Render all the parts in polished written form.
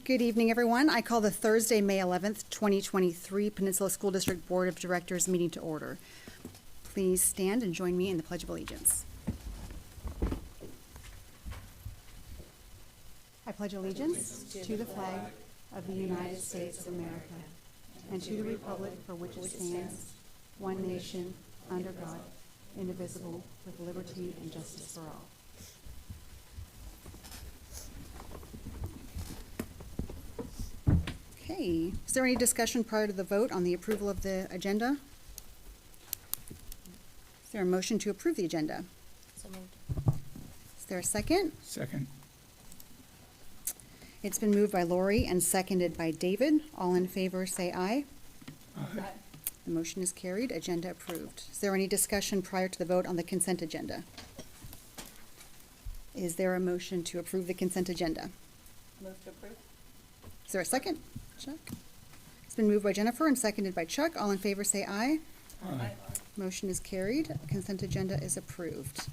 Good evening, everyone. I call the Thursday, May 11th, 2023 Peninsula School District Board of Directors meeting to order. Please stand and join me in the Pledge of Allegiance. I pledge allegiance to the flag of the United States of America and to the republic for which it stands, one nation, under God, indivisible, with liberty and justice for all. Okay, is there any discussion prior to the vote on the approval of the agenda? Is there a motion to approve the agenda? So moved. Is there a second? Second. It's been moved by Lori and seconded by David. All in favor say aye. Aye. The motion is carried. Agenda approved. Is there any discussion prior to the vote on the consent agenda? Is there a motion to approve the consent agenda? Move to approve. Is there a second? Chuck? It's been moved by Jennifer and seconded by Chuck. All in favor say aye. Aye. Motion is carried. Consent agenda is approved.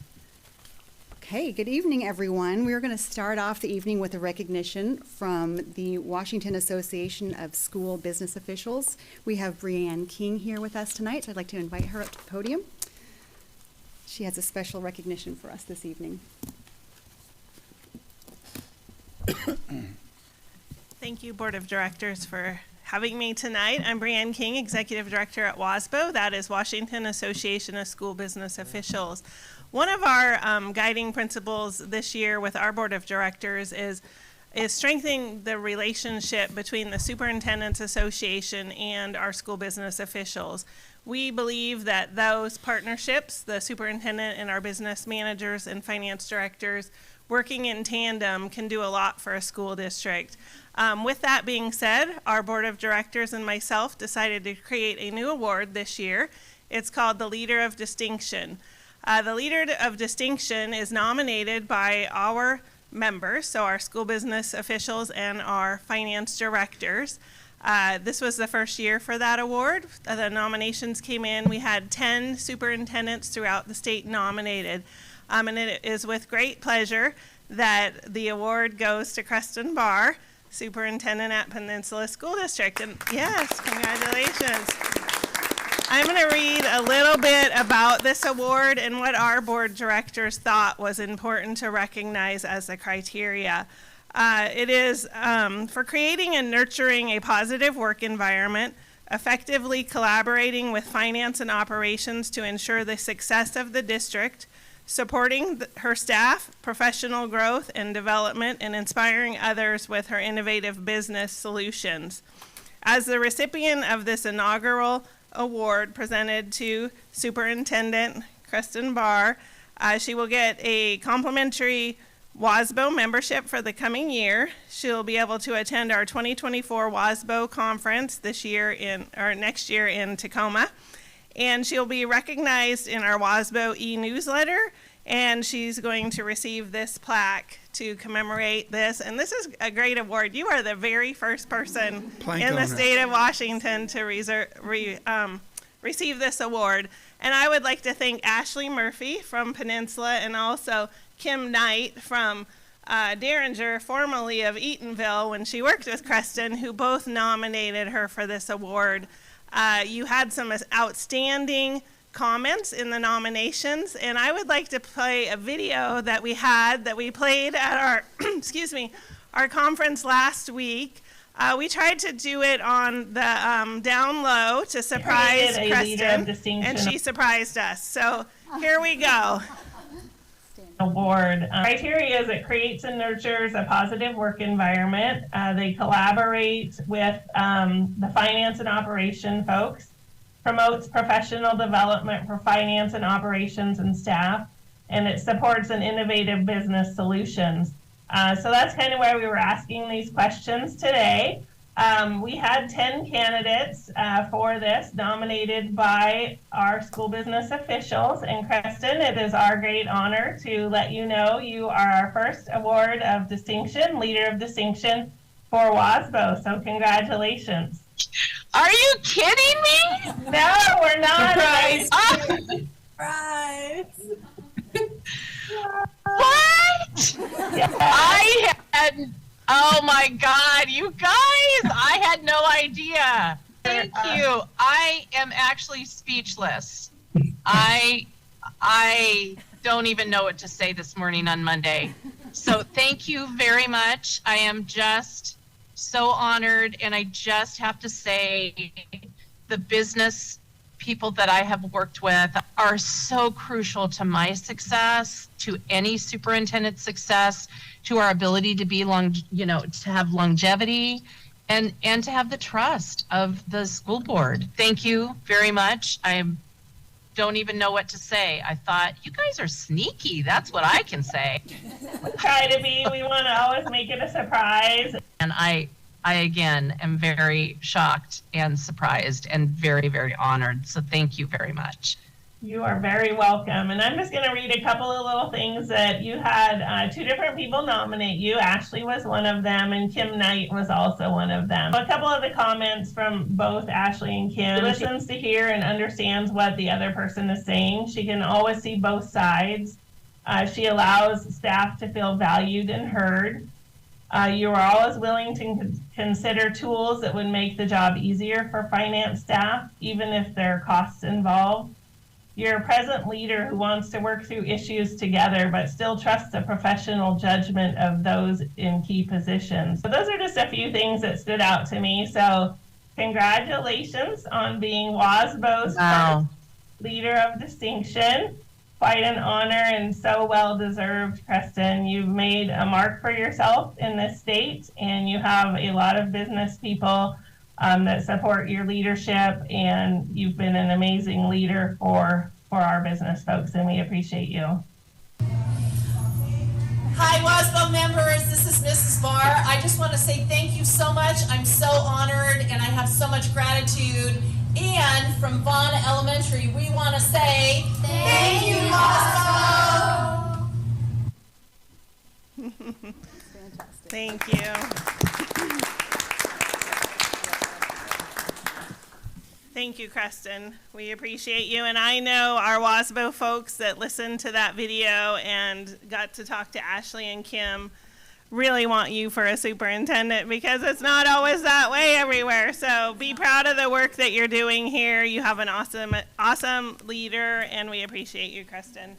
Okay, good evening, everyone. We're going to start off the evening with a recognition from the Washington Association of School Business Officials. We have Brianne King here with us tonight, so I'd like to invite her up to the podium. She has a special recognition for us this evening. Thank you, Board of Directors, for having me tonight. I'm Brianne King, Executive Director at WASBO. That is Washington Association of School Business Officials. One of our guiding principles this year with our Board of Directors is strengthening the relationship between the Superintendents Association and our school business officials. We believe that those partnerships, the superintendent and our business managers and finance directors, working in tandem can do a lot for a school district. With that being said, our Board of Directors and myself decided to create a new award this year. It's called the Leader of Distinction. The Leader of Distinction is nominated by our members, so our school business officials and our finance directors. This was the first year for that award. The nominations came in. We had 10 superintendents throughout the state nominated. And it is with great pleasure that the award goes to Creston Barr, Superintendent at Peninsula School District. And yes, congratulations. I'm going to read a little bit about this award and what our board directors thought was important to recognize as the criteria. It is for creating and nurturing a positive work environment, effectively collaborating with finance and operations to ensure the success of the district, supporting her staff, professional growth and development, and inspiring others with her innovative business solutions. As the recipient of this inaugural award presented to Superintendent Creston Barr, she will get a complimentary WASBO membership for the coming year. She'll be able to attend our 2024 WASBO conference next year in Tacoma. And she'll be recognized in our WASBO e-newsletter, and she's going to receive this plaque to commemorate this. And this is a great award. You are the very first person in the state of Washington to receive this award. And I would like to thank Ashley Murphy from Peninsula and also Kim Knight from Derringer, formerly of Eatonville, when she worked with Creston, who both nominated her for this award. You had some outstanding comments in the nominations, and I would like to play a video that we played at our our conference last week. We tried to do it on the down low to surprise Creston, and she surprised us. So here we go. Award. Criteria is it creates and nurtures a positive work environment. They collaborate with the finance and operation folks, promotes professional development for finance and operations and staff, and it supports an innovative business solutions. So that's kind of why we were asking these questions today. We had 10 candidates for this, nominated by our school business officials. And Creston, it is our great honor to let you know you are our first award of distinction, Leader of Distinction for WASBO. So congratulations. Are you kidding me? No, we're not. Surprise. What? Yeah. I had Oh my God, you guys, I had no idea. Thank you. I am actually speechless. I don't even know what to say this morning on Monday. So thank you very much. I am just so honored, and I just have to say the business people that I have worked with are so crucial to my success, to any superintendent's success, to our ability to be to have longevity and to have the trust of the school board. Thank you very much. I don't even know what to say. I thought, you guys are sneaky. That's what I can say. Try to be. We want to always make it a surprise. And I again am very shocked and surprised and very, very honored. So thank you very much. You are very welcome. And I'm just going to read a couple of little things that you had. Two different people nominate you. Ashley was one of them, and Kim Knight was also one of them. A couple of the comments from both Ashley and Kim. She listens to hear and understands what the other person is saying. She can always see both sides. She allows staff to feel valued and heard. You are always willing to consider tools that would make the job easier for finance staff, even if there are costs involved. You're a present leader who wants to work through issues together, but still trusts the professional judgment of those in key positions. So those are just a few things that stood out to me. So congratulations on being WASBO's first leader of distinction. Quite an honor and so well deserved, Preston. You've made a mark for yourself in this state, and you have a lot of business people that support your leadership, and you've been an amazing leader for our business folks, and we appreciate you. Hi, WASBO members. This is Mrs. Barr. I just want to say thank you so much. I'm so honored, and I have so much gratitude. And from Vaughn Elementary, we want to say thank you, WASBO. Thank you. Thank you, Creston. We appreciate you. And I know our WASBO folks that listened to that video and got to talk to Ashley and Kim really want you for a superintendent, because it's not always that way everywhere. So be proud of the work that you're doing here. You have an awesome leader, and we appreciate you, Creston.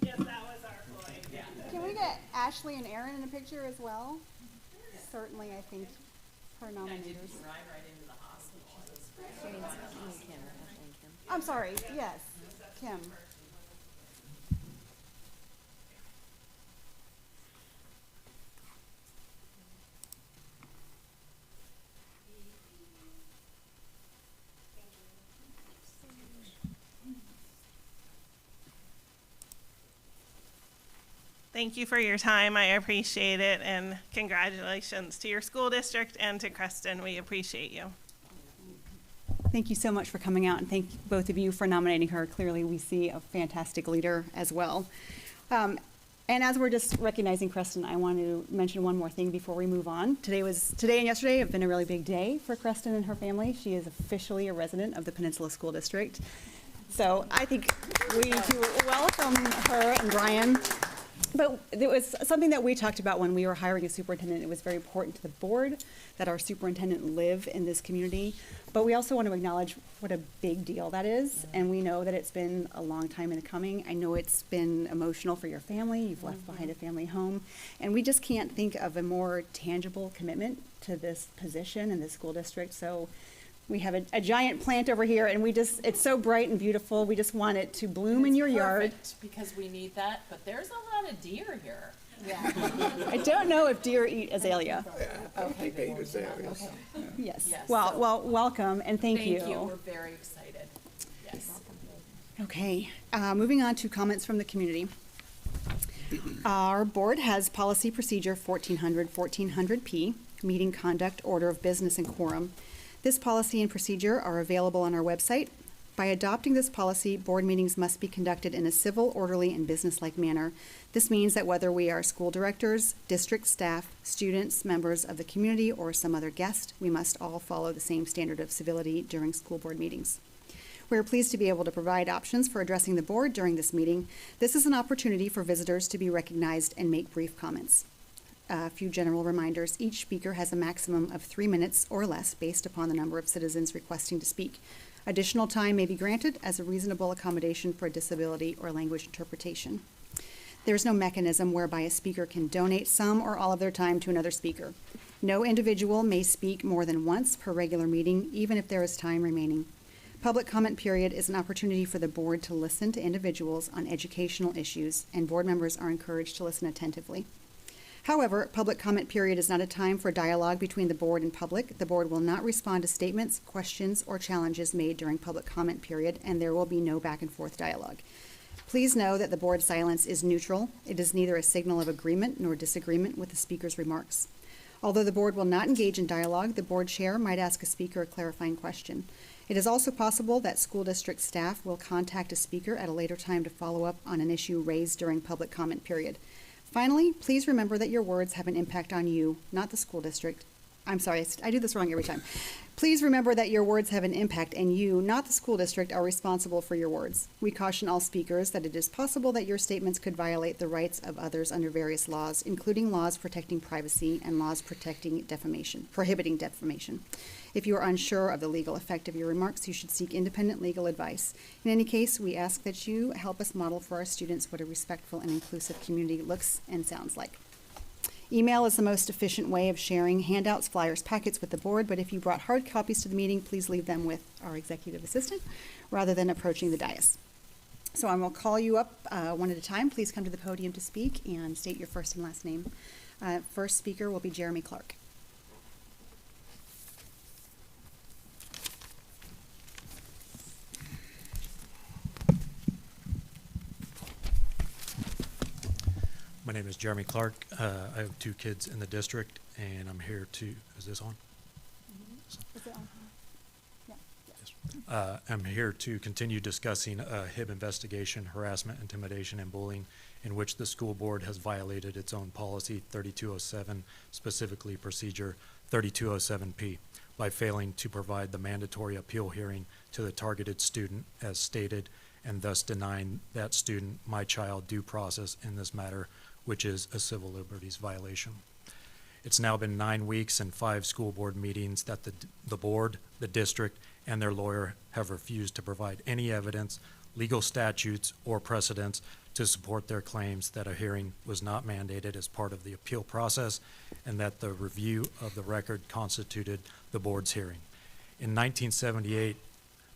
Yes, that was our ploy. Yeah. Can we get Ashley and Aaron in a picture as well? Certainly, I think her nominators. I'm sorry, yes, Kim. Thank you for your time. I appreciate it. And congratulations to your school district and to Creston. We appreciate you. Thank you so much for coming out, and thank both of you for nominating her. Clearly, we see a fantastic leader as well. And as we're just recognizing Creston, I want to mention one more thing before we move on. Today and yesterday have been a really big day for Creston and her family. She is officially a resident of the Peninsula School District. So I think we need to welcome her and Brian. But it was something that we talked about when we were hiring a superintendent. It was very important to the board that our superintendent live in this community. But we also want to acknowledge what a big deal that is. And we know that it's been a long time in the coming. I know it's been emotional for your family. You've left behind a family home. And we just can't think of a more tangible commitment to this position in the school district. So we have a giant plant over here, and it's so bright and beautiful. We just want it to bloom in your yard. Because we need that, but there's a lot of deer here. Yeah. I don't know if deer eat azalea. Okay. They eat azalea. Okay. Yes. Yes, Well, so- welcome, and thank you. We're very excited. Yes. Okay, moving on to comments from the community. Our board has policy procedure 1400-1400P, meeting conduct, order of business, and quorum. This policy and procedure are available on our website. By adopting this policy, board meetings must be conducted in a civil, orderly, and businesslike manner. This means that whether we are school directors, district staff, students, members of the community, or some other guest, we must all follow the same standard of civility during school board meetings. We are pleased to be able to provide options for addressing the board during this meeting. This is an opportunity for visitors to be recognized and make brief comments. A few general reminders. Each speaker has a maximum of 3 minutes or less based upon the number of citizens requesting to speak. Additional time may be granted as a reasonable accommodation for disability or language interpretation. There is no mechanism whereby a speaker can donate some or all of their time to another speaker. No individual may speak more than once per regular meeting, even if there is time remaining. Public comment period is an opportunity for the board to listen to individuals on educational issues, and board members are encouraged to listen attentively. However, public comment period is not a time for dialogue between the board and public. The board will not respond to statements, questions, or challenges made during public comment period, and there will be no back and forth dialogue. Please know that the board's silence is neutral. It is neither a signal of agreement nor disagreement with the speaker's remarks. Although the board will not engage in dialogue, the board chair might ask a speaker a clarifying question. It is also possible that school district staff will contact a speaker at a later time to follow up on an issue raised during public comment period. Finally, please remember that your words have an impact on you, not the school district. I'm sorry, I do this wrong every time. Please remember that your words have an impact, and you, not the school district, are responsible for your words. We caution all speakers that it is possible that your statements could violate the rights of others under various laws, including laws protecting privacy and laws prohibiting defamation. If you are unsure of the legal effect of your remarks, you should seek independent legal advice. In any case, we ask that you help us model for our students what a respectful and inclusive community looks and sounds like. Email is the most efficient way of sharing handouts, flyers, packets with the board, but if you brought hard copies to the meeting, please leave them with our executive assistant rather than approaching the dais. So I will call you up one at a time. Please come to the podium to speak and state your first and last name. First speaker will be Jeremy Clark. My name is Jeremy Clark. I have 2 kids in the district, and I'm here to, is this on? Is it on? Yeah. Yes. I'm here to continue discussing a HIB investigation, harassment, intimidation, and bullying in which the school board has violated its own policy 3207, specifically procedure 3207P, by failing to provide the mandatory appeal hearing to the targeted student as stated, and thus denying that student, my child, due process in this matter, which is a civil liberties violation. It's now been 9 weeks and 5 school board meetings that the board, the district, and their lawyer have refused to provide any evidence, legal statutes, or precedents to support their claims that a hearing was not mandated as part of the appeal process and that the review of the record constituted the board's hearing. In 1978,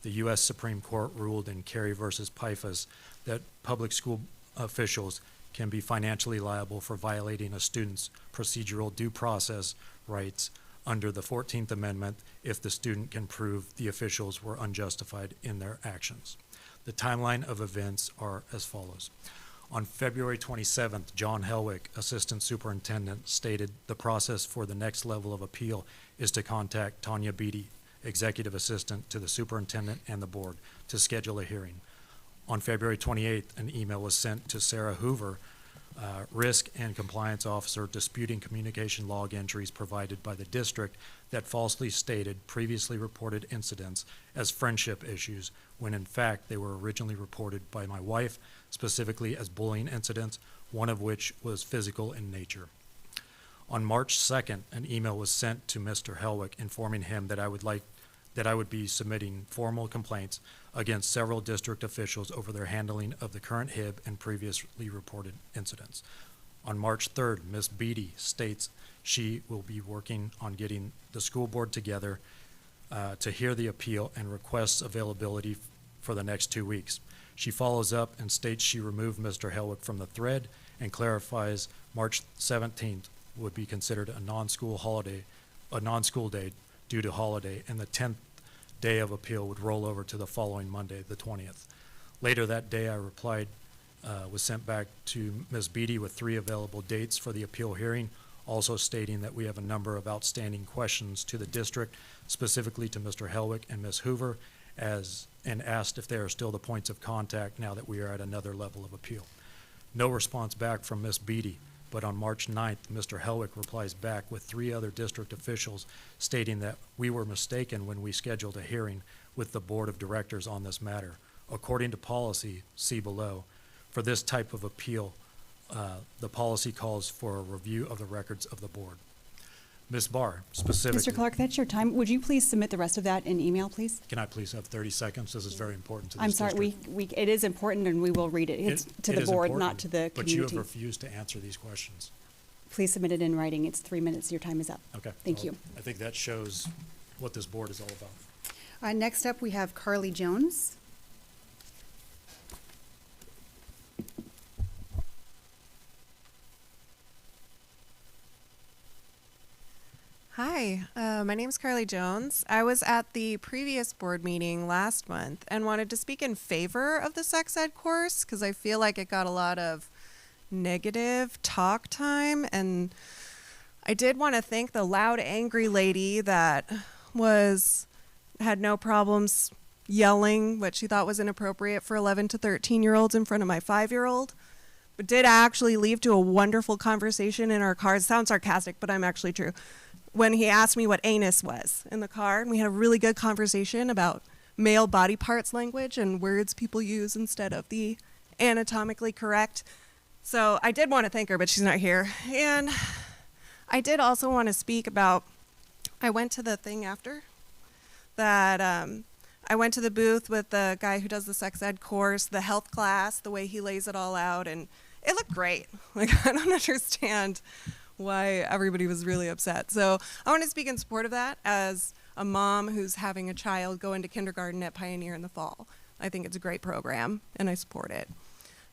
the U.S. Supreme Court ruled in Carey versus Pifus that public school officials can be financially liable for violating a student's procedural due process rights under the 14th Amendment if the student can prove the officials were unjustified in their actions. The timeline of events are as follows. On February 27th, John Helwick, Assistant Superintendent, stated the process for the next level of appeal is to contact Tanya Beatty, Executive Assistant to the Superintendent and the Board, to schedule a hearing. On February 28th, an email was sent to Sarah Hoover, Risk and Compliance Officer, disputing communication log entries provided by the district that falsely stated previously reported incidents as friendship issues, when in fact they were originally reported by my wife, specifically as bullying incidents, one of which was physical in nature. On March 2nd, an email was sent to Mr. Helwick informing him that I would be submitting formal complaints against several district officials over their handling of the current HIB and previously reported incidents. On March 3rd, Ms. Beatty states she will be working on getting the school board together to hear the appeal and requests availability for the next 2 weeks. She follows up and states she removed Mr. Helwick from the thread and clarifies March 17th would be considered a non-school day due to holiday, and the 10th day of appeal would roll over to the following Monday, the 20th. Later that day, I replied, was sent back to Ms. Beatty with 3 available dates for the appeal hearing, also stating that we have a number of outstanding questions to the district, specifically to Mr. Helwick and Ms. Hoover, as and asked if they are still the points of contact now that we are at another level of appeal. No response back from Ms. Beatty, but on March 9th, Mr. Helwick replies back with 3 other district officials stating that we were mistaken when we scheduled a hearing with the Board of Directors on this matter. According to policy, see below, for this type of appeal, the policy calls for a review of the records of the board. Ms. Barr, specifically. Mr. Clark, that's your time. Would you please submit the rest of that in email, please? Can I please have 30 seconds? This is very important to this I'm sorry, district. it is important and we will read it. It's to It the is board, important, not to the But you have community. refused to answer these questions. Please submit it in writing. It's 3 minutes. Your time is up. Okay. Thank well, you. I think that shows what this board is all about. Next up, we have Carly Jones. Hi, my name is Carly Jones. I was at the previous board meeting last month and wanted to speak in favor of the sex ed course because I feel like it got a lot of negative talk time, and I did want to thank the loud, angry lady that had no problems yelling what she thought was inappropriate for 11 to 13-year-olds in front of my 5-year-old, but did actually leave to a wonderful conversation in our car. It sounds sarcastic, but I'm actually true. When he asked me what anus was in the car, and we had a really good conversation about male body parts language and words people use instead of the anatomically correct. So I did want to thank her, but she's not here. And I did also want to speak about, I went to the thing after that, I went to the booth with the guy who does the sex ed course, the health class, the way he lays it all out, and it looked great. Like, I don't understand why everybody was really upset. So I want to speak in support of that as a mom who's having a child go into kindergarten at Pioneer in the fall. I think it's a great program, and I support it.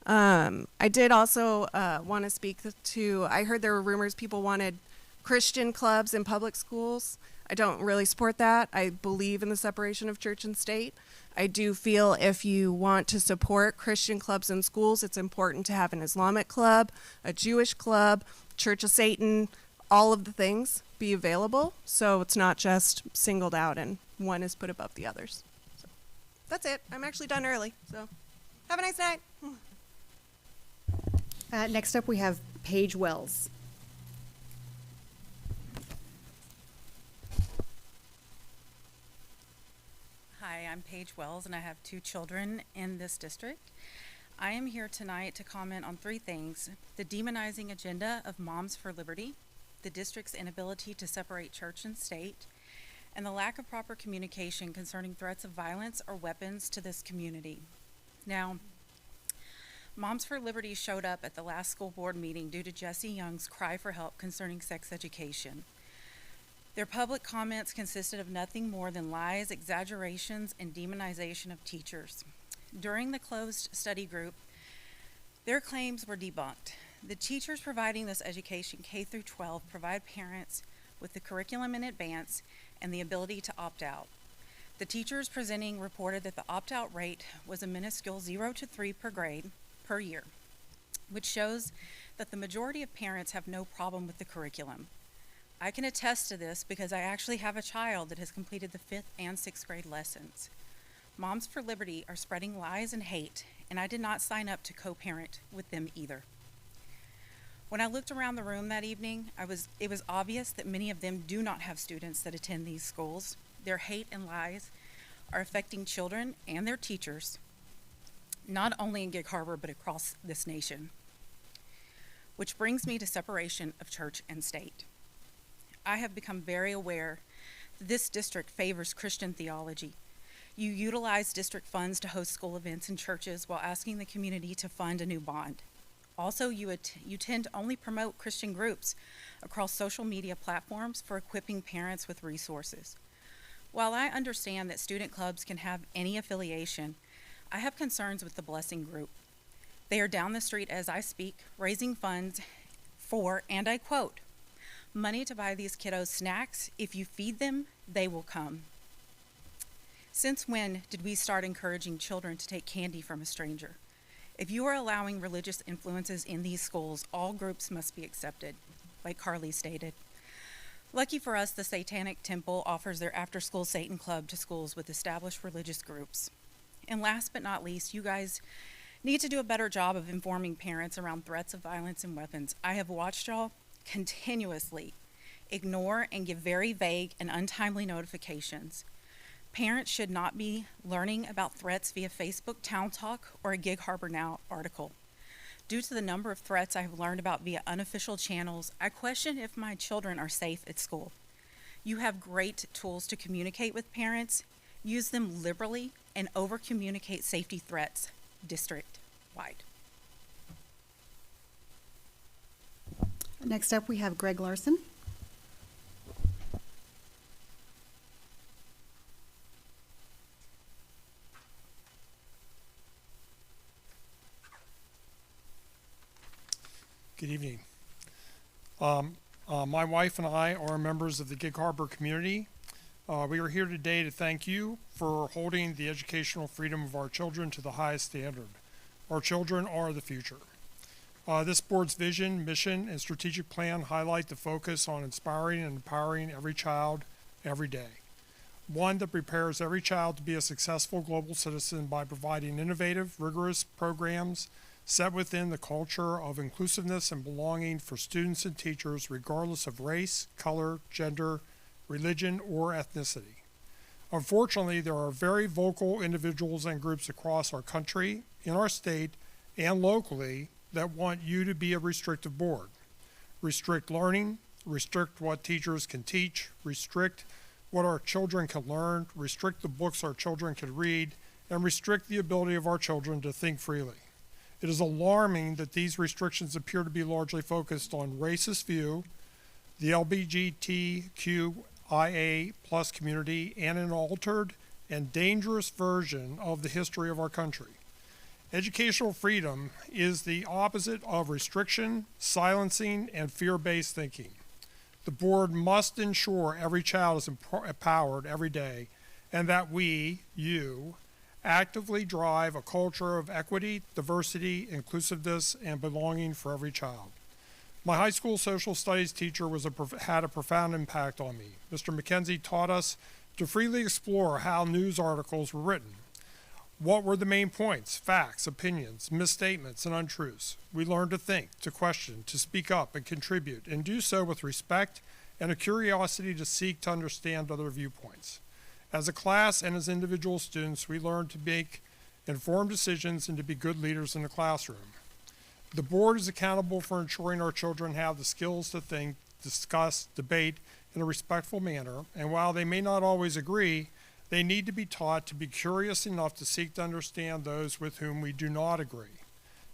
I did also want to speak to, I heard there were rumors people wanted Christian clubs in public schools. I don't really support that. I believe in the separation of church and state. I do feel if you want to support Christian clubs in schools, it's important to have an Islamic club, a Jewish club, Church of Satan, all of the things be available, so it's not just singled out and one is put above the others. So that's it. I'm actually done early, so have a nice night. Next up, we have Paige Wells. Hi, I'm Paige Wells, and I have 2 children in this district. I am here tonight to comment on 3 things: the demonizing agenda of Moms for Liberty, the district's inability to separate church and state, and the lack of proper communication concerning threats of violence or weapons to this community. Now, Moms for Liberty showed up at the last school board meeting due to Jesse Young's cry for help concerning sex education. Their public comments consisted of nothing more than lies, exaggerations, and demonization of teachers. During the closed study group, their claims were debunked. The teachers providing this education, K through 12, provide parents with the curriculum in advance and the ability to opt out. The teachers presenting reported that the opt-out rate was a minuscule 0 to 3 per grade per year, which shows that the majority of parents have no problem with the curriculum. I can attest to this because I actually have a child that has completed the 5th and 6th grade lessons. Moms for Liberty are spreading lies and hate, and I did not sign up to co-parent with them either. When I looked around the room that evening, it was obvious that many of them do not have students that attend these schools. Their hate and lies are affecting children and their teachers, not only in Gig Harbor, but across this nation. Which brings me to separation of church and state. I have become very aware that this district favors Christian theology. You utilize district funds to host school events in churches while asking the community to fund a new bond. Also, you tend to only promote Christian groups across social media platforms for equipping parents with resources. While I understand that student clubs can have any affiliation, I have concerns with the Blessing Group. They are down the street as I speak, raising funds for, and I quote, money to buy these kiddos snacks. If you feed them, they will come. Since when did we start encouraging children to take candy from a stranger? If you are allowing religious influences in these schools, all groups must be accepted, like Carly stated. Lucky for us, the Satanic Temple offers their after-school Satan Club to schools with established religious groups. And last but not least, you guys need to do a better job of informing parents around threats of violence and weapons. I have watched y'all continuously ignore and give very vague and untimely notifications. Parents should not be learning about threats via Facebook Town Talk or a Gig Harbor Now article. Due to the number of threats I have learned about via unofficial channels, I question if my children are safe at school. You have great tools to communicate with parents. Use them liberally and over-communicate safety threats district-wide. Next up, we have Greg Larson. Good evening. My wife and I are members of the Gig Harbor community. We are here today to thank you for holding the educational freedom of our children to the highest standard. Our children are the future. This board's vision, mission, and strategic plan highlight the focus on inspiring and empowering every child every day. One that prepares every child to be a successful global citizen by providing innovative, rigorous programs set within the culture of inclusiveness and belonging for students and teachers regardless of race, color, gender, religion, or ethnicity. Unfortunately, there are very vocal individuals and groups across our country, in our state, and locally that want you to be a restrictive board. Restrict learning, restrict what teachers can teach, restrict what our children can learn, restrict the books our children can read, and restrict the ability of our children to think freely. It is alarming that these restrictions appear to be largely focused on racist view, the LGBTQIA plus community, and an altered and dangerous version of the history of our country. Educational freedom is the opposite of restriction, silencing, and fear-based thinking. The board must ensure every child is empowered every day, and that we, you, actively drive a culture of equity, diversity, inclusiveness, and belonging for every child. My high school social studies teacher had a profound impact on me. Mr. McKenzie taught us to freely explore how news articles were written. What were the main points, facts, opinions, misstatements, and untruths? We learned to think, to question, to speak up and contribute, and do so with respect and a curiosity to seek to understand other viewpoints. As a class and as individual students, we learn to make informed decisions and to be good leaders in the classroom. The board is accountable for ensuring our children have the skills to think, discuss, debate in a respectful manner, and while they may not always agree, they need to be taught to be curious enough to seek to understand those with whom we do not agree.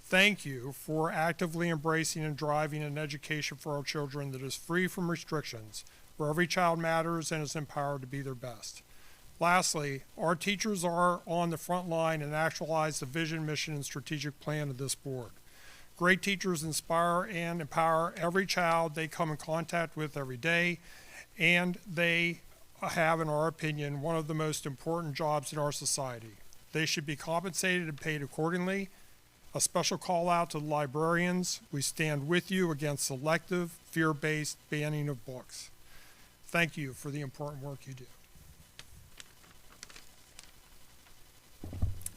Thank you for actively embracing and driving an education for our children that is free from restrictions, where every child matters and is empowered to be their best. Lastly, our teachers are on the front line and actualize the vision, mission, and strategic plan of this board. Great teachers inspire and empower every child they come in contact with every day, and they have, in our opinion, one of the most important jobs in our society. They should be compensated and paid accordingly. A special call out to the librarians. We stand with you against selective, fear-based banning of books. Thank you for the important work you do.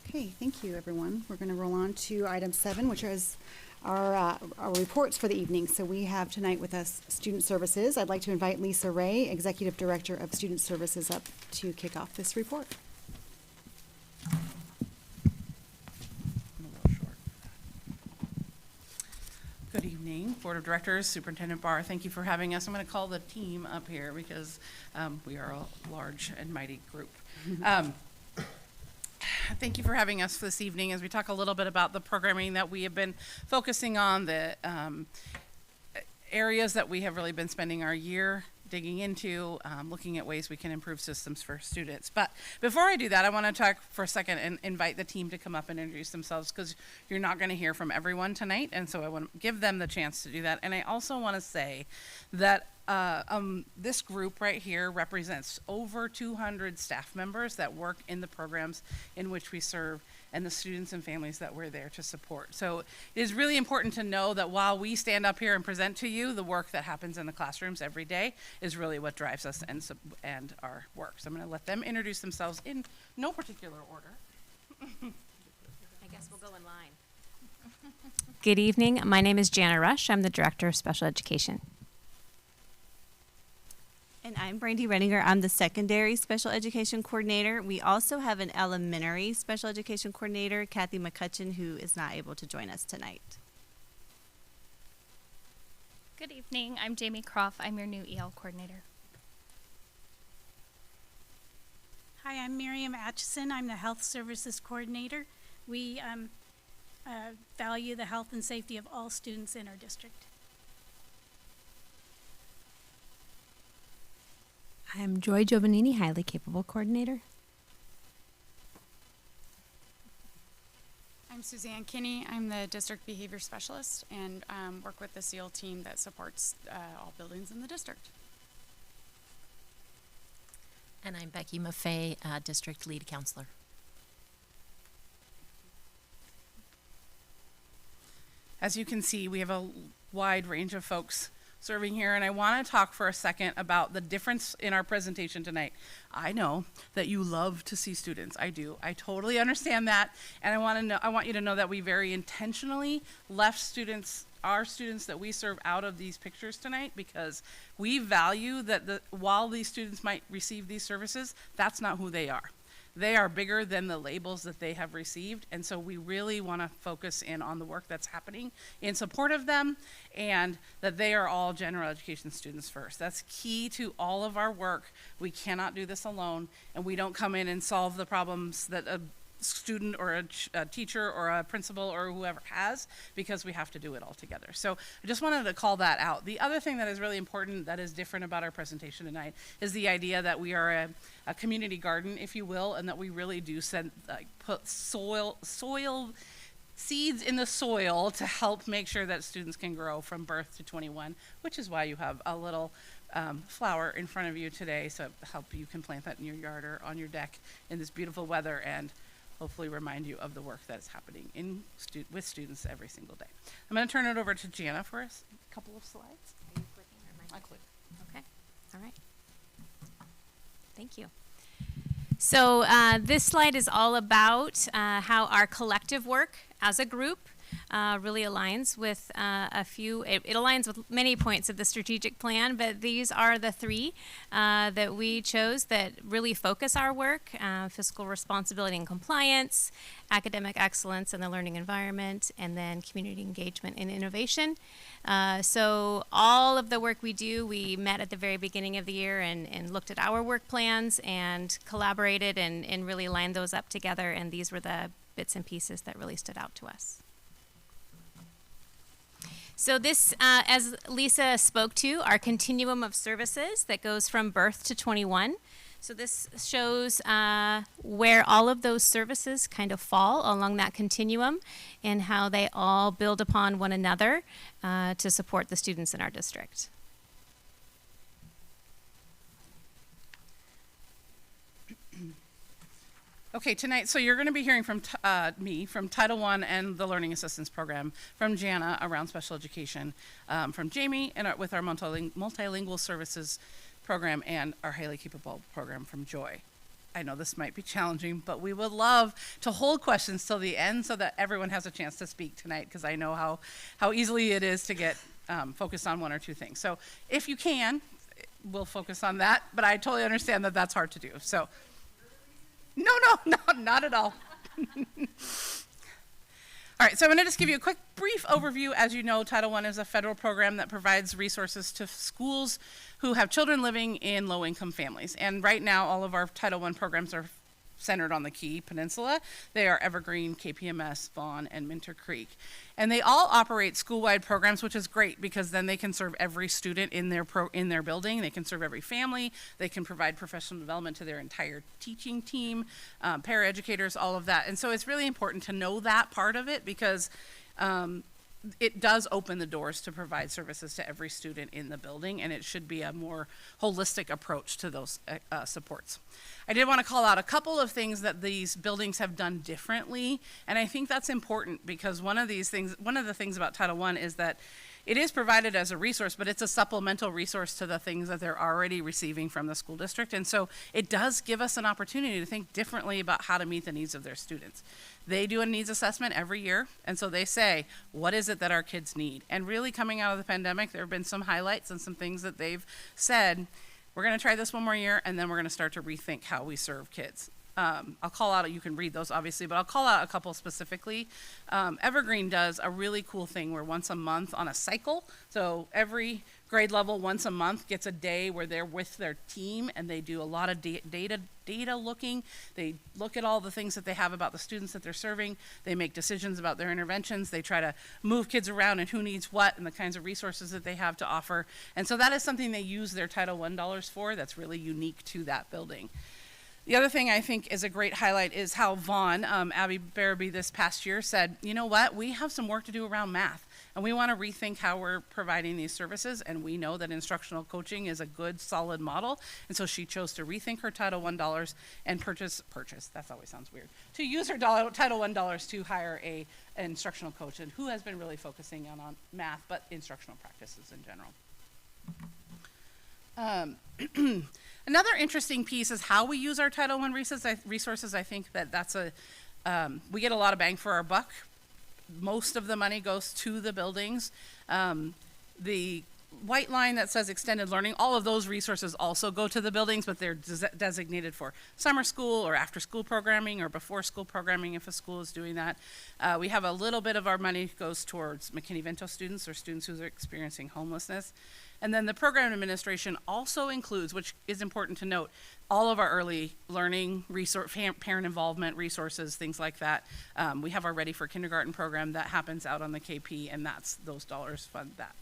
Okay, thank you, everyone. We're going to roll on to item 7, which is our reports for the evening. So we have tonight with us Student Services. I'd like to invite Lisa Ray, Executive Director of Student Services, up to kick off this report. Good evening, Board of Directors, Superintendent Barr. Thank you for having us. I'm going to call the team up here because we are a large and mighty group. Thank you for having us this evening as we talk a little bit about the programming that we have been focusing on, the areas that we have really been spending our year digging into, looking at ways we can improve systems for students. But before I do that, I want to talk for a second and invite the team to come up and introduce themselves, because you're not going to hear from everyone tonight, and so I want to give them the chance to do that. And I also want to say that this group right here represents over 200 staff members that work in the programs in which we serve and the students and families that we're there to support. So it is really important to know that while we stand up here and present to you, the work that happens in the classrooms every day is really what drives us and our work. So I'm going to let them introduce themselves in no particular order. I guess we'll go in line. Good evening. My name is Jana Rush. I'm the Director of Special Education. And I'm Brandy Redinger. I'm the Secondary Special Education Coordinator. We also have an Elementary Special Education Coordinator, Kathy McCutcheon, who is not able to join us tonight. Good evening. I'm Jamie Croft. I'm your new EL Coordinator. Hi, I'm Miriam Atchison. I'm the Health Services Coordinator. We value the health and safety of all students in our district. I'm Joy Giovannini, Highly Capable Coordinator. I'm Suzanne Kinney. I'm the District Behavior Specialist and work with the SEAL team that supports all buildings in the district. And I'm Becky Maffei, District Lead Counselor. As you can see, we have a wide range of folks serving here, and I want to talk for a second about the difference in our presentation tonight. I know that you love to see students. I do. I totally understand that, and I want you to know that we very intentionally left our students that we serve out of these pictures tonight because we value that while these students might receive these services, that's not who they are. They are bigger than the labels that they have received, and so we really want to focus in on the work that's happening in support of them and that they are all general education students first. That's key to all of our work. We cannot do this alone, and we don't come in and solve the problems that a student or a teacher or a principal or whoever has, because we have to do it all together. So I just wanted to call that out. The other thing that is really important that is different about our presentation tonight is the idea that we are a community garden, if you will, and that we really do put soil seeds in the soil to help make sure that students can grow from birth to 21, which is why you have a little flower in front of you today, so help you can plant that in your yard or on your deck in this beautiful weather and hopefully remind you of the work that is happening with students every single day. I'm going to turn it over to Jana for a couple of slides. Are you clicking or am I clicking? Okay. All right. Thank you. So this slide is all about how our collective work as a group really aligns with it aligns with many points of the strategic plan, but these are the three that we chose that really focus our work: fiscal responsibility and compliance, academic excellence and the learning environment, and then community engagement and innovation. So all of the work we do, we met at the very beginning of the year and looked at our work plans and collaborated and really lined those up together, and these were the bits and pieces that really stood out to us. So this, as Lisa spoke to, our continuum of services that goes from birth to 21. So this shows where all of those services kind of fall along that continuum and how they all build upon one another to support the students in our district. Okay, tonight, so you're going to be hearing from me from Title I and the Learning Assistance Program, from Jana around special education, from Jamie and with our multilingual services program, and our highly capable program from Joy. I know this might be challenging, but we would love to hold questions till the end so that everyone has a chance to speak tonight, because I know how easily it is to get focused on one or two things. So if you can, we'll focus on that, but I totally understand that that's hard to do. So. No, not at all. All right, so I'm going to just give you a quick, brief overview. As you know, Title I is a federal program that provides resources to schools who have children living in low-income families. And right now, all of our Title I programs are centered on the Key Peninsula. They are Evergreen, KPMS, Vaughn, and Minter Creek. And they all operate school-wide programs, which is great because then they can serve every student in their building. They can serve every family. They can provide professional development to their entire teaching team, paraeducators, all of that. And so it's really important to know that part of it because it does open the doors to provide services to every student in the building, and it should be a more holistic approach to those supports. I did want to call out a couple of things that these buildings have done differently, and I think that's important because one of the things about Title I is that it is provided as a resource, but it's a supplemental resource to the things that they're already receiving from the school district. And so it does give us an opportunity to think differently about how to meet the needs of their students. They do a needs assessment every year, and so they say, what is it that our kids need? And really coming out of the pandemic, there have been some highlights and some things that they've said, we're going to try this one more year, and then we're going to start to rethink how we serve kids. I'll call out, you can read those obviously, but I'll call out a couple specifically. Evergreen does a really cool thing where once a month on a cycle, so every grade level once a month gets a day where they're with their team and they do a lot of data looking. They look at all the things that they have about the students that they're serving. They make decisions about their interventions. They try to move kids around and who needs what and the kinds of resources that they have to offer. And so that is something they use their Title I dollars for that's really unique to that building. The other thing I think is a great highlight is how Vaughn, Abby Barabee this past year said, you know what, we have some work to do around math and we want to rethink how we're providing these services, and we know that instructional coaching is a good solid model, and so she chose to rethink her Title I dollars and purchase, that always sounds weird, to use her Title I dollars to hire an instructional coach and who has been really focusing on math, but instructional practices in general. Another interesting piece is how we use our Title I resources. I think that's we get a lot of bang for our buck. Most of the money goes to the buildings. The white line that says extended learning, all of those resources also go to the buildings, but they're designated for summer school or after school programming or before school programming if a school is doing that. We have a little bit of our money goes towards McKinney-Vento students or students who are experiencing homelessness. And then the program administration also includes, which is important to note, all of our early learning, parent involvement resources, things like that. We have our Ready for Kindergarten program that happens out on the KP, and those dollars fund that.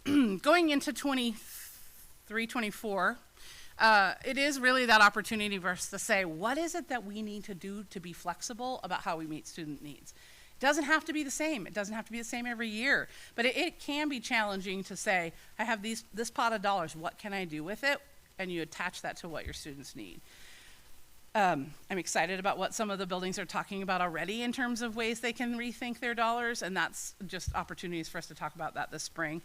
Going into 23-24, it is really that opportunity for us to say, what is it that we need to do to be flexible about how we meet student needs? It doesn't have to be the same. It doesn't have to be the same every year, but it can be challenging to say, I have this pot of dollars, what can I do with it? And you attach that to what your students need. I'm excited about what some of the buildings are talking about already in terms of ways they can rethink their dollars, and that's just opportunities for us to talk about that this spring.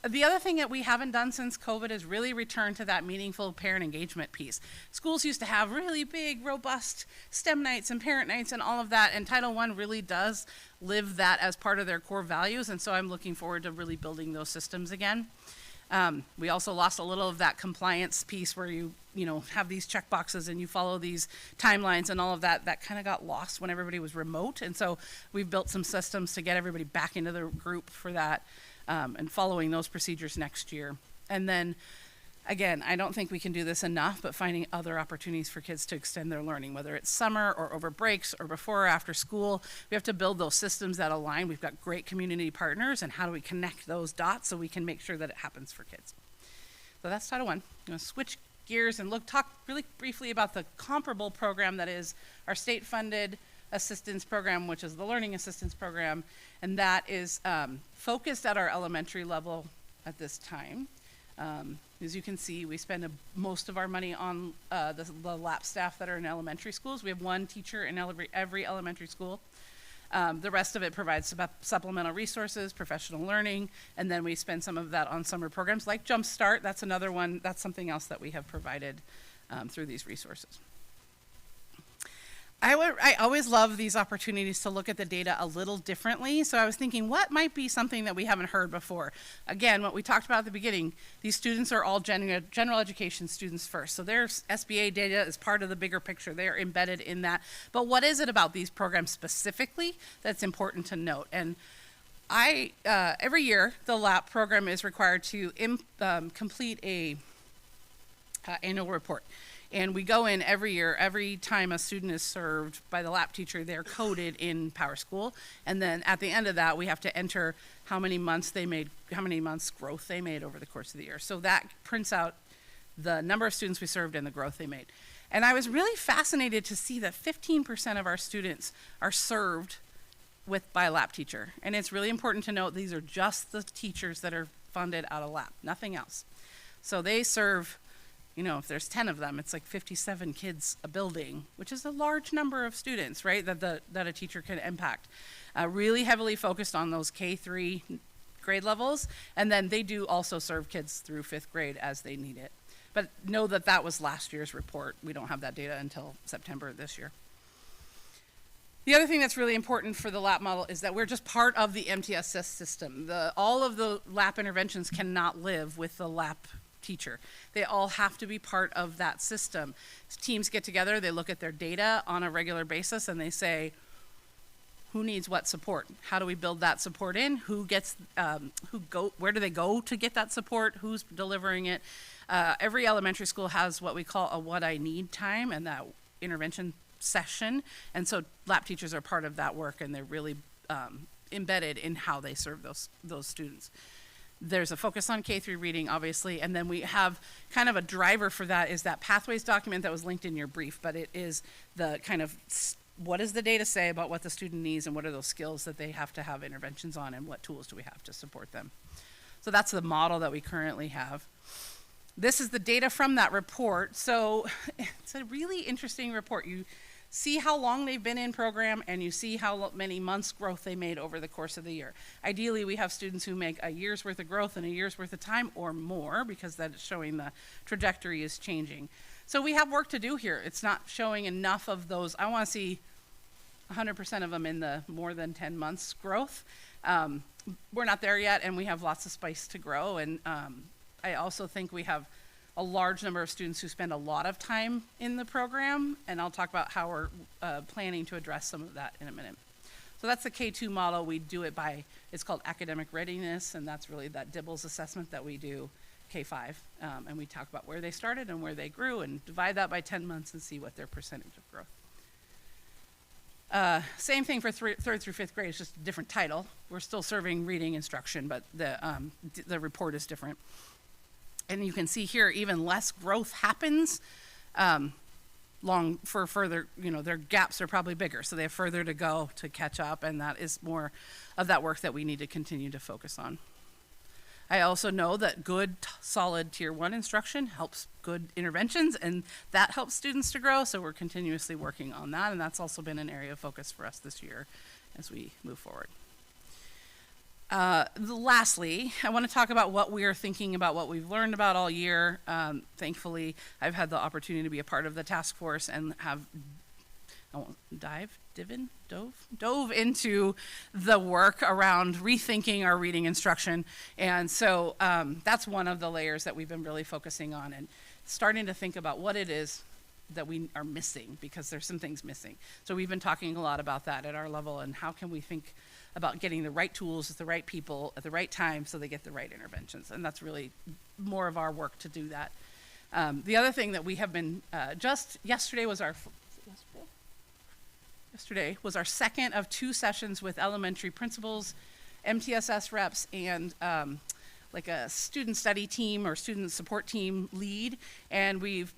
The other thing that we haven't done since COVID is really return to that meaningful parent engagement piece. Schools used to have really big, robust STEM nights and parent nights and all of that, and Title I really does live that as part of their core values, and so I'm looking forward to really building those systems again. We also lost a little of that compliance piece where you have these check boxes and you follow these timelines and all of that. That kind of got lost when everybody was remote, and so we've built some systems to get everybody back into the group for that. And following those procedures next year. And then, again, I don't think we can do this enough, but finding other opportunities for kids to extend their learning, whether it's summer or over breaks or before or after school. We have to build those systems that align. We've got great community partners, and how do we connect those dots so we can make sure that it happens for kids? So that's Title I. I'm going to switch gears and talk really briefly about the comparable program that is our state-funded assistance program, which is the Learning Assistance Program, and that is focused at our elementary level at this time. As you can see, we spend most of our money on the lap staff that are in elementary schools. We have one teacher in every elementary school. The rest of it provides supplemental resources, professional learning, and then we spend some of that on summer programs like Jump Start. That's another one. That's something else that we have provided through these resources. I always love these opportunities to look at the data a little differently. So I was thinking, what might be something that we haven't heard before? Again, what we talked about at the beginning, these students are all general education students first. So their SBA data is part of the bigger picture. They are embedded in that. But what is it about these programs specifically that's important to note? And every year, the LAP program is required to complete a annual report. And we go in every year, every time a student is served by the LAP teacher, they're coded in PowerSchool. And then at the end of that, we have to enter how many months growth they made over the course of the year. So that prints out the number of students we served and the growth they made. And I was really fascinated to see that 15% of our students are served by a LAP teacher. And it's really important to note these are just the teachers that are funded out of LAP, nothing else. So they serve You know, if there's 10 of them, it's like 57 kids a building, which is a large number of students, right, that a teacher can impact. Really heavily focused on those K-3 grade levels, and then they do also serve kids through 5th grade as they need it. But know that that was last year's report. We don't have that data until September this year. The other thing that's really important for the LAP model is that we're just part of the MTSS system. All of the LAP interventions cannot live with the LAP teacher. They all have to be part of that system. Teams get together, they look at their data on a regular basis, and they say, who needs what support? How do we build that support in? Who gets, where do they go to get that support? Who's delivering it? Every elementary school has what we call a what I need time and that intervention session. And so LAP teachers are part of that work, and they're really embedded in how they serve those students. There's a focus on K-3 reading, obviously, and then we have kind of a driver for that is that pathways document that was linked in your brief, but it is the kind of what does the data say about what the student needs and what are those skills that they have to have interventions on and what tools do we have to support them. So that's the model that we currently have. This is the data from that report. So it's a really interesting report. You see how long they've been in program, and you see how many months growth they made over the course of the year. Ideally, we have students who make a year's worth of growth in a year's worth of time or more, because that's showing the trajectory is changing. So we have work to do here. It's not showing enough of those. I want to see 100% of them in the more than 10 months growth. We're not there yet, and we have lots of space to grow. And I also think we have a large number of students who spend a lot of time in the program, and I'll talk about how we're planning to address some of that in a minute. So that's the K2 model. We do it by, it's called academic readiness, and that's really that Dibbles assessment that we do K5. And we talk about where they started and where they grew and divide that by 10 months and see what their percentage of growth. Same thing for 3rd through 5th grade, it's just a different title. We're still serving reading instruction, but the report is different. And you can see here, even less growth happens for further, their gaps are probably bigger, so they have further to go to catch up, and that is more of that work that we need to continue to focus on. I also know that good, solid Tier 1 instruction helps good interventions, and that helps students to grow, so we're continuously working on that, and that's also been an area of focus for us this year as we move forward. Lastly, I want to talk about what we are thinking about, what we've learned about all year. Thankfully, I've had the opportunity to be a part of the task force and have dove into the work around rethinking our reading instruction. And so that's one of the layers that we've been really focusing on and starting to think about what it is that we are missing, because there's some things missing. So we've been talking a lot about that at our level, and how can we think about getting the right tools with the right people at the right time so they get the right interventions. And that's really more of our work to do that. The other thing that we have been, yesterday was our second of 2 sessions with elementary principals, MTSS reps, and like a student study team or student support team lead. And we've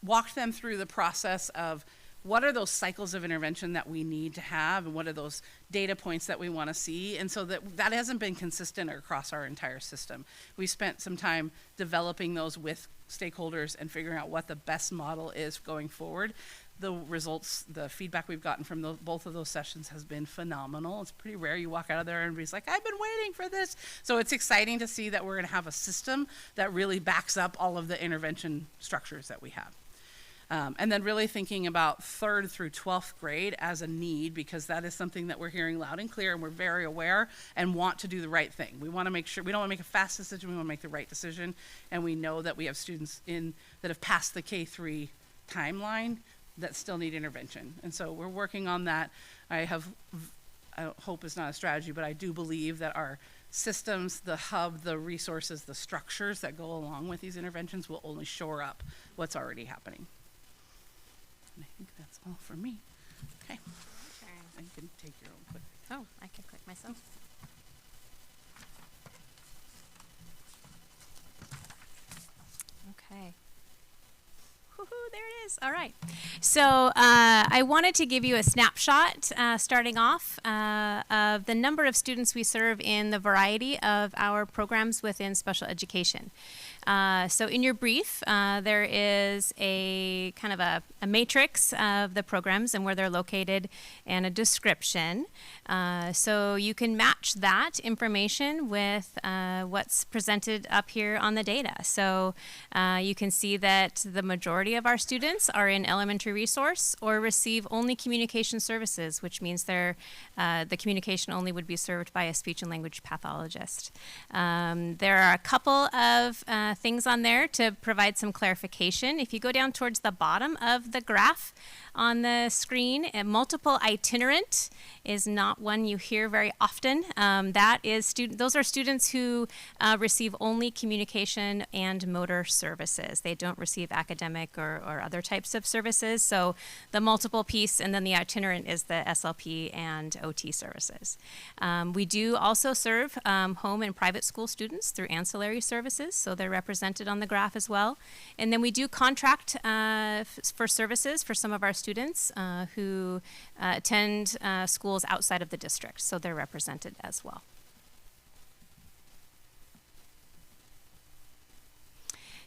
walked them through the process of what are those cycles of intervention that we need to have, and what are those data points that we want to see. And so that hasn't been consistent across our entire system. We spent some time developing those with stakeholders and figuring out what the best model is going forward. The results, the feedback we've gotten from both of those sessions has been phenomenal. It's pretty rare you walk out of there and everybody's like, I've been waiting for this. So it's exciting to see that we're going to have a system that really backs up all of the intervention structures that we have. And then really thinking about 3rd through 12th grade as a need, because that is something that we're hearing loud and clear, and we're very aware and want to do the right thing. We want to make sure, we don't want to make a fast decision, we want to make the right decision. And we know that we have students that have passed the K3 timeline that still need intervention. And so we're working on that. I hope is not a strategy, but I do believe that our systems, the hub, the resources, the structures that go along with these interventions will only shore up what's already happening. And I think that's all for me. Okay. I can take your own click. Oh, I can click myself. Okay. Woohoo, there it is. All right. So I wanted to give you a snapshot starting off of the number of students we serve in the variety of our programs within special education. So in your brief, there is a kind of a matrix of the programs and where they're located and a description. So you can match that information with what's presented up here on the data. So you can see that the majority of our students are in elementary resource or receive only communication services, which means the communication only would be served by a speech and language pathologist. There are a couple of things on there to provide some clarification. If you go down towards the bottom of the graph on the screen, a multiple itinerant is not one you hear very often. Those are students who receive only communication and motor services. They don't receive academic or other types of services. So the multiple piece and then the itinerant is the SLP and OT services. We do also serve home and private school students through ancillary services, so they're represented on the graph as well. And then we do contract for services for some of our students who attend schools outside of the district, so they're represented as well.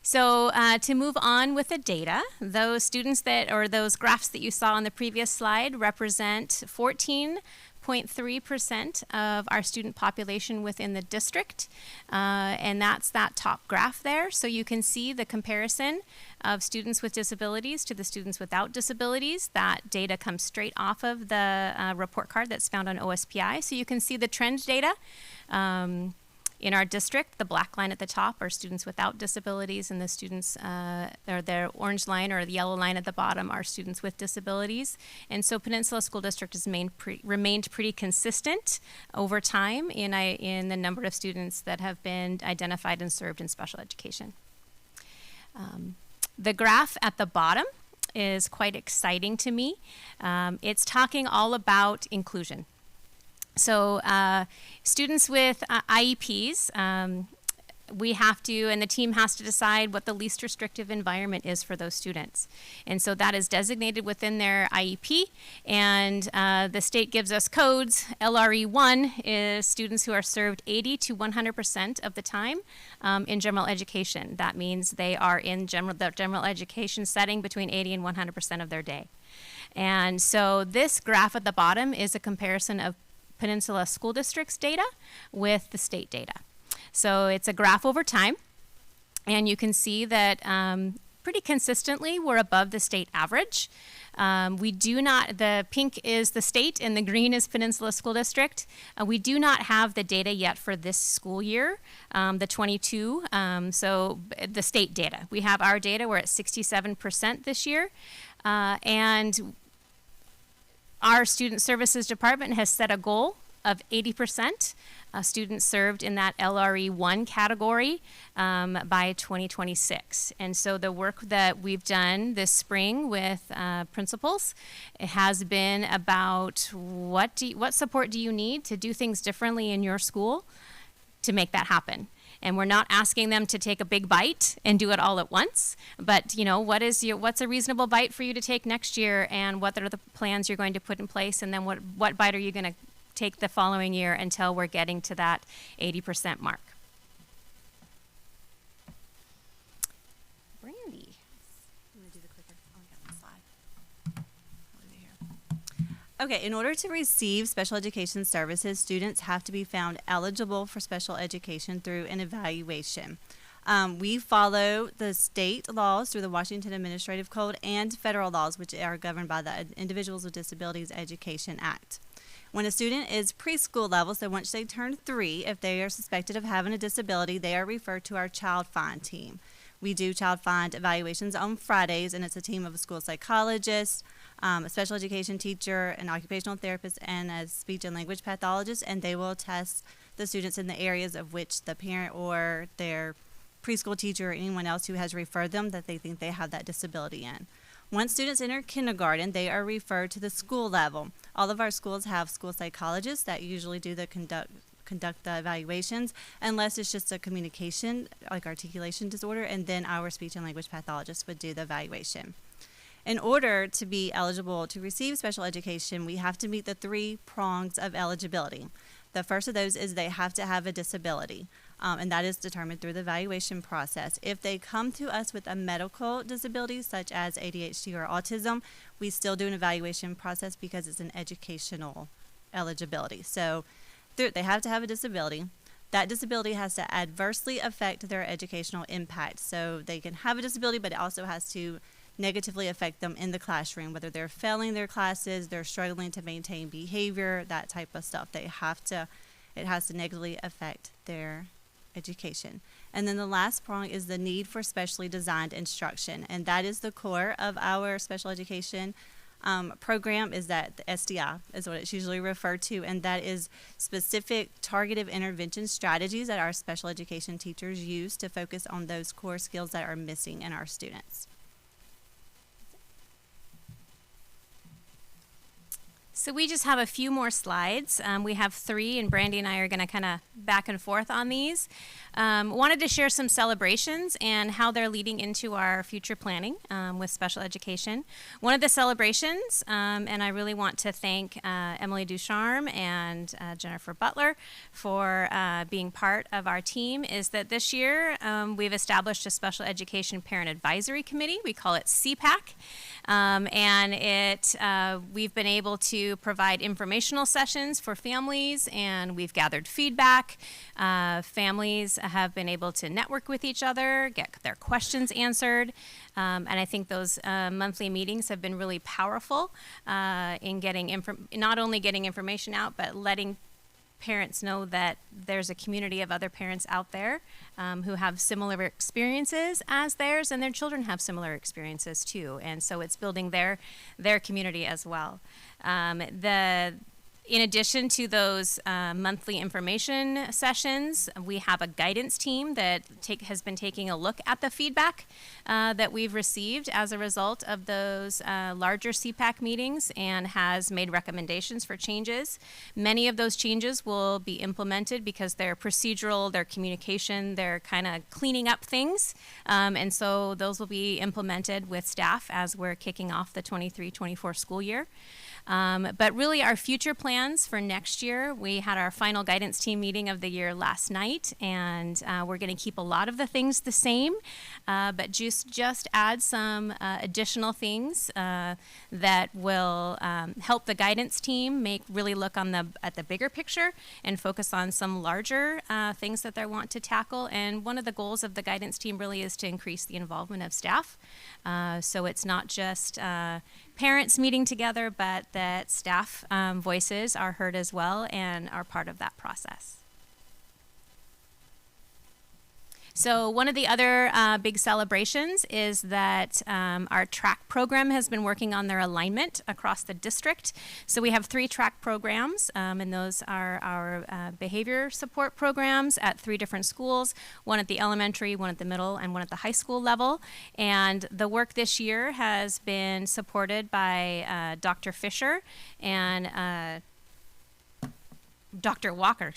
So to move on with the data, those students those graphs that you saw on the previous slide represent 14.3% of our student population within the district, and that's that top graph there. So you can see the comparison of students with disabilities to the students without disabilities. That data comes straight off of the report card that's found on OSPI. So you can see the trend data. In our district, the black line at the top are students without disabilities, and the students, or the orange line or the yellow line at the bottom are students with disabilities. And so Peninsula School District has remained pretty consistent over time in the number of students that have been identified and served in special education. The graph at the bottom is quite exciting to me. It's talking all about inclusion. So students with IEPs, we have to, and the team has to decide what the least restrictive environment is for those students. And so that is designated within their IEP, and the state gives us codes. LRE1 is students who are served 80 to 100% of the time in general education. That means they are in the general education setting between 80 and 100% of their day. And so this graph at the bottom is a comparison of Peninsula School District's data with the state data. So it's a graph over time, and you can see that pretty consistently we're above the state average. The pink is the state and the green is Peninsula School District. We do not have the data yet for this school year, the 22, so the state data. We have our data, we're at 67% this year, and our Student Services Department has set a goal of 80% students served in that LRE1 category by 2026. And so the work that we've done this spring with principals has been about what support do you need to do things differently in your school to make that happen. And we're not asking them to take a big bite and do it all at once, but what's a reasonable bite for you to take next year, and what are the plans you're going to put in place, and then what bite are you going to take the following year until we're getting to that 80% mark. Brandy. I'm going to do the clicker. Oh, I got my slide. Okay, in order to receive special education services, students have to be found eligible for special education through an evaluation. We follow the state laws through the Washington Administrative Code and federal laws, which are governed by the Individuals with Disabilities Education Act. When a student is preschool level, so once they turn 3, if they are suspected of having a disability, they are referred to our Child Find team. We do Child Find evaluations on Fridays, and it's a team of a school psychologist, a special education teacher, an occupational therapist, and a speech and language pathologist, and they will test the students in the areas of which the parent or their preschool teacher or anyone else who has referred them that they think they have that disability in. Once students enter kindergarten, they are referred to the school level. All of our schools have school psychologists that usually do the conduct the evaluations, unless it's just a communication, like articulation disorder, and then our speech and language pathologist would do the evaluation. In order to be eligible to receive special education, we have to meet the 3 prongs of eligibility. The first of those is they have to have a disability. and that is determined through the evaluation process. If they come to us with a medical disability such as ADHD or autism, we still do an evaluation process because it's an educational eligibility. So they have to have a disability. That disability has to adversely affect their educational impact. So they can have a disability, but it also has to negatively affect them in the classroom, whether they're failing their classes, they're struggling to maintain behavior, that type of stuff. It has to negatively affect their education. And then the last prong is the need for specially designed instruction. And that is the core of our special education program, is that the SDI is what it's usually referred to. And that is specific targeted intervention strategies that our special education teachers use to focus on those core skills that are missing in our students. So we just have a few more slides. We have 3, and Brandy and I are going to kind of back and forth on these. Wanted to share some celebrations and how they're leading into our future planning with special education. One of the celebrations, and I really want to thank Emily Ducharme and Jennifer Butler for being part of our team, is that this year we've established a special education parent advisory committee. We call it CPAC. And we've been able to provide informational sessions for families, and we've gathered feedback. Families have been able to network with each other, get their questions answered, and I think those monthly meetings have been really powerful in getting not only getting information out, but letting parents know that there's a community of other parents out there who have similar experiences as theirs, and their children have similar experiences too. And so it's building their community as well. In addition to those monthly information sessions, we have a guidance team that has been taking a look at the feedback that we've received as a result of those larger CPAC meetings, and has made recommendations for changes. Many of those changes will be implemented because they're procedural, they're communication, they're kind of cleaning up things. And so those will be implemented with staff as we're kicking off the 23-24 school year. But really our future plans for next year, we had our final guidance team meeting of the year last night, and we're going to keep a lot of the things the same, but just add some additional things that will help the guidance team really look at the bigger picture and focus on some larger things that they want to tackle. And one of the goals of the guidance team really is to increase the involvement of staff. So it's not just parents meeting together, but that staff voices are heard as well and are part of that process. So one of the other big celebrations is that our track program has been working on their alignment across the district. So we have 3 track programs, and those are our behavior support programs at 3 different schools, one at the elementary, one at the middle, and one at the high school level. And the work this year has been supported by Dr. Fisher and Dr. Walker,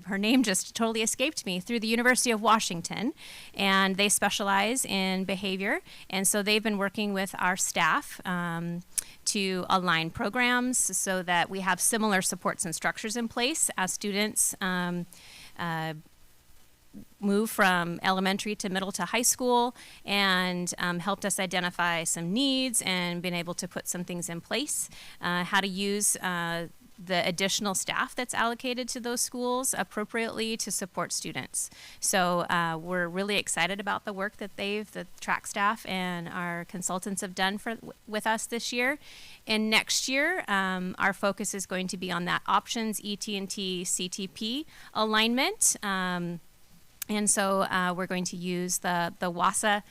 her name just totally escaped me, through the University of Washington, and they specialize in behavior. And so they've been working with our staff to align programs so that we have similar supports and structures in place as students move from elementary to middle to high school, and helped us identify some needs and been able to put some things in place, how to use the additional staff that's allocated to those schools appropriately to support students. So we're really excited about the work that the track staff and our consultants have done with us this year. And next year, our focus is going to be on that options ET&T CTP alignment. And so we're going to use the WASA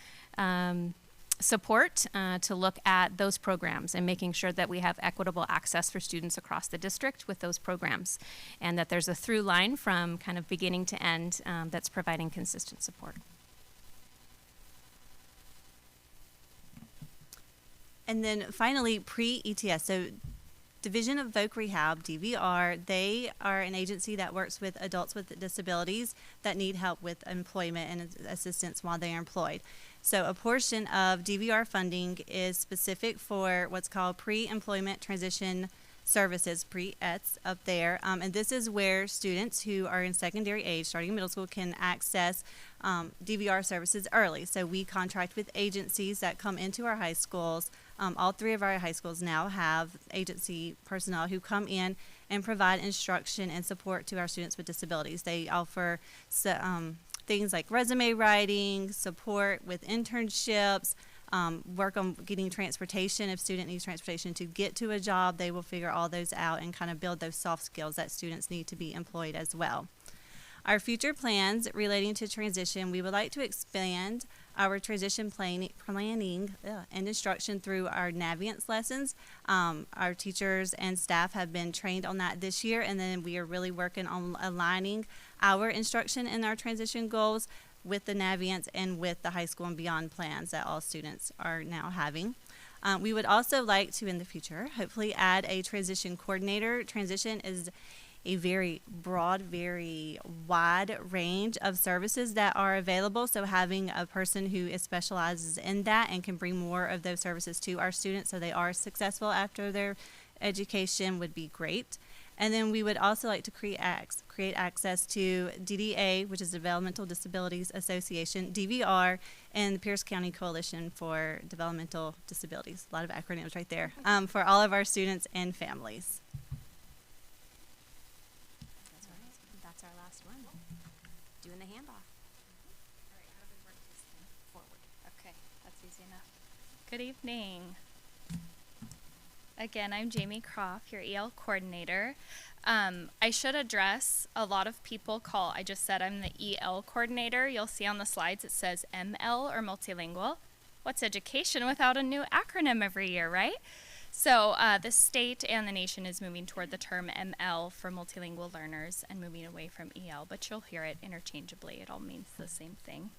support to look at those programs and making sure that we have equitable access for students across the district with those programs, and that there's a through line from kind of beginning to end that's providing consistent support. And then finally, pre-ETS. So Division of Voc Rehab, DVR, they are an agency that works with adults with disabilities that need help with employment and assistance while they are employed. So a portion of DVR funding is specific for what's called pre-employment transition services, pre-ETS up there. And this is where students who are in secondary age, starting middle school, can access DVR services early. So we contract with agencies that come into our high schools. All 3 of our high schools now have agency personnel who come in and provide instruction and support to our students with disabilities. They offer things like resume writing, support with internships, work on getting transportation. If student needs transportation to get to a job, they will figure all those out and kind of build those soft skills that students need to be employed as well. Our future plans relating to transition, we would like to expand our transition planning and instruction through our Navigance lessons. Our teachers and staff have been trained on that this year, and then we are really working on aligning our instruction and our transition goals with the Navigance and with the high school and beyond plans that all students are now having. We would also like to, in the future, hopefully add a transition coordinator. Transition is a very broad, very wide range of services that are available. So having a person who specializes in that and can bring more of those services to our students so they are successful after their education would be great. And then we would also like to create access to DDA, which is Developmental Disabilities Association, DVR, and the Pierce County Coalition for Developmental Disabilities. A lot of acronyms right there, for all of our students and families. That's our last one. Doing the handoff. All right, how do we work this thing forward? Okay, that's easy enough. Good evening. Again, I'm Jamie Croft, your EL coordinator. I should address a lot of people call, I just said I'm the EL coordinator. You'll see on the slides it says ML or multilingual. What's education without a new acronym every year, right? So the state and the nation is moving toward the term ML for multilingual learners and moving away from EL, but you'll hear it interchangeably. It all means the same thing.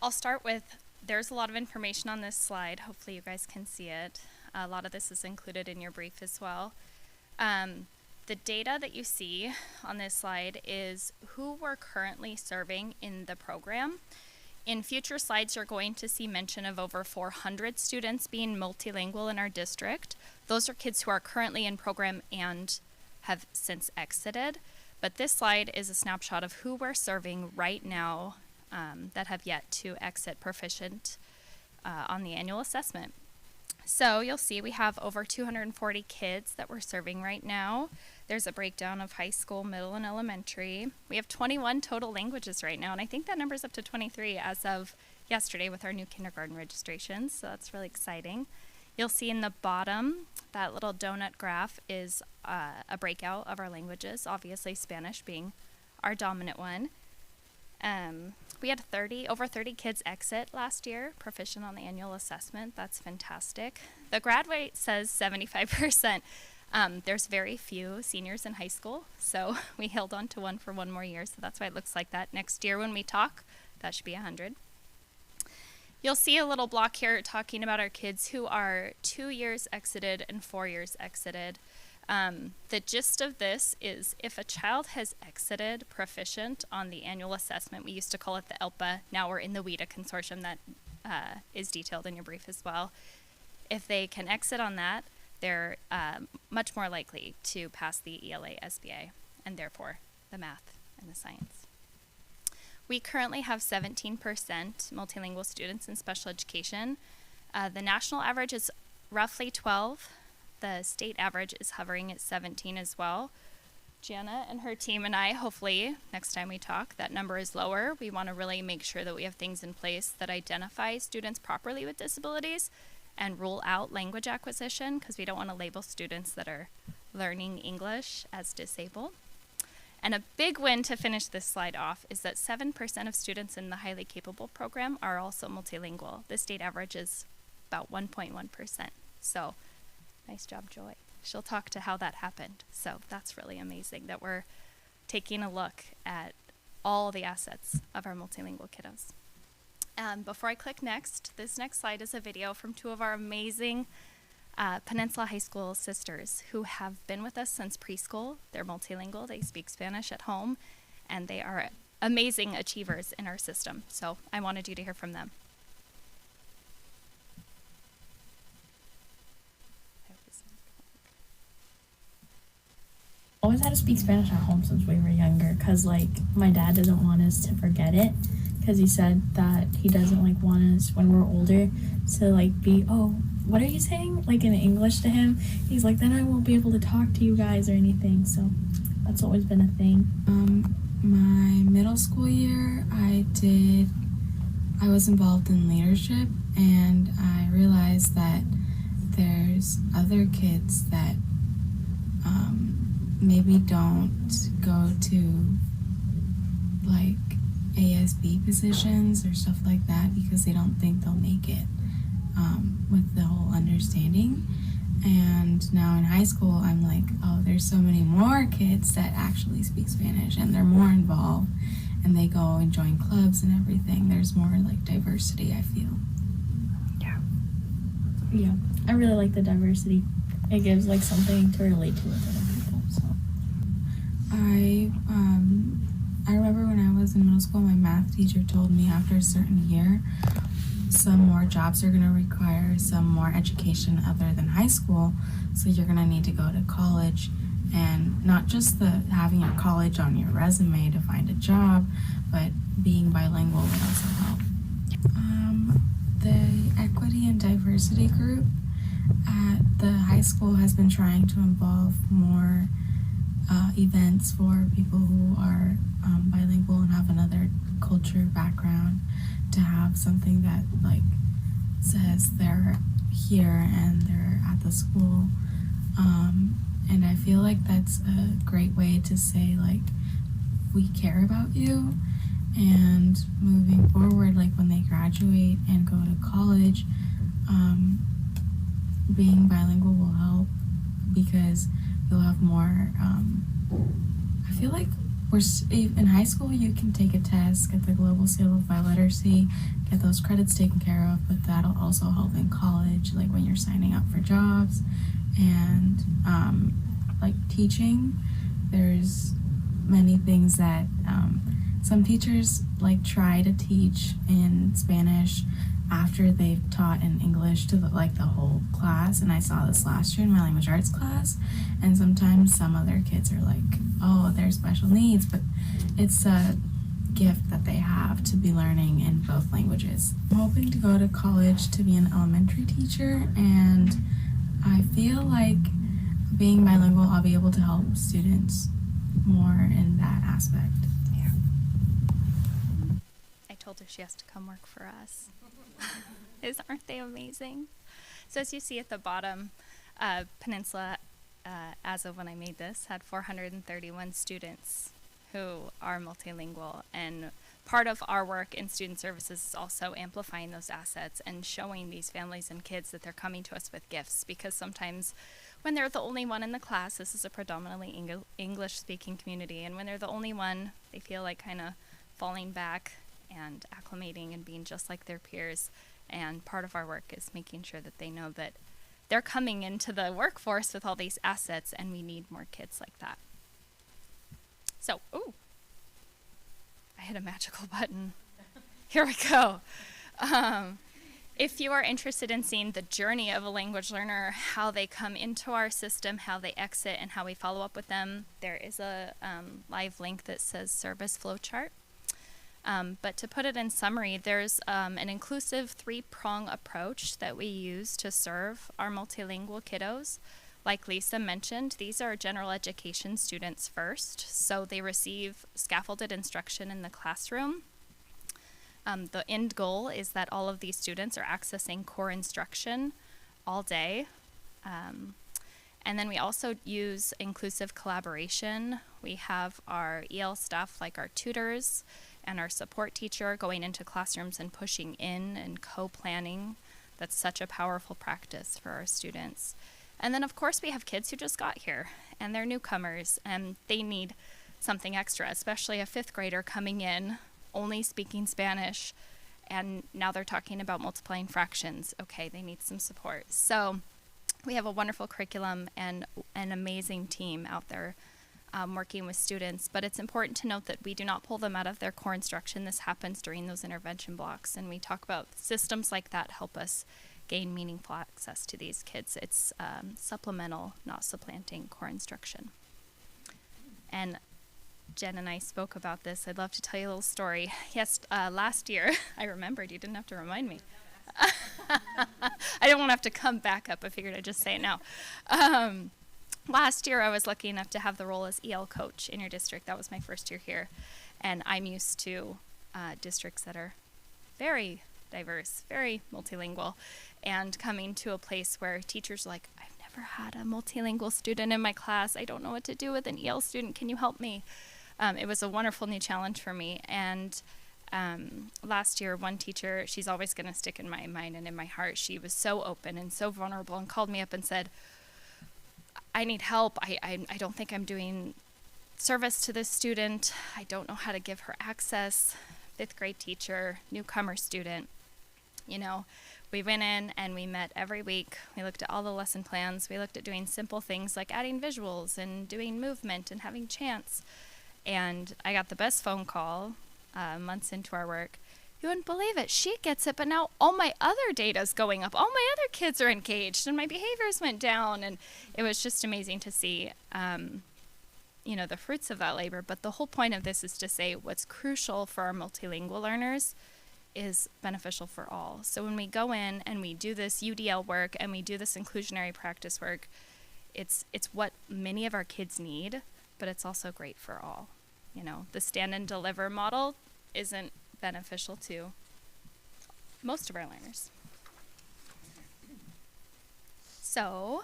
I'll start with, there's a lot of information on this slide. Hopefully you guys can see it. A lot of this is included in your brief as well. The data that you see on this slide is who we're currently serving in the program. In future slides, you're going to see mention of over 400 students being multilingual in our district. Those are kids who are currently in program and have since exited. But this slide is a snapshot of who we're serving right now that have yet to exit proficient on the annual assessment. So you'll see we have over 240 kids that we're serving right now. There's a breakdown of high school, middle, and elementary. We have 21 total languages right now, and I think that number's up to 23 as of yesterday with our new kindergarten registrations, so that's really exciting. You'll see in the bottom, that little donut graph is a breakout of our languages, obviously Spanish being our dominant one. We had over 30 kids exit last year, proficient on the annual assessment. That's fantastic. The grad rate says 75%. There's very few seniors in high school, so we held on to one for one more year, so that's why it looks like that. Next year when we talk, that should be 100. You'll see a little block here talking about our kids who are 2 years exited and 4 years exited. The gist of this is if a child has exited proficient on the annual assessment, we used to call it the ELPA, now we're in the WIDA consortium that is detailed in your brief as well. If they can exit on that, they're much more likely to pass the ELA SBA and therefore the math and the science. We currently have 17% multilingual students in special education. The national average is roughly 12. The state average is hovering at 17 as well. Jana and her team and I, hopefully, next time we talk, that number is lower. We want to really make sure that we have things in place that identify students properly with disabilities and rule out language acquisition, because we don't want to label students that are learning English as disabled. And a big win to finish this slide off is that 7% of students in the highly capable program are also multilingual. The state average is about 1.1%. So nice job, Joy. She'll talk to how that happened. So that's really amazing that we're taking a look at all the assets of our multilingual kiddos. Before I click next, this next slide is a video from two of our amazing Peninsula High School sisters who have been with us since preschool. They're multilingual, they speak Spanish at home, and they are amazing achievers in our system. So I wanted you to hear from them. had to speak Spanish at home since we were younger because, like, my dad doesn't want us to forget it because he said that he doesn't, like, want us when we're older to, like, be, oh, what are you saying? Like, in English to him. He's like, then I won't be able to talk to you guys or anything. So that's always been a thing. My middle school year, I was involved in leadership, and I realized that there's other kids that maybe don't go to like ASB positions or stuff like that because they don't think they'll make it with the whole understanding. And now in high school, I'm like, oh, there's so many more kids that actually speak Spanish and they're more involved and they go and join clubs and everything. There's more like diversity, I feel. Yeah, I really like the diversity. It gives like something to relate to with other people. So I remember when I was in middle school, my math teacher told me after a certain year, some more jobs are going to require some more education other than high school. So you're going to need to go to college, and not just having your college on your resume to find a job, but being bilingual would also help. The equity and diversity group at the high school has been trying to involve more events for people who are bilingual and have another culture background, to have something that like says they're here and they're at the school, and I feel like that's a great way to say like we care about you. And moving forward, like when they graduate and go to college, being bilingual will help because you'll have more. I feel like in high school you can take a test, get the global simplified literacy, get those credits taken care of, but that'll also help in college, like when you're signing up for jobs and like teaching. There's many things that some teachers like try to teach in Spanish after they've taught in English to the whole class, and I saw this last year in my language arts class, and sometimes some other kids are like, oh, they're special needs, but it's a gift that they have to be learning in both languages. I'm hoping to go to college to be an elementary teacher, and I feel like being bilingual, I'll be able to help students more in that aspect. I told her she has to come work for us. Aren't they amazing? So as you see at the bottom, Peninsula, as of when I made this, had 431 students who are multilingual. And part of our work in student services is also amplifying those assets and showing these families and kids that they're coming to us with gifts, because sometimes when they're the only one in the class, this is a predominantly English-speaking community, and when they're the only one, they feel like kind of falling back and acclimating and being just like their peers. And part of our work is making sure that they know that they're coming into the workforce with all these assets, and we need more kids like that. So, ooh, I hit a magical button. Here we go. If you are interested in seeing the journey of a language learner, how they come into our system, how they exit, and how we follow up with them, there is a live link that says service flowchart. But to put it in summary, there's an inclusive 3-prong approach that we use to serve our multilingual kiddos. Like Lisa mentioned, these are general education students first, so they receive scaffolded instruction in the classroom. The end goal is that all of these students are accessing core instruction all day. And then we also use inclusive collaboration. We have our EL staff, like our tutors and our support teacher, going into classrooms and pushing in and co-planning. That's such a powerful practice for our students. And then of course we have kids who just got here and they're newcomers and they need something extra, especially a 5th grader coming in only speaking Spanish, and now they're talking about multiplying fractions. Okay, they need some support. So we have a wonderful curriculum and an amazing team out there working with students, but it's important to note that we do not pull them out of their core instruction. This happens during those intervention blocks, and we talk about systems like that help us gain meaningful access to these kids. It's supplemental, not supplanting core instruction. And Jen and I spoke about this. I'd love to tell you a little story. Yes, last year, I remembered. You didn't have to remind me. I didn't want to have to come back up. I figured I'd just say it now. Last year, I was lucky enough to have the role as EL coach in your district. That was my first year here. And I'm used to districts that are very diverse, very multilingual, and coming to a place where teachers are like, I've never had a multilingual student in my class. I don't know what to do with an EL student. Can you help me? It was a wonderful new challenge for me. And last year, one teacher, she's always going to stick in my mind and in my heart. She was so open and so vulnerable and called me up and said, I need help. I don't think I'm doing service to this student. I don't know how to give her access. 5th grade teacher, newcomer student. You know, we went in and we met every week. We looked at all the lesson plans. We looked at doing simple things like adding visuals and doing movement and having chants. And I got the best phone call months into our work. You wouldn't believe it. She gets it, but now all my other data's going up. All my other kids are engaged, and my behaviors went down. And it was just amazing to see, you know, the fruits of that labor. But the whole point of this is to say what's crucial for our multilingual learners is beneficial for all. So when we go in and we do this UDL work and we do this inclusionary practice work, it's what many of our kids need, but it's also great for all. You know, the stand and deliver model isn't beneficial to most of our learners. So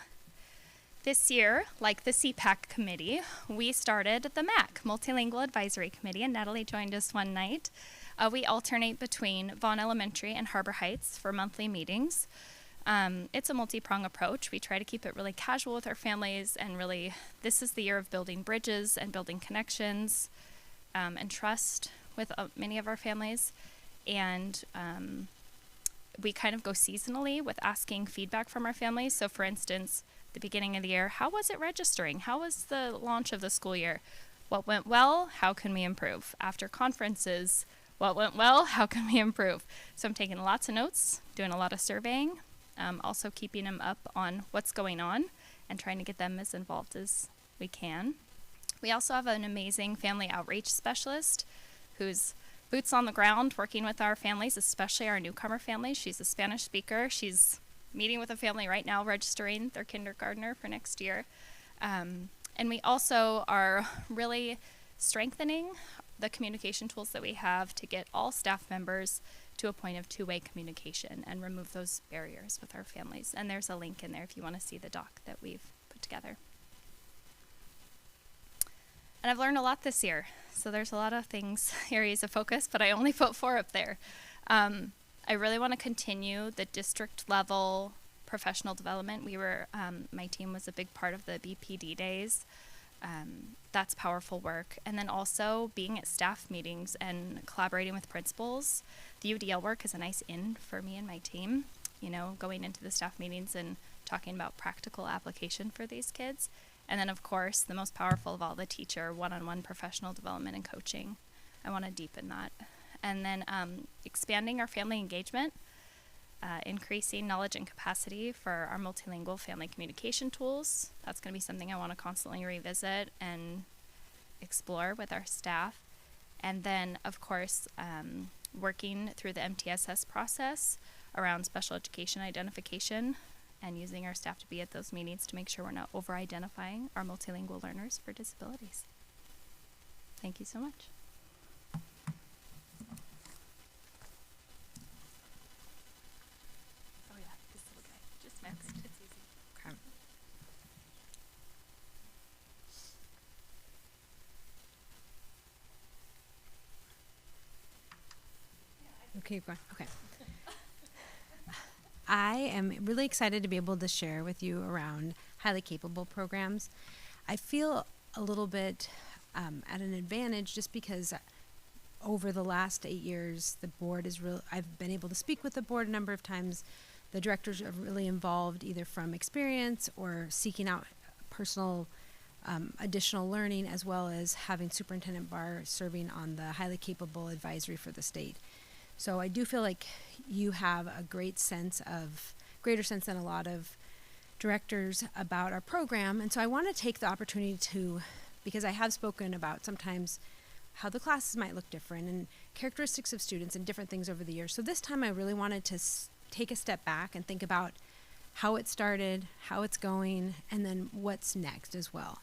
this year, like the CPAC committee, we started the MAC, Multilingual Advisory Committee, and Natalie joined us one night. We alternate between Vaughn Elementary and Harbor Heights for monthly meetings. It's a multi-prong approach. We try to keep it really casual with our families, and really, this is the year of building bridges and building connections and trust with many of our families. And we kind of go seasonally with asking feedback from our families. So for instance, the beginning of the year, how was it registering? How was the launch of the school year? What went well? How can we improve? After conferences, what went well? How can we improve? So I'm taking lots of notes, doing a lot of surveying, also keeping them up on what's going on and trying to get them as involved as we can. We also have an amazing family outreach specialist who's boots on the ground working with our families, especially our newcomer families. She's a Spanish speaker. She's meeting with a family right now, registering their kindergartner for next year. And we also are really strengthening the communication tools that we have to get all staff members to a point of two-way communication and remove those barriers with our families. And there's a link in there if you want to see the doc that we've put together. And I've learned a lot this year. So there's a lot of things, areas of focus, but I only put 4 up there. I really want to continue the district level professional development. My team was a big part of the BPD days. That's powerful work. And then also being at staff meetings and collaborating with principals. The UDL work is a nice in for me and my team, you know, going into the staff meetings and talking about practical application for these kids. And then, of course, the most powerful of all, the teacher, one-on-one professional development and coaching. I want to deepen that. And then expanding our family engagement, increasing knowledge and capacity for our multilingual family communication tools. That's going to be something I want to constantly revisit and explore with our staff. And then, of course, working through the MTSS process around special education identification and using our staff to be at those meetings to make sure we're not over-identifying our multilingual learners for disabilities. Thank you so much. Oh yeah, this little guy, just next, it's easy. Okay, go on. Okay. I am really excited to be able to share with you around highly capable programs. I feel a little bit at an advantage just because over the last 8 years, the board is I've been able to speak with the board a number of times. The directors are really involved either from experience or seeking out personal additional learning, as well as having Superintendent Barr serving on the highly capable advisory for the state. So I do feel like you have a greater sense than a lot of directors about our program. And so I want to take the opportunity to because I have spoken about sometimes how the classes might look different and characteristics of students and different things over the years. So this time I really wanted to take a step back and think about how it started, how it's going, and then what's next as well.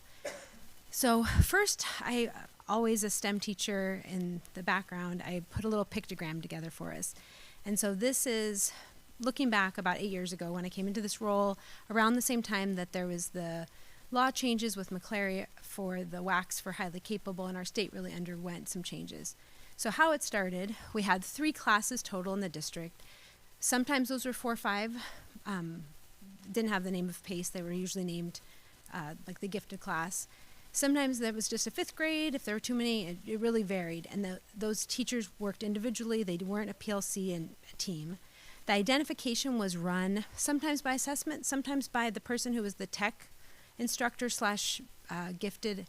So first, I always a STEM teacher in the background, I put a little pictogram together for us. And so this is looking back about 8 years ago when I came into this role, around the same time that there was the law changes with McClary for the WACs for highly capable, and our state really underwent some changes. So how it started, we had 3 classes total in the district. Sometimes those were 4 or 5. Didn't have the name of PACE. They were usually named like the gifted class. Sometimes that was just a 5th grade. If there were too many, it really varied. And those teachers worked individually. They weren't a PLC and a team. The identification was run sometimes by assessment, sometimes by the person who was the tech instructor / gifted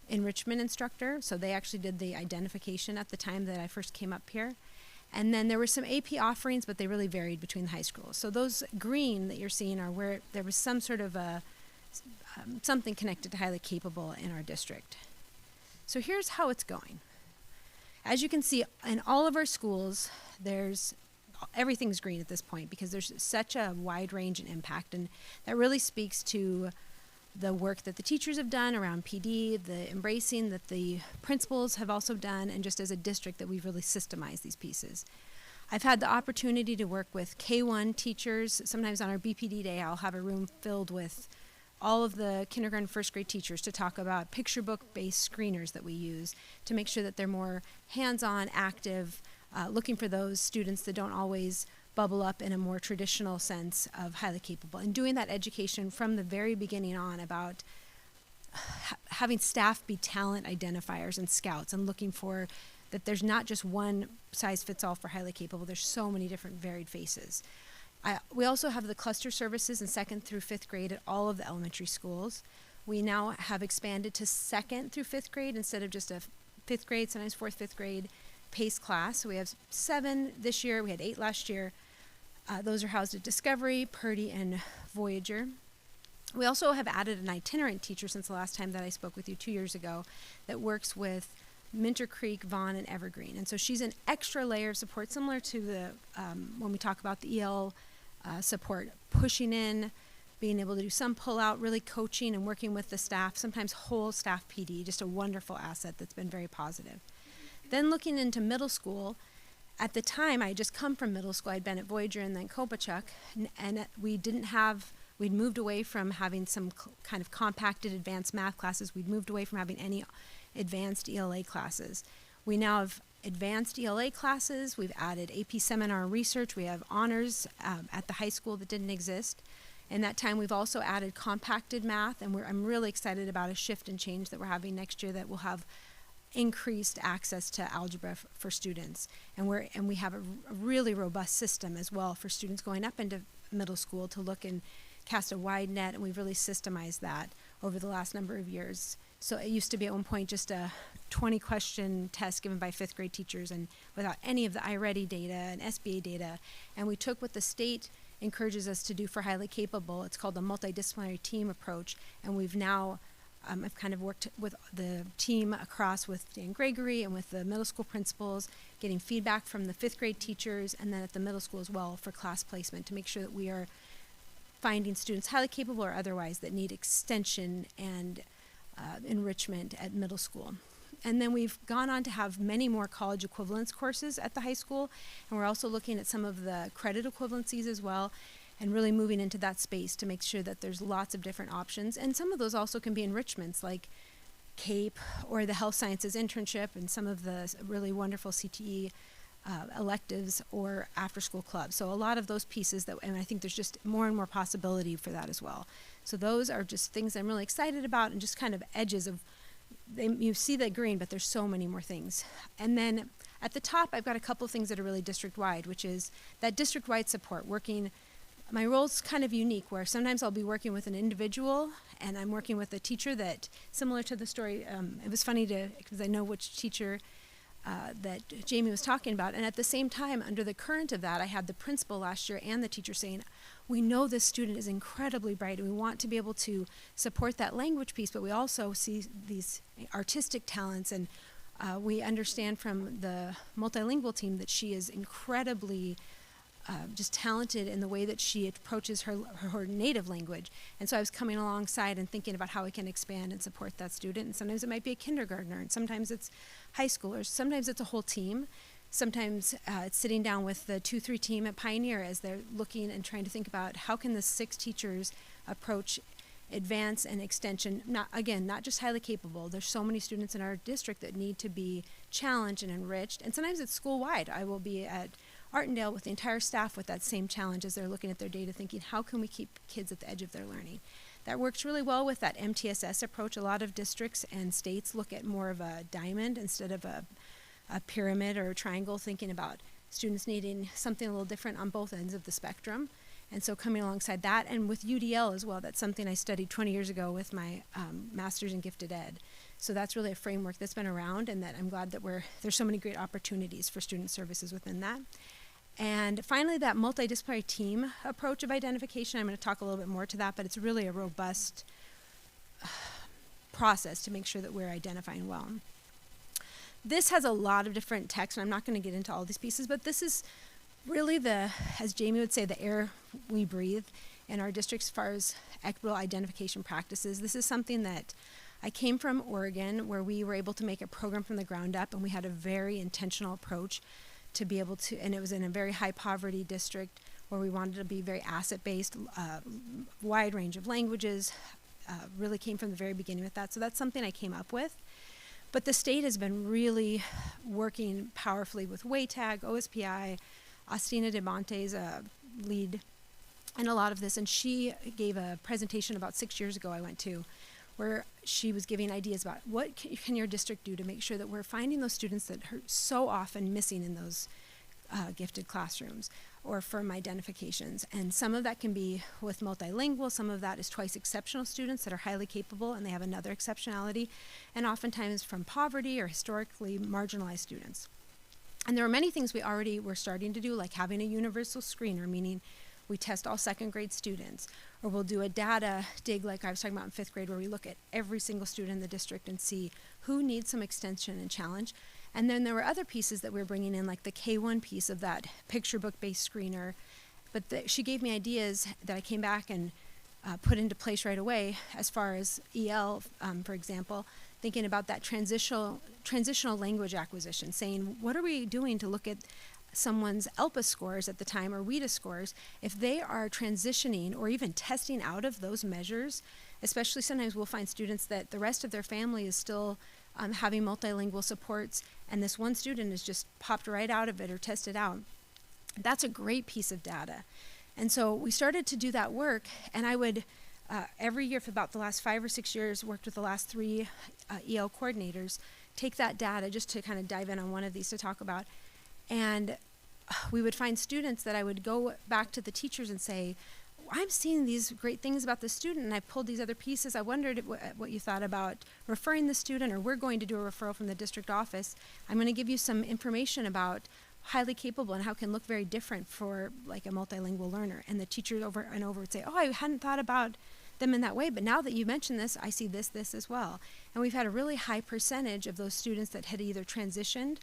enrichment instructor. So they actually did the identification at the time that I first came up here. And then there were some AP offerings, but they really varied between the high schools. So those green that you're seeing are where there was some sort of a something connected to highly capable in our district. So here's how it's going. As you can see, in all of our schools, everything's green at this point because there's such a wide range and impact, and that really speaks to the work that the teachers have done around PD, the embracing that the principals have also done, and just as a district that we've really systemized these pieces. I've had the opportunity to work with K-1 teachers. Sometimes on our BPD day, I'll have a room filled with all of the kindergarten, 1st grade teachers to talk about picture book-based screeners that we use to make sure that they're more hands-on, active, looking for those students that don't always bubble up in a more traditional sense of highly capable, and doing that education from the very beginning on about having staff be talent identifiers and scouts, and looking for that there's not just one size fits all for highly capable. There's so many different varied faces. We also have the cluster services in 2nd through 5th grade at all of the elementary schools. We now have expanded to 2nd through 5th grade instead of just a 5th grade, sometimes 4th, 5th grade PACE class. So we have 7 this year. We had 8 last year. Those are housed at Discovery, Purdy, and Voyager. We also have added an itinerant teacher since the last time that I spoke with you 2 years ago that works with Minter Creek, Vaughn, and Evergreen. And so she's an extra layer of support, similar to the when we talk about the EL support, pushing in, being able to do some pull-out, really coaching and working with the staff, sometimes whole staff PD, just a wonderful asset that's been very positive. Then looking into middle school, at the time I had just come from middle school. I'd been at Voyager and then Kopachuk, and we'd moved away from having some kind of compacted advanced math classes. We'd moved away from having any advanced ELA classes. We now have advanced ELA classes. We've added AP seminar and research. We have honors at the high school that didn't exist. In that time, we've also added compacted math, and I'm really excited about a shift and change that we're having next year that will have increased access to algebra for students. And we have a really robust system as well for students going up into middle school to look and cast a wide net, and we've really systemized that over the last number of years. So it used to be at one point just a 20-question test given by 5th grade teachers and without any of the iReady data and SBA data. And we took what the state encourages us to do for highly capable. It's called the multidisciplinary team approach. And we've now, I've kind of worked with the team across with Dan Gregory and with the middle school principals, getting feedback from the 5th grade teachers, and then at the middle school as well for class placement to make sure that we are finding students highly capable or otherwise that need extension and enrichment at middle school. And then we've gone on to have many more college equivalence courses at the high school, and we're also looking at some of the credit equivalencies as well, and really moving into that space to make sure that there's lots of different options. And some of those also can be enrichments like CAPE or the health sciences internship and some of the really wonderful CTE electives or after school clubs. So a lot of those pieces and I think there's just more and more possibility for that as well. So those are just things I'm really excited about, and just kind of edges of, you see the green, but there's so many more things. And then at the top, I've got a couple of things that are really district-wide, which is that district-wide support, my role's kind of unique, where sometimes I'll be working with an individual, and I'm working with a teacher that, similar to the story, it was funny because I know which teacher that Jamie was talking about, and at the same time, under the current of that, I had the principal last year and the teacher saying, we know this student is incredibly bright and we want to be able to support that language piece, but we also see these artistic talents, and we understand from the multilingual team that she is incredibly just talented in the way that she approaches her native language. And so I was coming alongside and thinking about how we can expand and support that student. And sometimes it might be a kindergartner, and sometimes it's high schoolers, sometimes it's a whole team. Sometimes it's sitting down with the 2-3 team at Pioneer as they're looking and trying to think about how can the 6 teachers approach advance and extension, not just highly capable. There's so many students in our district that need to be challenged and enriched. And sometimes it's school-wide. I will be at Artendale with the entire staff with that same challenge as they're looking at their data, thinking, how can we keep kids at the edge of their learning? That works really well with that MTSS approach. A lot of districts and states look at more of a diamond instead of a pyramid or a triangle, thinking about students needing something a little different on both ends of the spectrum. And so coming alongside that, and with UDL as well, that's something I studied 20 years ago with my master's in gifted ed. So that's really a framework that's been around, and that I'm glad that there's so many great opportunities for student services within that. And finally, that multidisciplinary team approach of identification, I'm going to talk a little bit more to that, but it's really a robust process to make sure that we're identifying well. This has a lot of different text, and I'm not going to get into all these pieces, but this is really as Jamie would say, the air we breathe in our district as far as equitable identification practices. This is something that I came from Oregon, where we were able to make a program from the ground up, and we had a very intentional approach to be able to, and it was in a very high poverty district where we wanted to be very asset-based, wide range of languages, really came from the very beginning with that. So that's something I came up with. But the state has been really working powerfully with WATAG, OSPI, Austina De Monte's lead in a lot of this, and she gave a presentation about 6 years ago I went to, where she was giving ideas about what can your district do to make sure that we're finding those students that are so often missing in those gifted classrooms or from identifications. And some of that can be with multilingual, some of that is twice exceptional students that are highly capable and they have another exceptionality, and oftentimes from poverty or historically marginalized students. And there are many things we already were starting to do, like having a universal screener, meaning we test all second grade students, or we'll do a data dig like I was talking about in 5th grade, where we look at every single student in the district and see who needs some extension and challenge. And then there were other pieces that we were bringing in, like the K1 piece of that picture book-based screener. But she gave me ideas that I came back and put into place right away, as far as EL, for example, thinking about that transitional language acquisition, saying, what are we doing to look at someone's ELPA scores at the time, or WIDA scores, if they are transitioning or even testing out of those measures. Especially sometimes we'll find students that the rest of their family is still having multilingual supports, and this one student is just popped right out of it or tested out. That's a great piece of data. And so we started to do that work, and I would every year for about the last 5 or 6 years, worked with the last 3 EL coordinators, take that data just to kind of dive in on one of these to talk about. And we would find students that I would go back to the teachers and say, I'm seeing these great things about the student, and I pulled these other pieces. I wondered what you thought about referring the student, or we're going to do a referral from the district office. I'm going to give you some information about highly capable and how it can look very different for like a multilingual learner. And the teachers over and over would say, oh, I hadn't thought about them in that way, but now that you mention this, I see this as well. And we've had a really high percentage of those students that had either transitioned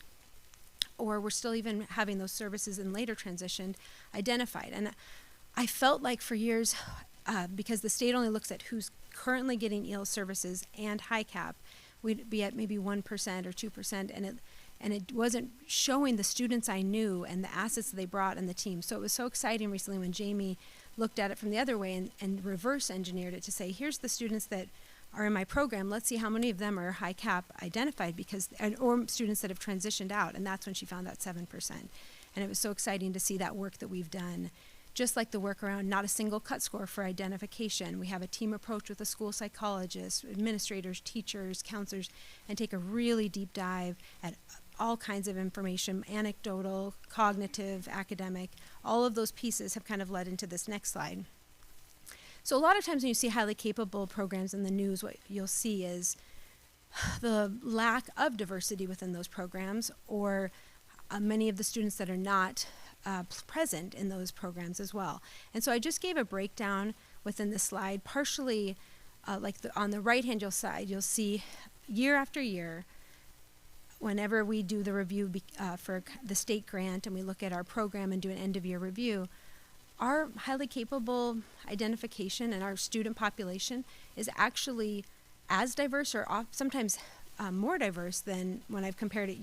or were still even having those services and later transitioned identified. And I felt like for years, because the state only looks at who's currently getting EL services and high cap, we'd be at maybe 1% or 2%, and it wasn't showing the students I knew and the assets that they brought and the team. So it was so exciting recently when Jamie looked at it from the other way and reverse engineered it to say, here's the students that are in my program, let's see how many of them are high cap identified, or students that have transitioned out. And that's when she found that 7%. And it was so exciting to see that work that we've done. Just like the work around not a single cut score for identification. We have a team approach with a school psychologist, administrators, teachers, counselors, and take a really deep dive at all kinds of information, anecdotal, cognitive, academic. All of those pieces have kind of led into this next slide. So a lot of times when you see highly capable programs in the news, what you'll see is the lack of diversity within those programs, or many of the students that are not present in those programs as well. And so I just gave a breakdown within the slide, partially on the right-hand side, you'll see year after year, whenever we do the review for the state grant and we look at our program and do an end-of-year review, our highly capable identification and our student population is actually as diverse or sometimes more diverse than when I've compared it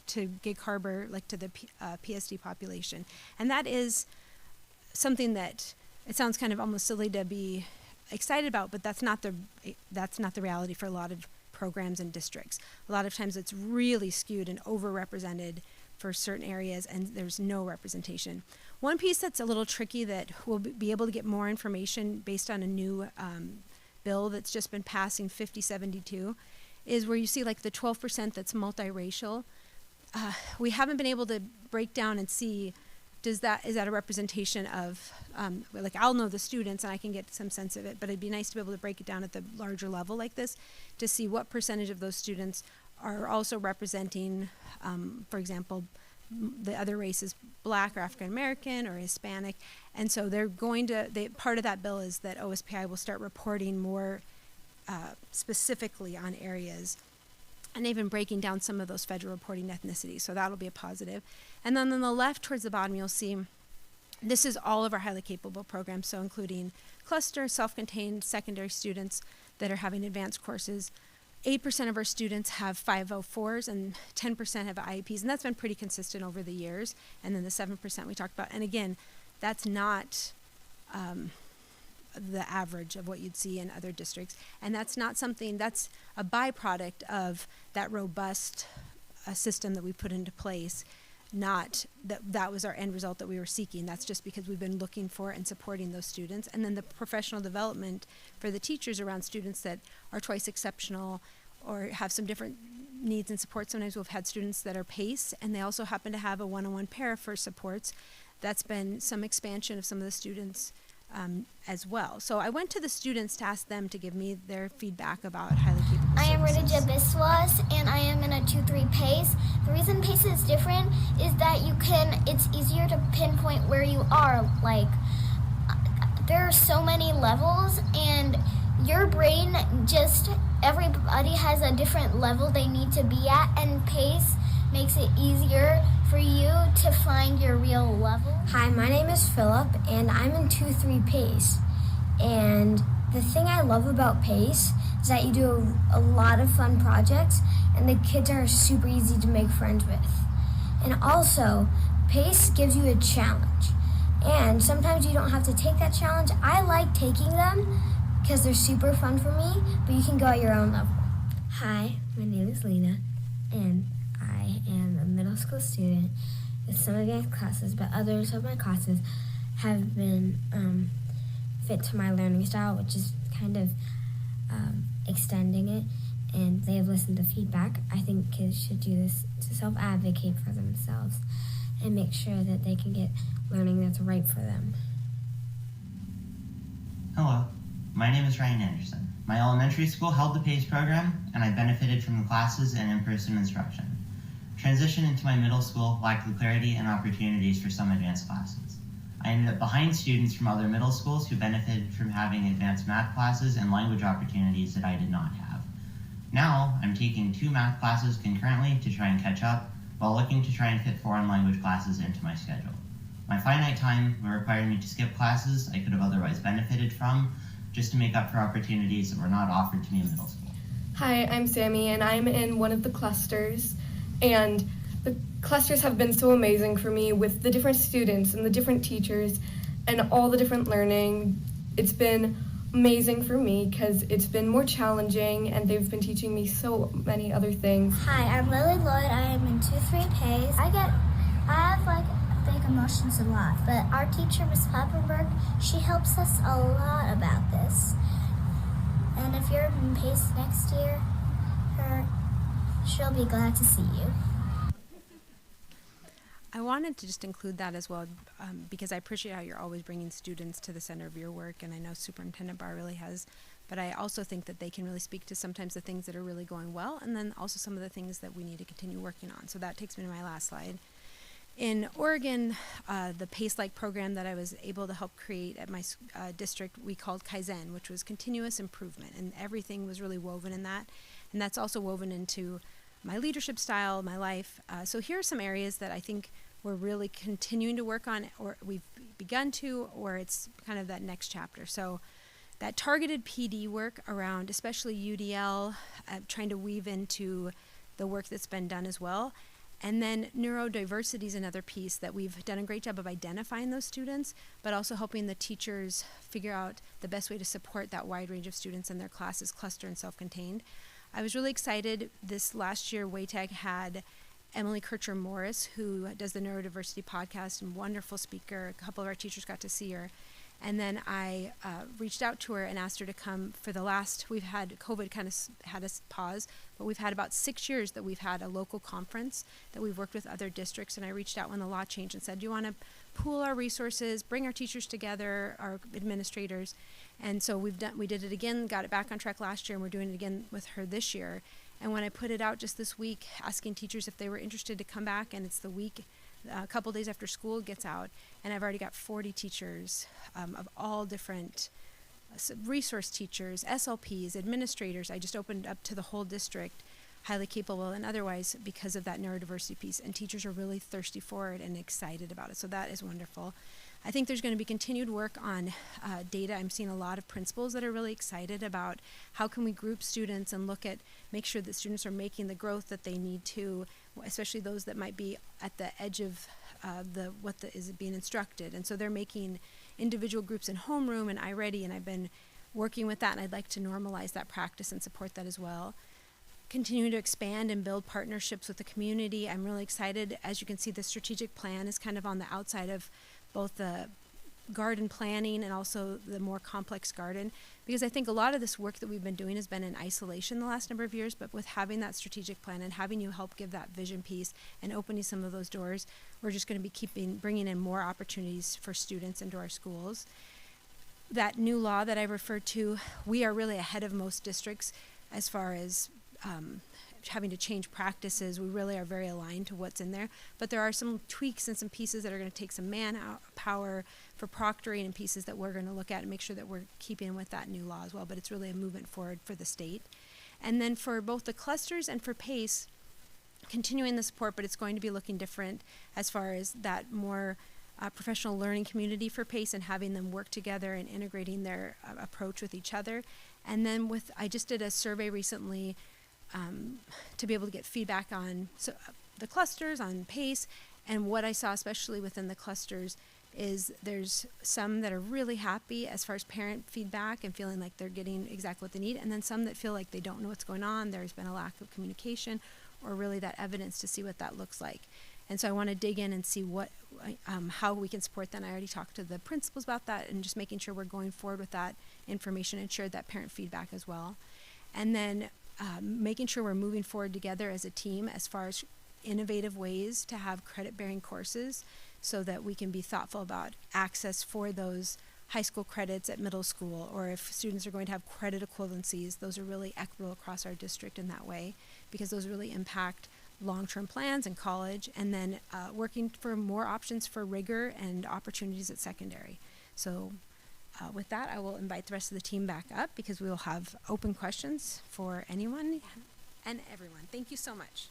to Gig Harbor, like to the PSD population. And that is something that it sounds kind of almost silly to be excited about, but that's not the reality for a lot of programs and districts. A lot of times it's really skewed and overrepresented for certain areas, and there's no representation. One piece that's a little tricky that we'll be able to get more information based on a new bill that's just been passing 5072 is where you see like the 12% that's multiracial. We haven't been able to break down and see is that a representation of, like I'll know the students and I can get some sense of it, but it'd be nice to be able to break it down at the larger level like this to see what percentage of those students are also representing, for example, the other races, Black or African American or Hispanic. And so they're going to, part of that bill is that OSPI will start reporting more specifically on areas and even breaking down some of those federal reporting ethnicities. So that'll be a positive. And then on the left towards the bottom, you'll see this is all of our highly capable programs, so including cluster, self-contained secondary students that are having advanced courses. 8% of our students have 504s and 10% have IEPs, and that's been pretty consistent over the years. And then the 7% we talked about. And again, that's not the average of what you'd see in other districts. And that's not something, that's a byproduct of that robust system that we put into place. Not that was our end result that we were seeking. That's just because we've been looking for and supporting those students. And then the professional development for the teachers around students that are twice exceptional or have some different needs and support. Sometimes we've had students that are PACE and they also happen to have a one-on-one para for supports. That's been some expansion of some of the students as well. So I went to the students to ask them to give me their feedback about highly capable I am services. Ridija Biswas, and I am in a 2-3 PACE. The reason PACE is different is that it's easier to pinpoint where you are. Like, there are so many levels, and your brain everybody has a different level they need to be at, and PACE makes it easier for you to find your real level. Hi, my name is Philip, and I'm in 2-3 PACE. And the thing I love about PACE is that you do a lot of fun projects, and the kids are super easy to make friends with. And also, PACE gives you a challenge. And sometimes you don't have to take that challenge. I like taking them because they're super fun for me, but you can go at your own level. Hi, my name is Lena, and I am a middle school student with some advanced classes, but others of my classes have been fit to my learning style, which is kind of extending it, and they have listened to feedback. I think kids should do this to self-advocate for themselves and make sure that they can get learning that's right for them. Hello, my name is Ryan Anderson. My elementary school held the PACE program, and I benefited from the classes and in-person instruction. Transition into my middle school lacked the clarity and opportunities for some advanced classes. I ended up behind students from other middle schools who benefited from having advanced math classes and language opportunities that I did not have. Now, I'm taking 2 math classes concurrently to try and catch up, while looking to try and fit foreign language classes into my schedule. My finite time will require me to skip classes I could have otherwise benefited from, just to make up for opportunities that were not offered to me in middle school. Hi, I'm Sammy, and I'm in one of the clusters. And the clusters have been so amazing for me with the different students and the different teachers and all the different learning. It's been amazing for me because it's been more challenging and they've been teaching me so many other things. Hi, I'm Lily Lloyd. I am in 2-3 PACE. I have big emotions a lot, but our teacher, Miss Pappenberg, she helps us a lot about this. And if you're in PACE next year, she'll be glad to see you. I wanted to just include that as well because I appreciate how you're always bringing students to the center of your work, and I know Superintendent Barr really has, but I also think that they can really speak to sometimes the things that are really going well and then also some of the things that we need to continue working on. So that takes me to my last slide. In Oregon, the PACE-like program that I was able to help create at my district, we called Kaizen, which was continuous improvement, and everything was really woven in that. And that's also woven into my leadership style, my life. So here are some areas that I think we're really continuing to work on, or we've begun to, or it's kind of that next chapter. So that targeted PD work around, especially UDL, trying to weave into the work that's been done as well. And then neurodiversity is another piece that we've done a great job of identifying those students, but also helping the teachers figure out the best way to support that wide range of students in their classes, cluster and self-contained. I was really excited this last year, WATAG had Emily Kircher-Morris, who does the Neurodiversity podcast and wonderful speaker. A couple of our teachers got to see her. And then I reached out to her and asked her to come for the last, we've had, COVID kind of had us pause, but we've had about 6 years that we've had a local conference that we've worked with other districts. And I reached out when the law changed and said, do you want to pool our resources, bring our teachers together, our administrators? And so we did it again, got it back on track last year, and we're doing it again with her this year. And when I put it out just this week, asking teachers if they were interested to come back, and it's the week, a couple days after school gets out, and I've already got 40 teachers of all different resource teachers, SLPs, administrators. I just opened up to the whole district, highly capable and otherwise, because of that neurodiversity piece. And teachers are really thirsty for it and excited about it. So that is wonderful. I think there's going to be continued work on data. I'm seeing a lot of principals that are really excited about how can we group students and make sure that students are making the growth that they need to, especially those that might be at the edge of what is being instructed. And so they're making individual groups in homeroom and iReady, and I've been working with that, and I'd like to normalize that practice and support that as well. Continuing to expand and build partnerships with the community. I'm really excited. As you can see, the strategic plan is kind of on the outside of both the garden planning and also the more complex garden, because I think a lot of this work that we've been doing has been in isolation the last number of years, but with having that strategic plan and having you help give that vision piece and opening some of those doors, we're just going to be bringing in more opportunities for students into our schools. That new law that I referred to, we are really ahead of most districts as far as having to change practices. We really are very aligned to what's in there, but there are some tweaks and some pieces that are going to take some manpower for proctoring and pieces that we're going to look at and make sure that we're keeping with that new law as well. But it's really a movement forward for the state. And then for both the clusters and for PACE, continuing the support, but it's going to be looking different as far as that more professional learning community for PACE and having them work together and integrating their approach with each other. And then I just did a survey recently to be able to get feedback on the clusters, on PACE, and what I saw especially within the clusters is there's some that are really happy as far as parent feedback and feeling like they're getting exactly what they need, and then some that feel like they don't know what's going on, there's been a lack of communication or really that evidence to see what that looks like. And so I want to dig in and see how we can support that. And I already talked to the principals about that and just making sure we're going forward with that information and share that parent feedback as well. And then making sure we're moving forward together as a team as far as innovative ways to have credit-bearing courses so that we can be thoughtful about access for those high school credits at middle school, or if students are going to have credit equivalencies, those are really equitable across our district in that way, because those really impact long-term plans in college, and then working for more options for rigor and opportunities at secondary. So with that, I will invite the rest of the team back up because we will have open questions for anyone and everyone. Thank you so much.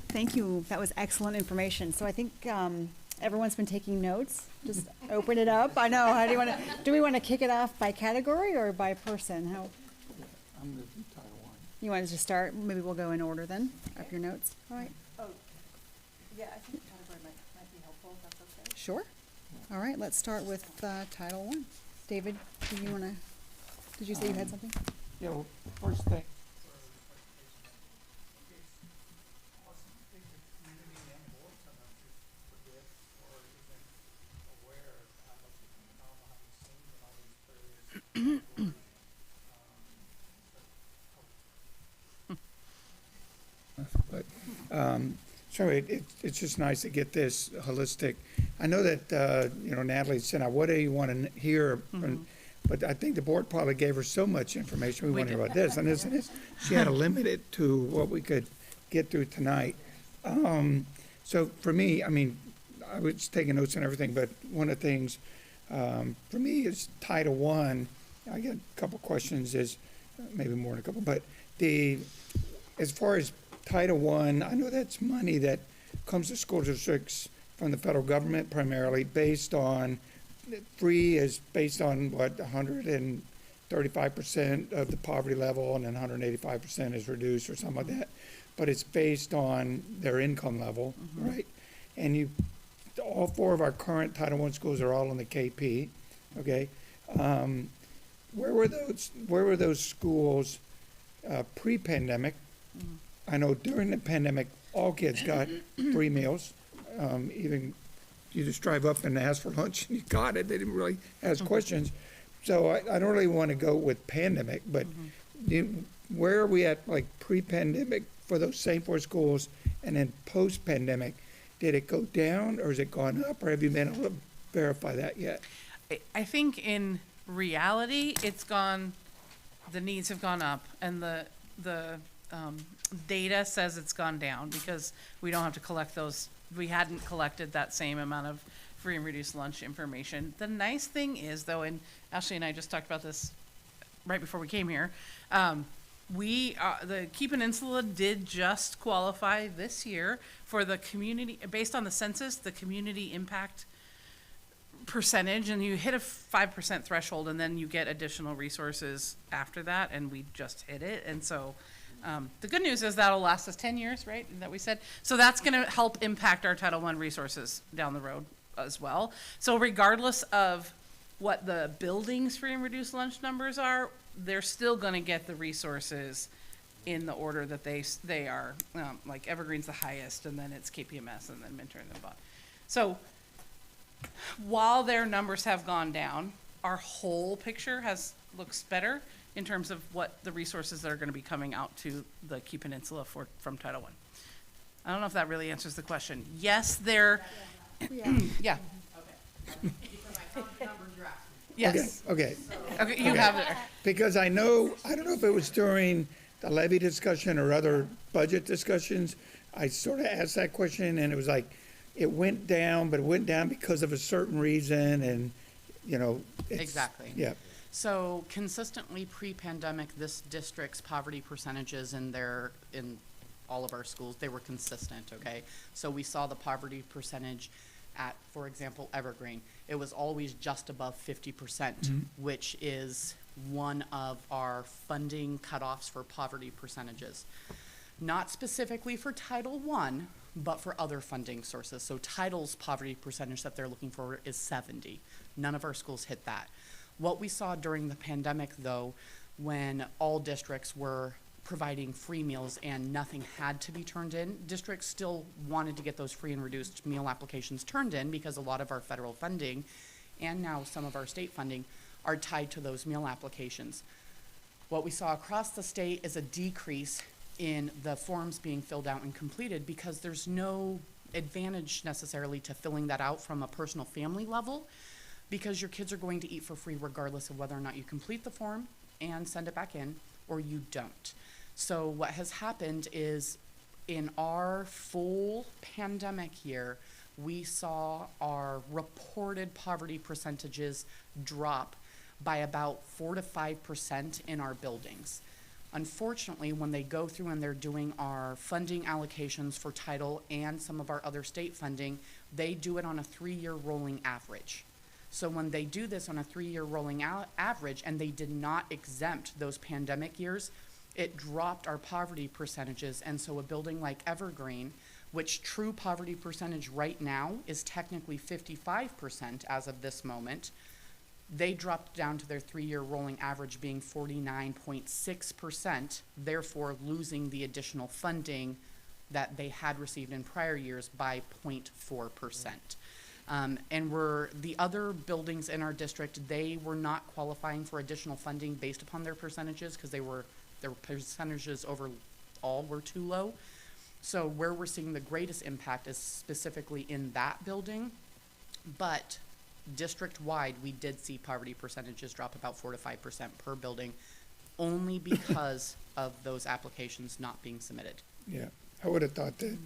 Thank you. That was excellent information. So I think everyone's been taking notes. Just open it up. I know. How do we want to kick it off by category or by person? How? I'm going to do Title I. You want us to start? Maybe we'll go in order then of your notes. All right. Oh, yeah, I think category might be helpful, if that's okay. Sure. All right. Let's start with Title I. David, did you say you had something? Yeah, well, first thing. But so it's just nice to get this holistic. I know that Natalie said, "What do you want to hear but I think the board probably gave her so much information, we We want to hear did. about this, and she had to limit it to what we could get through tonight. So for me, I mean, I was taking notes and everything, but one of the things, for me is Title I. I get a couple questions, is maybe more than a couple, but as far as Title I know that's money that comes to school districts from the federal government primarily, based on, free is based on what, 135% of the poverty level, and then 185% is reduced or something like that. But it's based on their income level, right? And all 4 of our current Title I schools are all in the KP, okay? Where were those schools pre-pandemic? I know during the pandemic, all kids got free meals. Even you just drive up and ask for lunch and you got it. They didn't really ask questions. So I don't really want to go with pandemic, but where are we at, like pre-pandemic for those same 4 schools, and then post-pandemic? Did it go down or has it gone up, or have you been able to verify that yet? I think in reality, the needs have gone up, and the data says it's gone down because we don't have to collect those. We hadn't collected that same amount of free and reduced lunch information. The nice thing is, though, and Ashley and I just talked about this right before we came here, the Key Peninsula did just qualify this year for the community, based on the census, the community impact percentage, and you hit a 5% threshold, and then you get additional resources after that, and we just hit it. And so the good news is that'll last us 10 years, right, that we said. So that's going to help impact our Title I resources down the road as well. So regardless of what the buildings free and reduced lunch numbers are, they're still going to get the resources in the order that they are. Like Evergreen's the highest, and then it's KPMS, and then Minter, and then Bond. So while their numbers have gone down, our whole picture looks better in terms of what the resources that are going to be coming out to the Key Peninsula from Title I. I don't know if that really answers the question. Yes, they're, yeah. Yes. Okay. Okay, you have it. Because I don't know if it was during the levy discussion or other budget discussions, I sort of asked that question, and it was like, it went down, but it went down because of a certain reason, and, Exactly. Yeah. So consistently pre-pandemic, this district's poverty percentages in all of our schools, they were consistent, okay? So we saw the poverty percentage at, for example, Evergreen. It was always just above 50%, which is one of our funding cutoffs for poverty percentages. Not specifically for Title I, but for other funding sources. So Title's poverty percentage that they're looking for is 70. None of our schools hit that. What we saw during the pandemic, though, when all districts were providing free meals and nothing had to be turned in, districts still wanted to get those free and reduced meal applications turned in because a lot of our federal funding and now some of our state funding are tied to those meal applications. What we saw across the state is a decrease in the forms being filled out and completed because there's no advantage necessarily to filling that out from a personal family level, because your kids are going to eat for free regardless of whether or not you complete the form and send it back in or you don't. So what has happened is in our full pandemic year, we saw our reported poverty percentages drop by about 4 to 5% in our buildings. Unfortunately, when they go through and they're doing our funding allocations for Title and some of our other state funding, they do it on a 3-year rolling average. So when they do this on a 3-year rolling average and they did not exempt those pandemic years, it dropped our poverty percentages. And so a building like Evergreen, which true poverty percentage right now is technically 55% as of this moment, they dropped down to their 3-year rolling average being 49.6%, therefore losing the additional funding that they had received in prior years by 0.4%. And the other buildings in our district, they were not qualifying for additional funding based upon their percentages because their percentages overall were too low. So where we're seeing the greatest impact is specifically in that building. But district-wide, we did see poverty percentages drop about 4 to 5% per building, only because of those applications not being submitted. Yeah, I would have thought that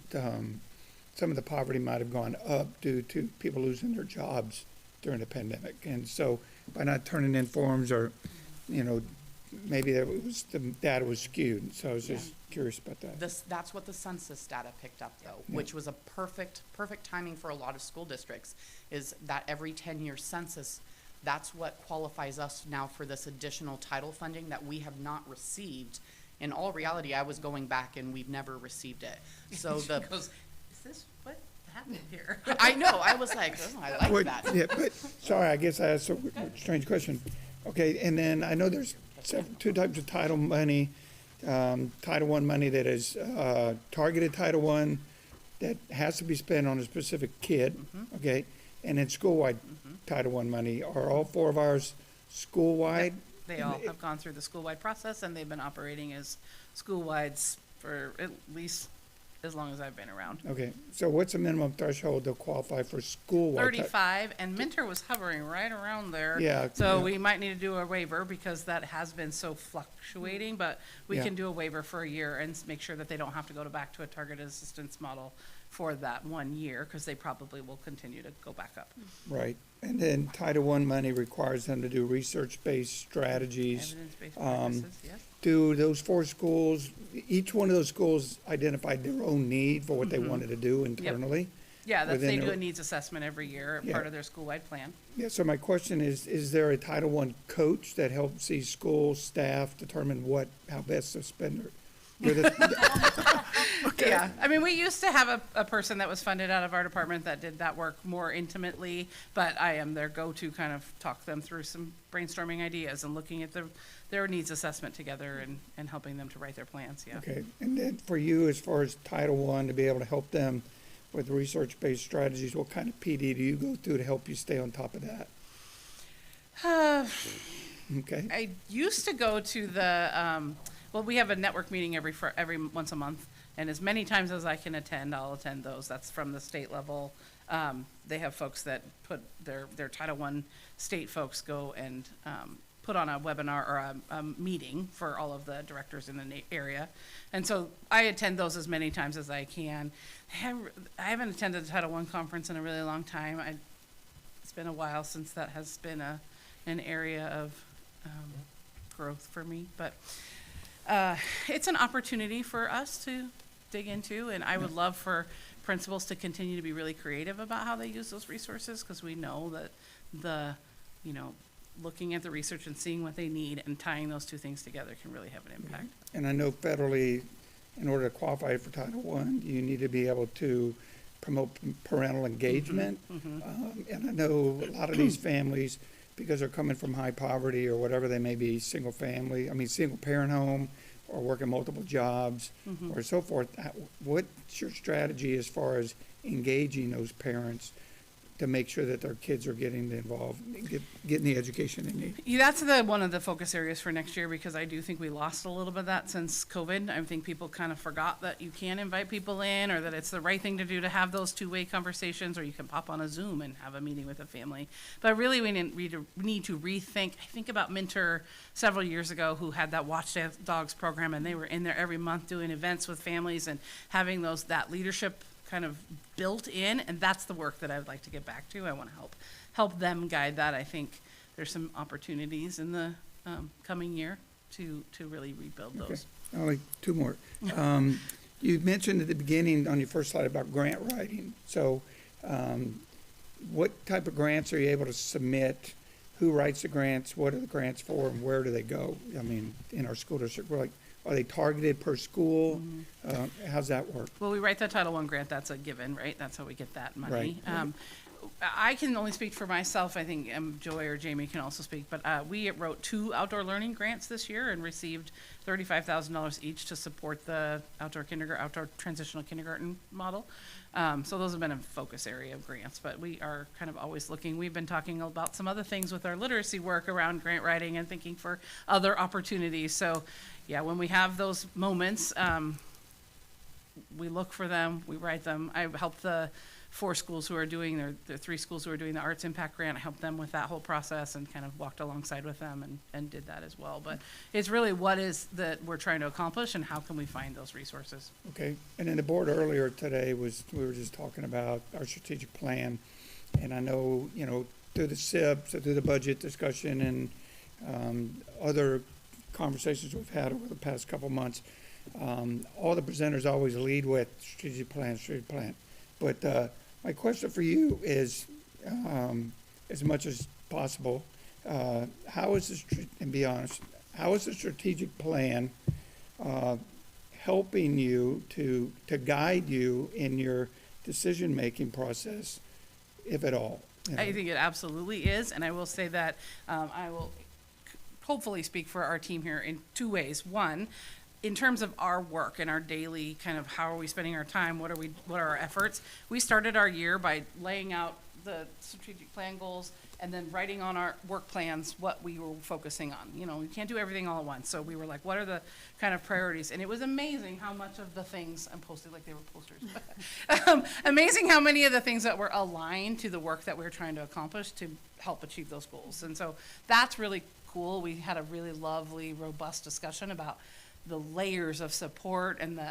some of the poverty might have gone up due to people losing their jobs during the pandemic. And so by not turning in forms, or, you know, maybe the data was skewed. So I was just curious about that. That's what the census data picked up, though, Yeah. which was a perfect timing for a lot of school districts, is that every 10-year census, that's what qualifies us now for this additional title funding that we have not received. In all reality, I was going back and we've never received it. So She goes, is this what happened here? I know, I was like, oh, I like Wait, that. yeah, but, sorry, I guess I asked a strange question. Okay, and then I know there's two types of title money. Title I money that is targeted Title I that has to be spent on a specific kid, okay? And then school-wide Title I money. Are all 4 of ours school-wide? They all have gone through the school-wide process, and they've been operating as school-wides for at least as long as I've been around. Okay, so what's the minimum threshold to qualify for school-wide? 35, and Minter was hovering right around there. Yeah, So yeah. we might need to do a waiver because that has been so fluctuating, but we Yeah. can do a waiver for a year and make sure that they don't have to go back to a targeted assistance model for that 1 year, because they probably will continue to go back up. Right, and then Title I money requires them to do research-based strategies. Evidence-based practices, yes. Do those 4 schools, each one of those schools identified their own need for what they wanted to do internally? Yeah, that within they do their- a needs assessment every year, Yeah. part of their school-wide plan. Yeah, so my question is there a Title I coach that helps these school staff determine how best to spend their Okay. Yeah, I mean, we used to have a person that was funded out of our department that did that work more intimately, but I am their go-to, kind of talk them through some brainstorming ideas and looking at their needs assessment together and helping them to write their plans, yeah. Okay, and then for you, as far as Title I, to be able to help them with research-based strategies, what kind of PD do you go through to help you stay on top of that? Okay, I used to go to the, well, we have a network meeting every once a month, and as many times as I can attend, I'll attend those. That's from the state level. They have folks that put their Title I state folks go and put on a webinar or a meeting for all of the directors in the area. And so I attend those as many times as I can. I haven't attended a Title I conference in a really long time. It's been a while since that has been an area of growth for me, but it's an opportunity for us to dig into, and I would love for principals to continue to be really creative about how they use those resources, because we know that looking at the research and seeing what they need and tying those two things together can really have an impact. and I know federally, in order to qualify for Title I, you need to be able to promote parental engagement. And I know a lot of these families, because they're coming from high poverty or whatever they may be, single parent home, or working multiple jobs, or so forth. What's your strategy as far as engaging those parents to make sure that their kids are getting involved, getting the education they need? Yeah, that's one of the focus areas for next year, because I do think we lost a little bit of that since COVID. I think people kind of forgot that you can invite people in, or that it's the right thing to do to have those two-way conversations, or you can pop on a Zoom and have a meeting with a family. But really, we need to rethink. I think about Minter several years ago, who had that Watch Dogs program, and they were in there every month doing events with families and having that leadership kind of built in, and that's the work that I would like to get back to. I want to help them guide that. I think there's some opportunities in the coming year to really rebuild those. Okay. Only 2 more. You mentioned at the beginning on your first slide about grant writing. So what type of grants are you able to submit? Who writes the grants? What are the grants for, and where do they go? I mean, in our school district, are they targeted per school? How's that work? Well, we write the Title I grant. That's a given, right? That's how we get that money. Right. I can only speak for myself. I think Joy or Jamie can also speak. But we wrote 2 outdoor learning grants this year and received $35,000 each to support the outdoor transitional kindergarten model. So those have been a focus area of grants. But we are kind of always looking. We've been talking about some other things with our literacy work around grant writing and thinking for other opportunities. So, yeah, when we have those moments, we look for them, we write them. I help the 4 schools who are doing, there are 3 schools who are doing the Arts Impact Grant. I helped them with that whole process and kind of walked alongside with them and did that as well. But it's really what is that we're trying to accomplish and how can we find those resources. Okay, and then the board earlier today we were just talking about our strategic plan. And I know, through the SIP, so through the budget discussion and other conversations we've had over the past couple months, all the presenters always lead with strategic plan. But my question for you is, as much as possible, how is the strategic plan helping you to guide you in your decision-making process, if at all? I think it absolutely is, and I will say that I will hopefully speak for our team here in 2 ways. One, in terms of our work and our daily kind of how are we spending our time, what are our efforts, we started our year by laying out the strategic plan goals and then writing on our work plans what we were focusing on. We can't do everything all at once, so we were like, what are the kind of priorities? And it was amazing how much of the things, I'm posted like they were posters, amazing how many of the things that were aligned to the work that we were trying to accomplish to help achieve those goals. And so that's really cool. We had a really lovely, robust discussion about the layers of support and the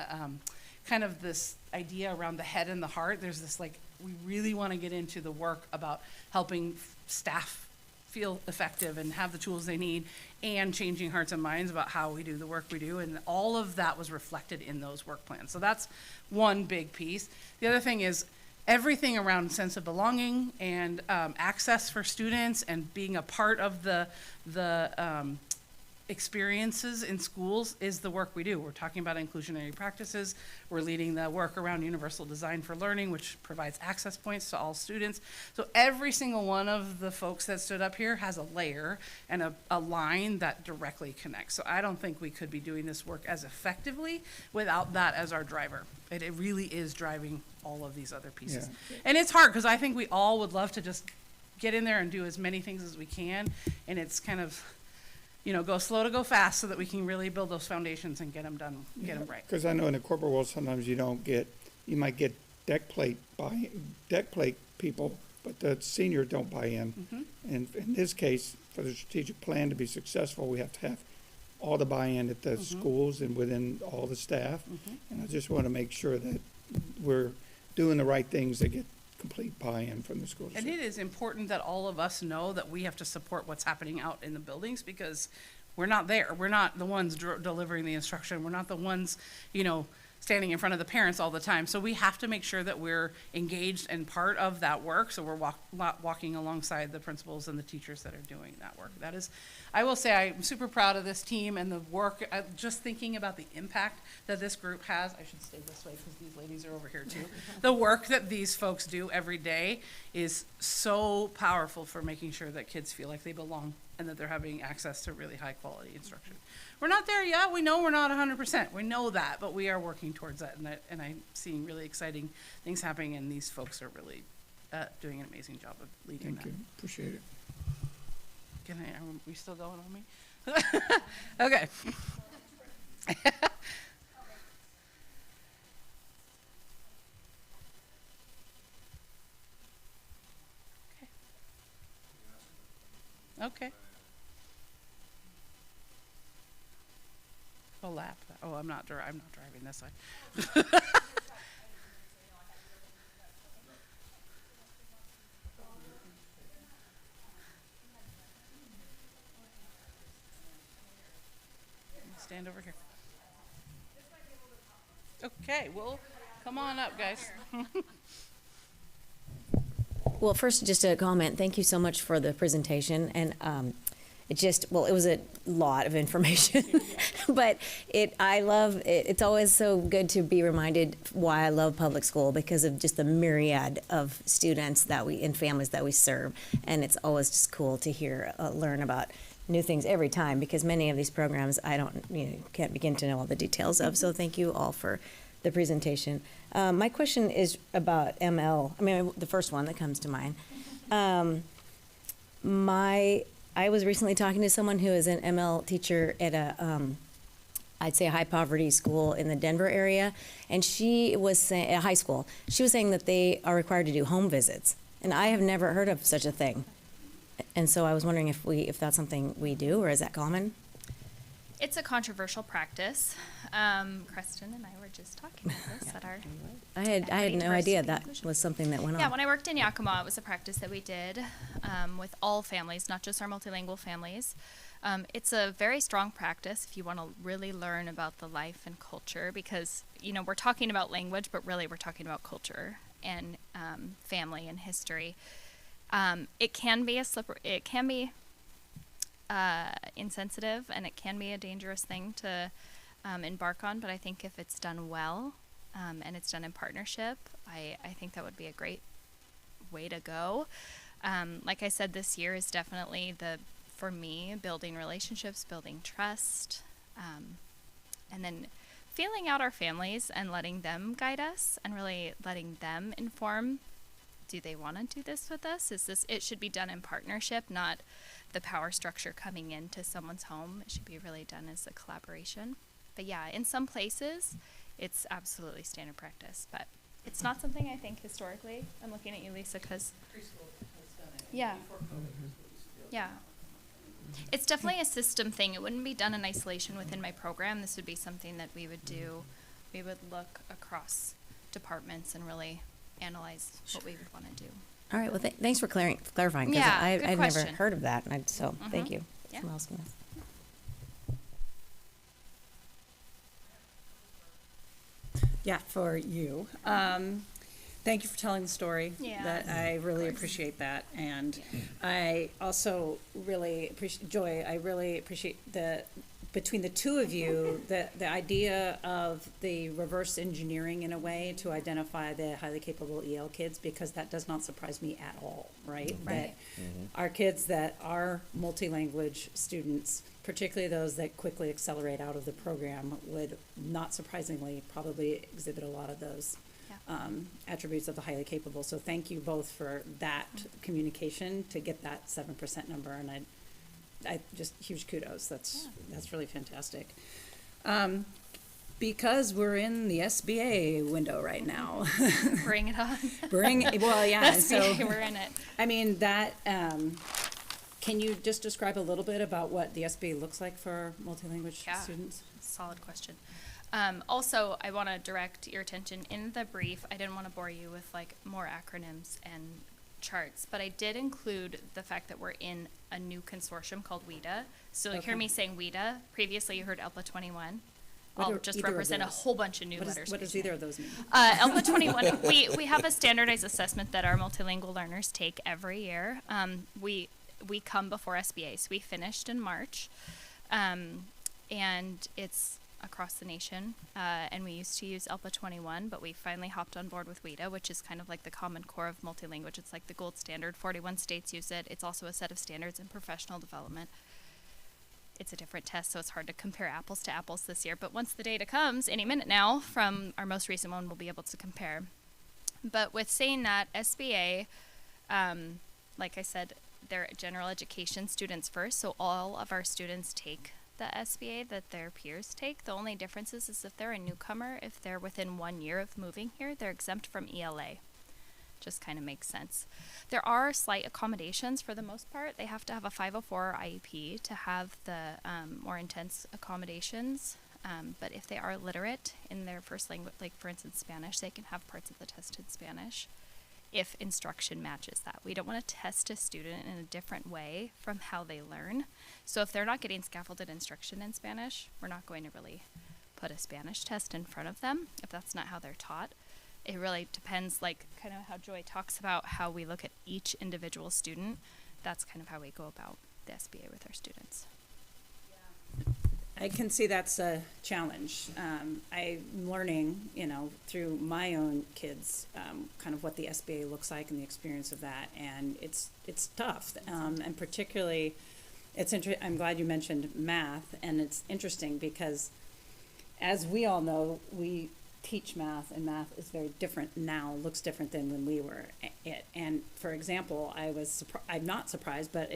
kind of this idea around the head and the heart. There's this we really want to get into the work about helping staff feel effective and have the tools they need and changing hearts and minds about how we do the work we do. And all of that was reflected in those work plans. So that's one big piece. The other thing is everything around sense of belonging and access for students and being a part of the experiences in schools is the work we do. We're talking about inclusionary practices. We're leading the work around universal design for learning, which provides access points to all students. So every single one of the folks that stood up here has a layer and a line that directly connects. So I don't think we could be doing this work as effectively without that as our driver. It really is driving all of these other pieces. Yeah. And it's hard because I think we all would love to just get in there and do as many things as we can. And it's kind of, go slow to go fast so that we can really build those foundations and get them done, get them right. Because I know in the corporate world, sometimes you might get deck plate people, but the senior don't buy in. Mm-hmm. And in this case, for the strategic plan to be successful, we have to have all the buy-in at the schools and within all the staff. Mm-hmm. And I just want to make sure that we're doing the right things to get complete buy-in from the schools. And it is important that all of us know that we have to support what's happening out in the buildings because we're not there. We're not the ones delivering the instruction. We're not the ones, standing in front of the parents all the time. So we have to make sure that we're engaged and part of that work. So we're walking alongside the principals and the teachers that are doing that work. That is, I will say I'm super proud of this team and the work, just thinking about the impact that this group has. I should stay this way because these ladies are over here too. The work that these folks do every day is so powerful for making sure that kids feel like they belong and that they're having access to really high quality instruction. We're not there yet. We know we're not 100%. We know that, but we are working towards that. And I'm seeing really exciting things happening, and these folks are really doing an amazing job of leading that. Thank you. Appreciate it. Are we still going on me? Okay. Okay. A lap. Oh, I'm not driving this side. Stand over here. Okay, well, come on up, guys. Well, first, just a comment. Thank you so much for the presentation. And it was a lot of information, but I love it. It's always so good to be reminded why I love public school because of just the myriad of students and families that we serve. And it's always just cool to learn about new things every time because many of these programs I can't begin to know all the details of. So thank you all for the presentation. My question is about ML. The first one that comes to mind. I was recently talking to someone who is an ML teacher at I'd say a high poverty school in the Denver area, and she was saying, a high school, she was saying that they are required to do home visits, and I have never heard of such a thing. And so I was wondering if that's something we do, or is that common? It's a controversial practice. Preston and I were just talking about this at our. I had no idea that was something that went on. Yeah, when I worked in Yakima, it was a practice that we did with all families, not just our multilingual families. It's a very strong practice if you want to really learn about the life and culture, because, you know, we're talking about language, but really we're talking about culture and family and history. It can be insensitive, and it can be a dangerous thing to embark on, but I think if it's done well and it's done in partnership, I think that would be a great way to go. Like I said, this year is definitely for me, building relationships, building trust, and then feeling out our families and letting them guide us and really letting them inform, do they want to do this with us? It should be done in partnership, not the power structure coming into someone's home. It should be really done as a collaboration. But yeah, in some places, it's absolutely standard practice, but it's not something I think historically. I'm looking at you, Lisa, because preschool has done it. Yeah. Before COVID, yeah. It's definitely a system thing. It wouldn't be done in isolation within my program. This would be something that we would do. We would look across departments and really analyze what we would want to do. All right. Well, thanks for clarifying. Yeah, I've never question. heard of that, and so thank you. Yeah. Someone else can ask. Yeah, for you. Thank you for telling the story. Yeah. That I really appreciate that, and I also really appreciate Joy. I really appreciate between the two of you, the idea of the reverse engineering in a way to identify the highly capable EL kids, because that does not surprise me at all, right? That our kids that are multi-language students, particularly those that quickly accelerate out of the program, would not surprisingly probably exhibit a lot of those attributes of the highly capable. So thank you both for that communication to get that 7% number, and I just huge kudos. That's really fantastic. Because we're in the SBA window right now. Bring it on. Well, yeah. SBA, so we're in it. I mean that. Can you just describe a little bit about what the SBA looks like for multilingual students? Solid question. Also, I want to direct your attention in the brief. I didn't want to bore you with like more acronyms and charts, but I did include the fact that we're in a new consortium called WIDA. So you hear me saying WIDA. Previously, you heard ELPA 21. I'll just represent a whole bunch of new letters. What does either of those mean? ELPA 21, we have a standardized assessment that our multilingual learners take every year. We come before SBA, so we finished in March, and it's across the nation, and we used to use ELPA 21, but we finally hopped on board with WIDA, which is kind of like the Common Core of multilanguage. It's like the gold standard. 41 states use it. It's also a set of standards in professional development. It's a different test, so it's hard to compare apples to apples this year, but once the data comes, any minute now, from our most recent one, we'll be able to compare. But with saying that, SBA, like I said, they're general education students first, so all of our students take the SBA that their peers take. The only difference is if they're a newcomer, if they're within 1 year of moving here, they're exempt from ELA. Just kind of makes sense. There are slight accommodations for the most part. They have to have a 504 IEP to have the more intense accommodations. But if they are literate in their first language, like for instance Spanish, they can have parts of the test in Spanish if instruction matches that. We don't want to test a student in a different way from how they learn. So if they're not getting scaffolded instruction in Spanish, we're not going to really put a Spanish test in front of them if that's not how they're taught. It really depends, like kind of how Joy talks about how we look at each individual student. That's kind of how we go about the SBA with our students. I can see that's a challenge. I'm learning, through my own kids, kind of what the SBA looks like and the experience of that, and it's tough. And particularly, I'm glad you mentioned math, and it's interesting because, as we all know, we teach math, and math is very different now, looks different than when we were it. And for example, I'm not surprised, but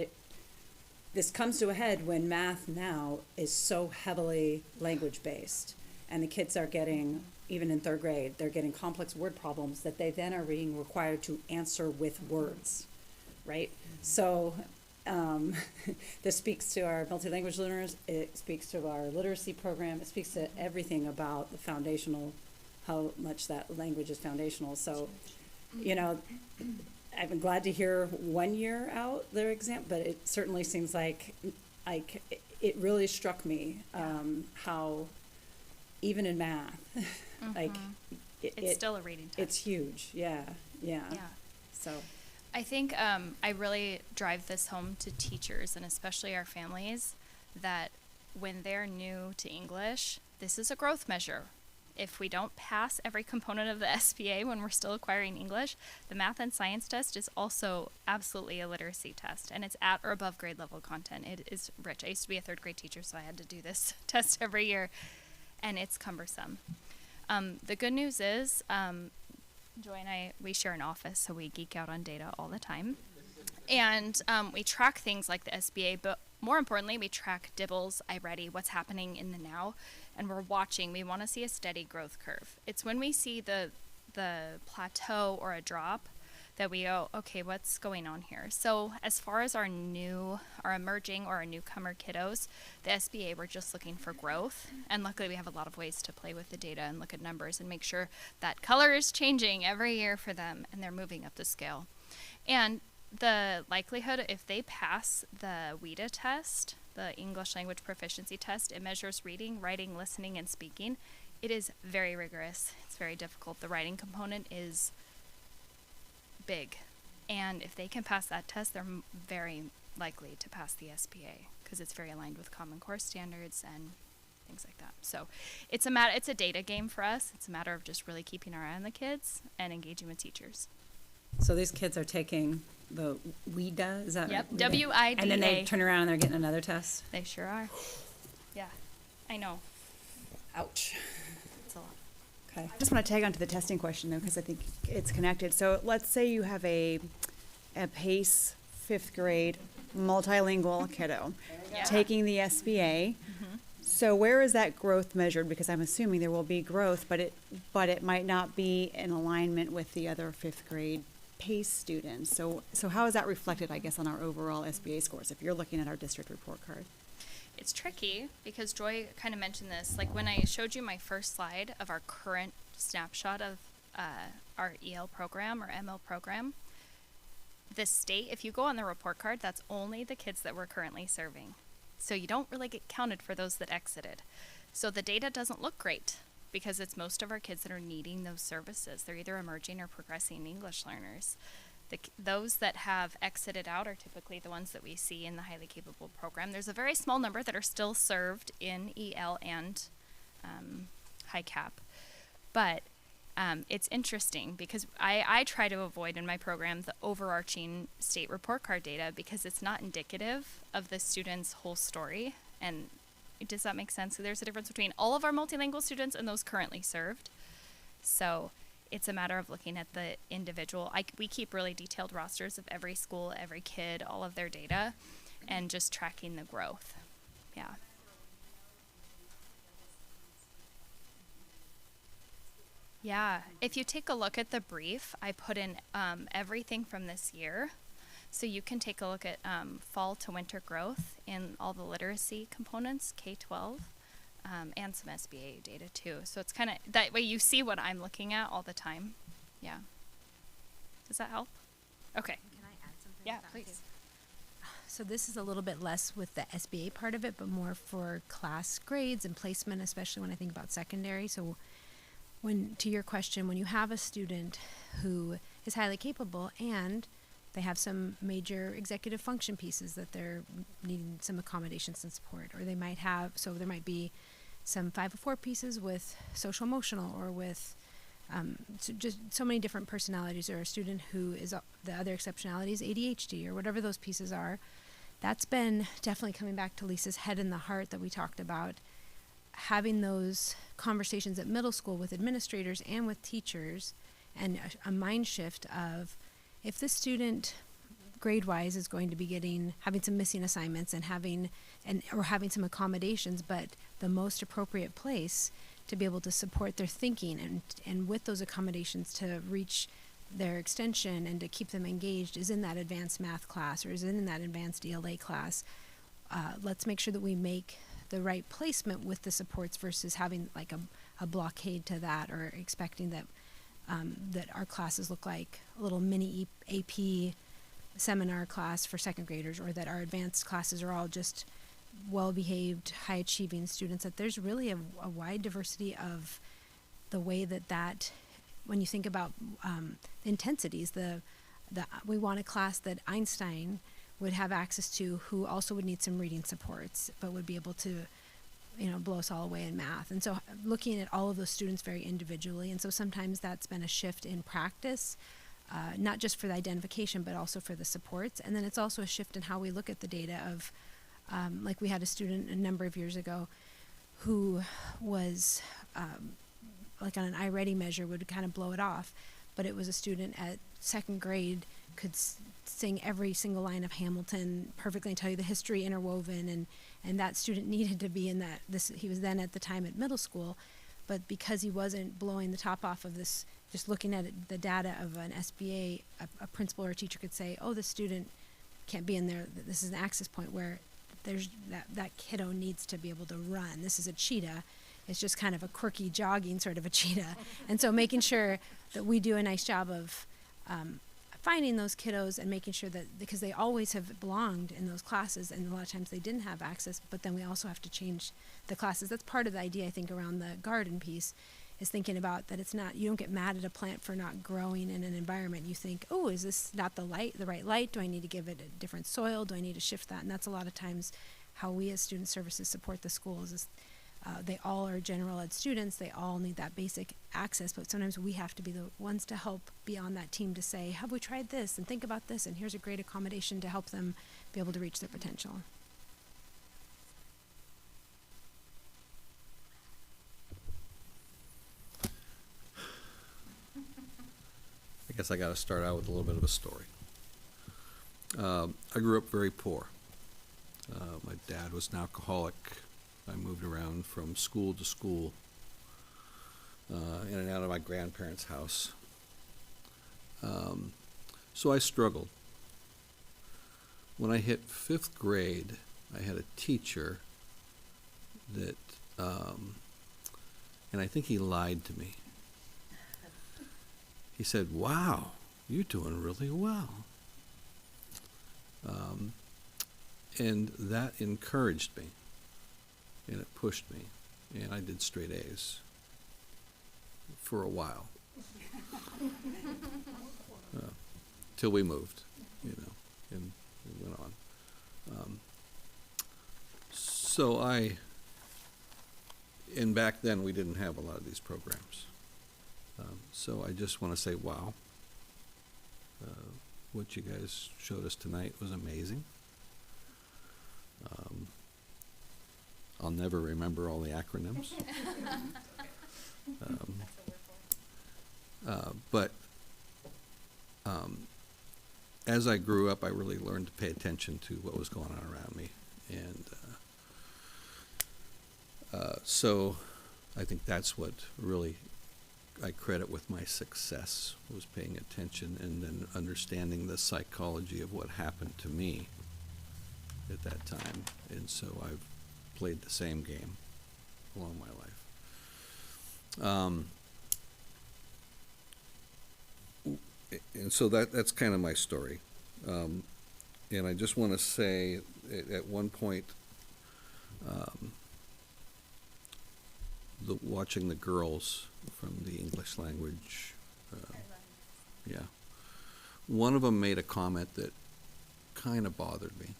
this comes to a head when math now is so heavily language-based. And the kids are getting, even in third grade, they're getting complex word problems that they then are being required to answer with words, right? So this speaks to our multilanguage learners, it speaks to our literacy program, it speaks to everything about the foundational, how much that language is foundational. So, you know, I've been glad to hear 1 year out their exam, but it certainly seems like it really struck me how even in math, like it's still a reading test. It's huge, yeah. So I think I really drive this home to teachers and especially our families that when they're new to English, this is a growth measure. If we don't pass every component of the SBA when we're still acquiring English, the math and science test is also absolutely a literacy test, and it's at or above grade level content. It is rich. I used to be a third grade teacher, so I had to do this test every year, and it's cumbersome. The good news is, Joy and I, we share an office, so we geek out on data all the time. And we track things like the SBA, but more importantly, we track DIBELS, iReady, what's happening in the now, and we're watching. We want to see a steady growth curve. It's when we see the plateau or a drop that we go, okay, what's going on here? So as far as our emerging or our newcomer kiddos, the SBA, we're just looking for growth. And luckily we have a lot of ways to play with the data and look at numbers and make sure that color is changing every year for them and they're moving up the scale. And the likelihood, if they pass the WIDA test, the English Language Proficiency Test, it measures reading, writing, listening, and speaking. It is very rigorous. It's very difficult. The writing component is big. And if they can pass that test, they're very likely to pass the SBA because it's very aligned with Common Core standards and things like that. So it's a data game for us. It's a matter of just really keeping our eye on the kids and engaging with teachers. So these kids are taking the WIDA, is that Yep, right? W-I-D-A. And then they turn around and they're getting another test? They sure are. Yeah, I know. Ouch. It's a lot. Okay. I just want to tag on to the testing question though, because I think it's connected. So let's say you have a PACE 5th grade multilingual kiddo taking the SBA. So where is that growth measured? Because I'm assuming there will be growth, but it might not be in alignment with the other 5th grade PACE students. So how is that reflected, I guess, on our overall SBA scores if you're looking at our district report card? It's tricky because Joy kind of mentioned this. Like when I showed you my first slide of our current snapshot of our EL program or ML program, the state, if you go on the report card, that's only the kids that we're currently serving. So you don't really get counted for those that exited. So the data doesn't look great because it's most of our kids that are needing those services. They're either emerging or progressing English learners. Those that have exited out are typically the ones that we see in the highly capable program. There's a very small number that are still served in EL and high cap. But it's interesting because I try to avoid in my program the overarching state report card data because it's not indicative of the student's whole story. And does that make sense? So there's a difference between all of our multilingual students and those currently served. So it's a matter of looking at the individual. We keep really detailed rosters of every school, every kid, all of their data, and just tracking the growth. Yeah. Yeah, if you take a look at the brief, I put in everything from this year. So you can take a look at fall to winter growth in all the literacy components, K-12, and some SBA data too. So it's kind of, that way you see what I'm looking at all the time. Yeah. Does that help? Okay. Can I add something? Yeah, please. So this is a little bit less with the SBA part of it, but more for class grades and placement, especially when I think about secondary. So to your question, when you have a student who is highly capable and they have some major executive function pieces that they're needing some accommodations and support, or they might have, so there might be some 504 pieces with social emotional or with just so many different personalities, or a student who is the other exceptionality is ADHD or whatever those pieces are. That's been definitely coming back to Lisa's head and the heart that we talked about, having those conversations at middle school with administrators and with teachers, and a mind shift of if the student grade wise is going to be having some missing assignments and having some accommodations, but the most appropriate place to be able to support their thinking and with those accommodations to reach their extension and to keep them engaged is in that advanced math class or is in that advanced ELA class. Let's make sure that we make the right placement with the supports versus having like a blockade to that or expecting that that our classes look like a little mini AP seminar class for second graders, or that our advanced classes are all just well-behaved, high-achieving students. That there's really a wide diversity of the way that when you think about the intensities, we want a class that Einstein would have access to, who also would need some reading supports, but would be able to, blow us all away in math. And so looking at all of those students very individually. And so sometimes that's been a shift in practice, not just for the identification, but also for the supports. And then it's also a shift in how we look at the data of, like we had a student a number of years ago who was, like on an iReady measure would kind of blow it off. But it was a student at second grade could sing every single line of Hamilton perfectly and tell you the history interwoven, and that student needed to be in that. He was then at the time at middle school, but because he wasn't blowing the top off of this, just looking at the data of an SBA, a principal or a teacher could say, oh, this student can't be in there. This is an access point where there's that kiddo needs to be able to run. This is a cheetah. It's just kind of a quirky jogging sort of a cheetah. And so making sure that we do a nice job of finding those kiddos and making sure that, because they always have belonged in those classes and a lot of times they didn't have access, but then we also have to change the classes. That's part of the idea, I think, around the garden piece, is thinking about that it's not, you don't get mad at a plant for not growing in an environment. You think, oh, is this not the right light? Do I need to give it a different soil? Do I need to shift that? And that's a lot of times how we as student services support the schools is they all are general ed students. They all need that basic access, but sometimes we have to be the ones to help be on that team to say, have we tried this? And think about this, and here's a great accommodation to help them be able to reach their potential. I guess I got to start out with a little bit of a story. I grew up very poor. My dad was an alcoholic. I moved around from school to school, in and out of my grandparents' house. So I struggled. When I hit 5th grade, I had a teacher that, and I think he lied to me. He said, wow, you're doing really well. And that encouraged me. And it pushed me, and I did straight A's for a while, till we moved, and we went on. And back then we didn't have a lot of these programs. So I just want to say, wow, what you guys showed us tonight was amazing. I'll never remember all the acronyms. But as I grew up, I really learned to pay attention to what was going on around me. And so I think that's what really I credit with my success, was paying attention and then understanding the psychology of what happened to me at that time. And so I've played the same game along my life. And so that's kind of my story. And I just want to say, at one point, watching the girls from the English language, one of them made a comment that kind of bothered me.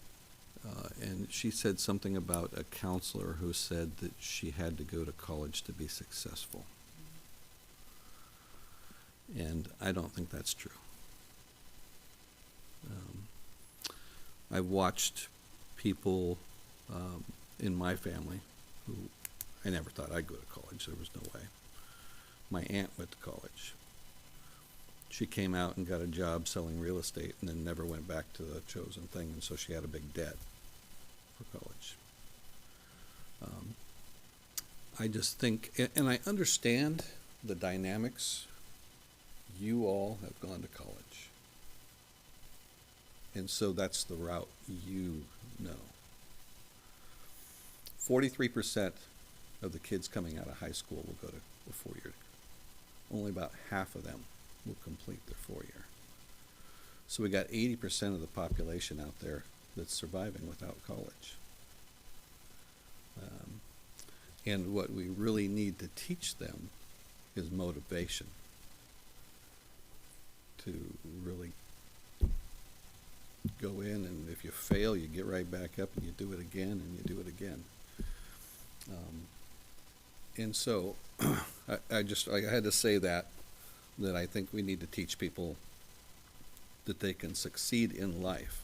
And she said something about a counselor who said that she had to go to college to be successful. And I don't think that's true. I've watched people in my family who I never thought I'd go to college. There was no way. My aunt went to college. she came out and got a job selling real estate and then never went back to the chosen thing, and so she had a big debt for college. I just think, and I understand the dynamics. You all have gone to college. And so that's the route you know. 43% of the kids coming out of high school will go to a four-year degree. Only about half of them will complete their four-year. So we got 80% of the population out there that's surviving without college. And what we really need to teach them is motivation to really go in, and if you fail, you get right back up and you do it again and you do it again. And so I had to say that I think we need to teach people that they can succeed in life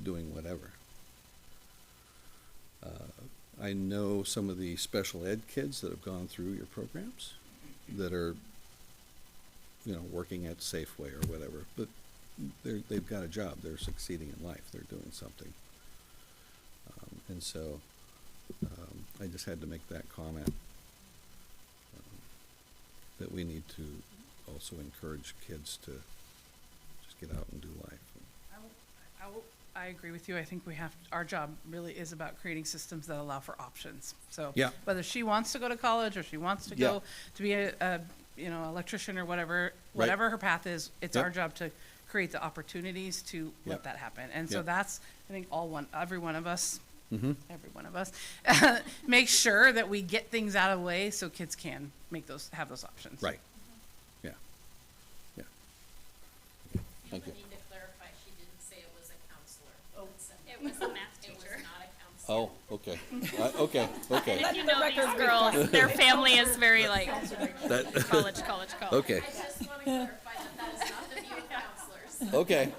doing whatever. I know some of the special ed kids that have gone through your programs that are, working at Safeway or whatever, but they've got a job. They're succeeding in life. They're doing something. And so I just had to make that comment that we need to also encourage kids to just get out and do life. I agree with you. I think our job really is about creating systems that allow for options. So Yeah. whether she wants to go to college or she wants to Yeah. go to be a electrician or whatever her path is, it's Yep. our job to create the opportunities to let Yep. that happen. And so Yep. that's, I think every one of us, Mm-hmm. make sure that we get things out of the way so kids can have those options. Right. Yeah. Yeah. Thank you. I need to clarify, she didn't say it was a counselor. Oh, it was a math It was teacher. not a counselor. Oh, okay. Okay. And if you know these girls, their family is very like That- college. Okay. I just want to clarify that is not the view of counselors. Okay.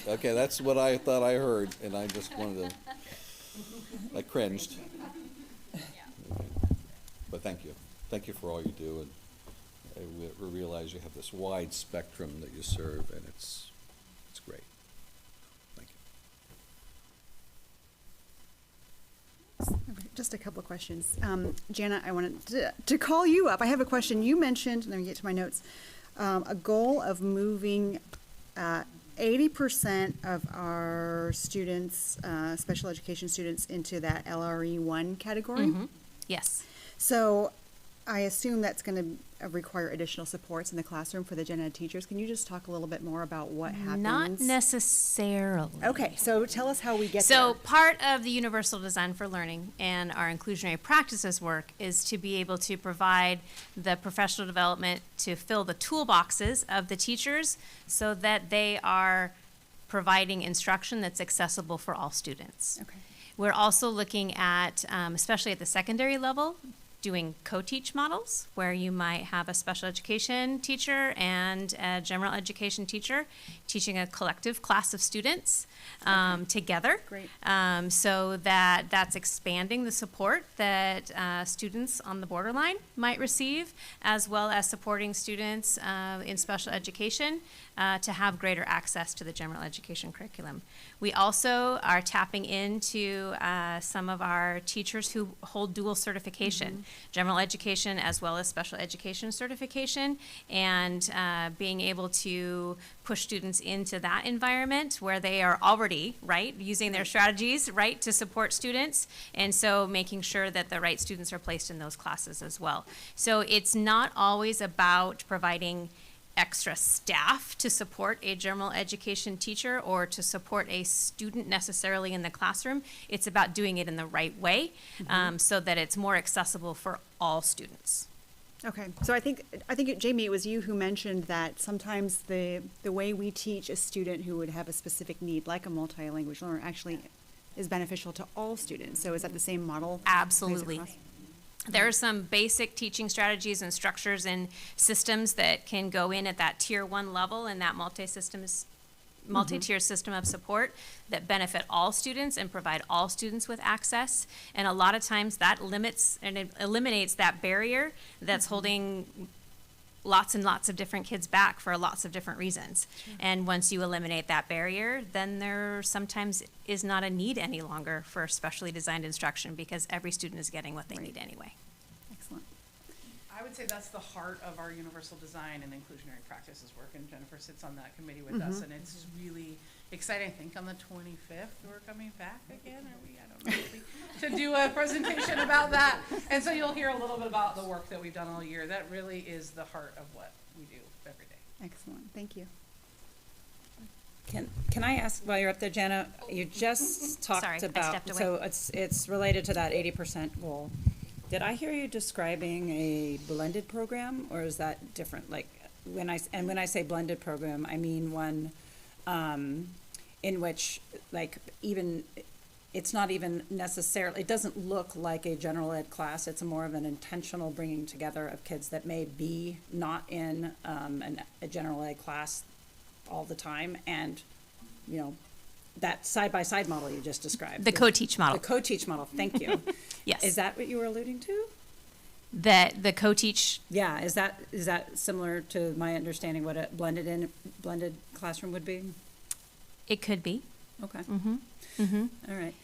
Okay, that's what I thought I heard, and I just wanted to, I cringed. But thank you. Thank you for all you do, and we realize you have this wide spectrum that you serve, and it's great. Thank you. Just a couple of questions. Jana, I wanted to call you up. I have a question. You mentioned, let me get to my notes, a goal of moving 80% of our students, special education students, into that LRE 1 category. Yes. So I assume that's going to require additional supports in the classroom for the gen ed teachers. Can you just talk a little bit more about what happens? Not necessarily. Okay, so tell us how we get So there. part of the Universal Design for Learning and our inclusionary practices work is to be able to provide the professional development to fill the toolboxes of the teachers so that they are providing instruction that's accessible for all students. Okay. We're also looking at, especially at the secondary level, doing co-teach models where you might have a special education teacher and a general education teacher teaching a collective class of students together. Great. So that's expanding the support that students on the borderline might receive, as well as supporting students in special education to have greater access to the general education curriculum. We also are tapping into some of our teachers who hold dual certification, general education as well as special education certification, and being able to push students into that environment where they are already, using their strategies, to support students, and so making sure that the right students are placed in those classes as well. So it's not always about providing extra staff to support a general education teacher or to support a student necessarily in the classroom. It's about doing it in the right way so that it's more accessible for all students. Okay, so I think Jamie, it was you who mentioned that sometimes the way we teach a student who would have a specific need, like a multilingual learner, actually is beneficial to all students. So is that the same model? Absolutely. There are some basic teaching strategies and structures and systems that can go in at that tier 1 level and that multi-tier system of support that benefit all students and provide all students with access. And a lot of times that limits and it eliminates that barrier that's holding lots and lots of different kids back for lots of different reasons. And once you eliminate that barrier, then there sometimes is not a need any longer for specially designed instruction because every student is getting what they need anyway. Excellent. I would say that's the heart of our universal design and inclusionary practices work, and Jennifer sits on that committee with us, and it's really exciting. I think on the 25th, we're coming back again, are we? I don't know, to do a presentation about that. And so you'll hear a little bit about the work that we've done all year. That really is the heart of what we do every day. Excellent, thank you. Can I ask, while you're up there, Jana, you just talked Sorry, I about, stepped away. so it's related to that 80% goal. Did I hear you describing a blended program, or is that different? Like, when I say blended program, I mean one in which, like, even, it's not even necessarily, it doesn't look like a general ed class. It's more of an intentional bringing together of kids that may be not in a general ed class all the time, and, you know, that side-by-side model you just described. The co-teach model. The co-teach model, thank you. Yes. Is that what you were alluding to? The co-teach. Yeah, is that similar to my understanding what a blended classroom would be? It could be. Okay. Mm-hmm. All right.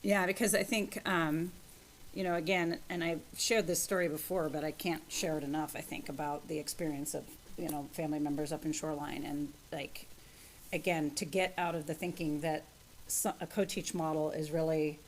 Yeah, because I think, you know, again, and I've shared this story before, but I can't share it enough, I think, about the experience of, you know, family members up in Shoreline, and, like, again, to get out of the thinking that a co-teach model is really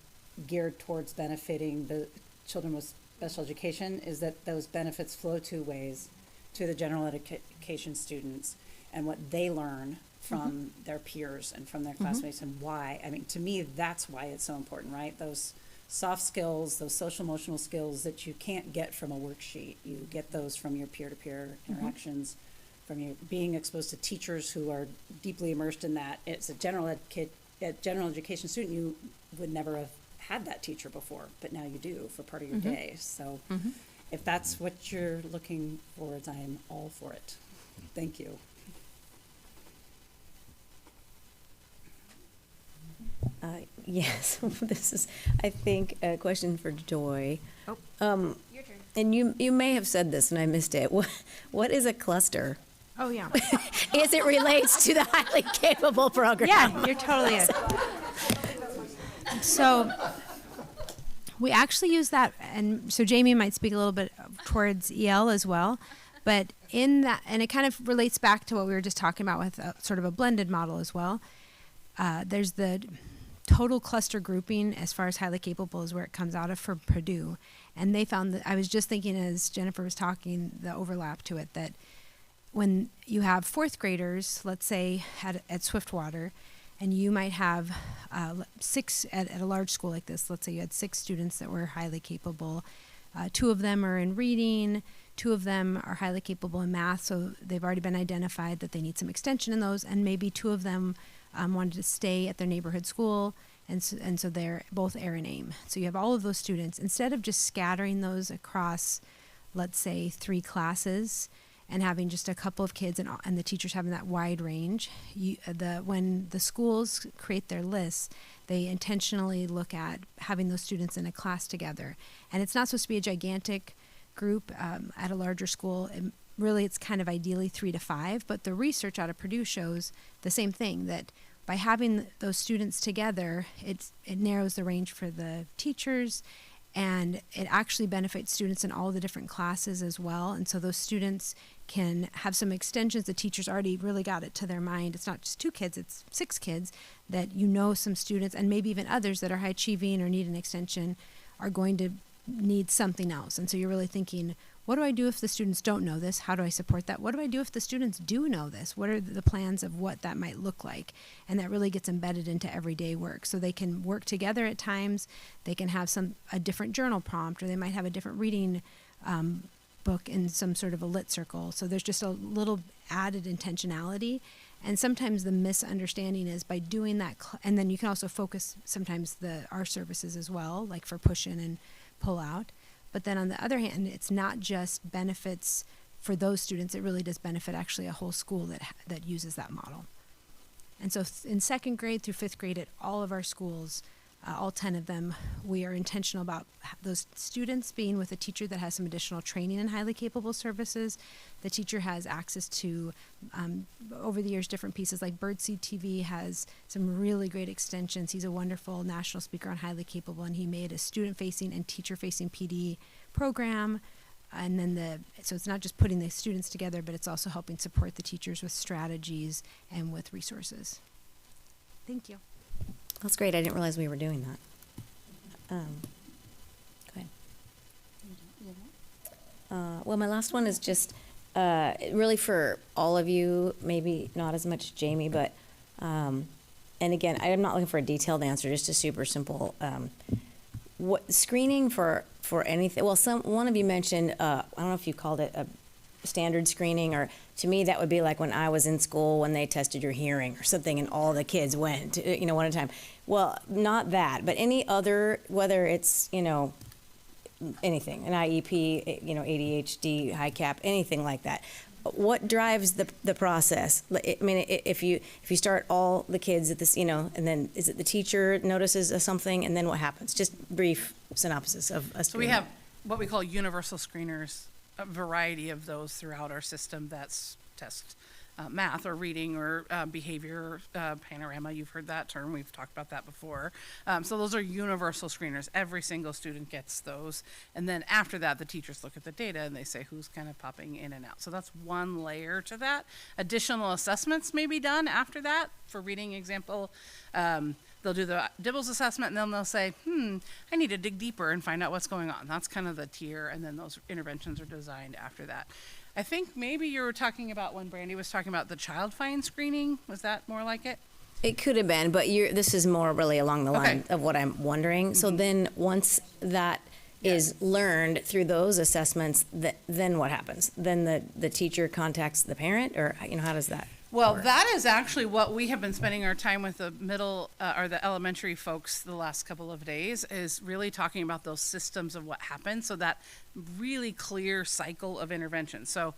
geared towards benefiting the children with special education, is that those benefits flow two ways to the general education students and what they learn from their peers and from their classmates, and why. I mean, to me, that's why it's so important, right? Those soft skills, those social emotional skills that you can't get from a worksheet. You get those from your peer-to-peer interactions, from your being exposed to teachers who are deeply immersed in that. It's a general education student, you would never have had that teacher before, but now you do for part of your day. So if that's what you're looking for, I am all for it. Thank you. Yes, this is, I think, a question for Joy. Oh, your turn. And you may have said this and I missed it. What is a cluster? Oh, yeah. As it relates to the highly capable program. Yeah, you're totally it. So we actually use that, and so Jamie might speak a little bit towards EL as well, but in that, and it kind of relates back to what we were just talking about with sort of a blended model as well. There's the total cluster grouping as far as highly capable is where it comes out of for Purdue. And they found that, I was just thinking as Jennifer was talking, the overlap to it, that when you have fourth graders, let's say at Swiftwater, and you might have 6 at a large school like this, let's say you had 6 students that were highly capable. 2 of them are in reading, 2 of them are highly capable in math, so they've already been identified that they need some extension in those, and maybe 2 of them wanted to stay at their neighborhood school, and so they're both air and aim. So you have all of those students. Instead of just scattering those across, let's say, 3 classes, and having just a couple of kids and the teachers having that wide range, when the schools create their lists, they intentionally look at having those students in a class together. And it's not supposed to be a gigantic group at a larger school. Really, it's kind of ideally 3 to 5, but the research out of Purdue shows the same thing, that by having those students together, it narrows the range for the teachers, and it actually benefits students in all the different classes as well. And so those students can have some extensions. The teachers already really got it to their mind. It's not just 2 kids, it's 6 kids, that some students, and maybe even others that are high achieving or need an extension, are going to need something else. And so you're really thinking, what do I do if the students don't know this? How do I support that? What do I do if the students do know this? What are the plans of what that might look like? And that really gets embedded into everyday work. So they can work together at times. They can have a different journal prompt, or they might have a different reading book in some sort of a lit circle. So there's just a little added intentionality. And sometimes the misunderstanding is by doing that, and then you can also focus sometimes our services as well, like for push in and pull out. But then on the other hand, it's not just benefits for those students, it really does benefit actually a whole school that uses that model. And so in 2nd grade through 5th grade at all of our schools, all 10 of them, we are intentional about those students being with a teacher that has some additional training in highly capable services. The teacher has access to, over the years, different pieces like Birdseed TV has some really great extensions. He's a wonderful national speaker on highly capable, and he made a student-facing and teacher-facing PD program. And then so it's not just putting the students together, but it's also helping support the teachers with strategies and with resources. Thank you. That's great. I didn't realize we were doing that. Go ahead. Well, my last one is just really for all of you, maybe not as much Jamie, but, and again, I am not looking for a detailed answer, just a super simple, what screening for anything. Well, one of you mentioned, I don't know if you called it a standard screening, or to me that would be like when I was in school when they tested your hearing or something and all the kids went, one at a time. Well, not that, but any other, whether it's, anything, an IEP, ADHD, high cap, anything like that. What drives the process? I mean, if you start all the kids at this, and then is it the teacher notices something, and then what happens? Just brief synopsis of a screening. So we have what we call universal screeners, a variety of those throughout our system that's test math or reading or behavior, panorama. You've heard that term. We've talked about that before. So those are universal screeners. Every single student gets those. And then after that, the teachers look at the data and they say who's kind of popping in and out. So that's one layer to that. Additional assessments may be done after that. For reading example, they'll do the Dibbles assessment and then they'll say, I need to dig deeper and find out what's going on. That's kind of the tier, and then those interventions are designed after that. I think maybe you were talking about when Brandy was talking about the child find screening. Was that more like it? It could have been, but this is more really along the line of what I'm wondering. So then once that is learned through those assessments, then what happens? Then the teacher contacts the parent, or how does that Well, work? that is actually what we have been spending our time with the middle or the elementary folks the last couple of days, is really talking about those systems of what happened, so that really clear cycle of intervention. So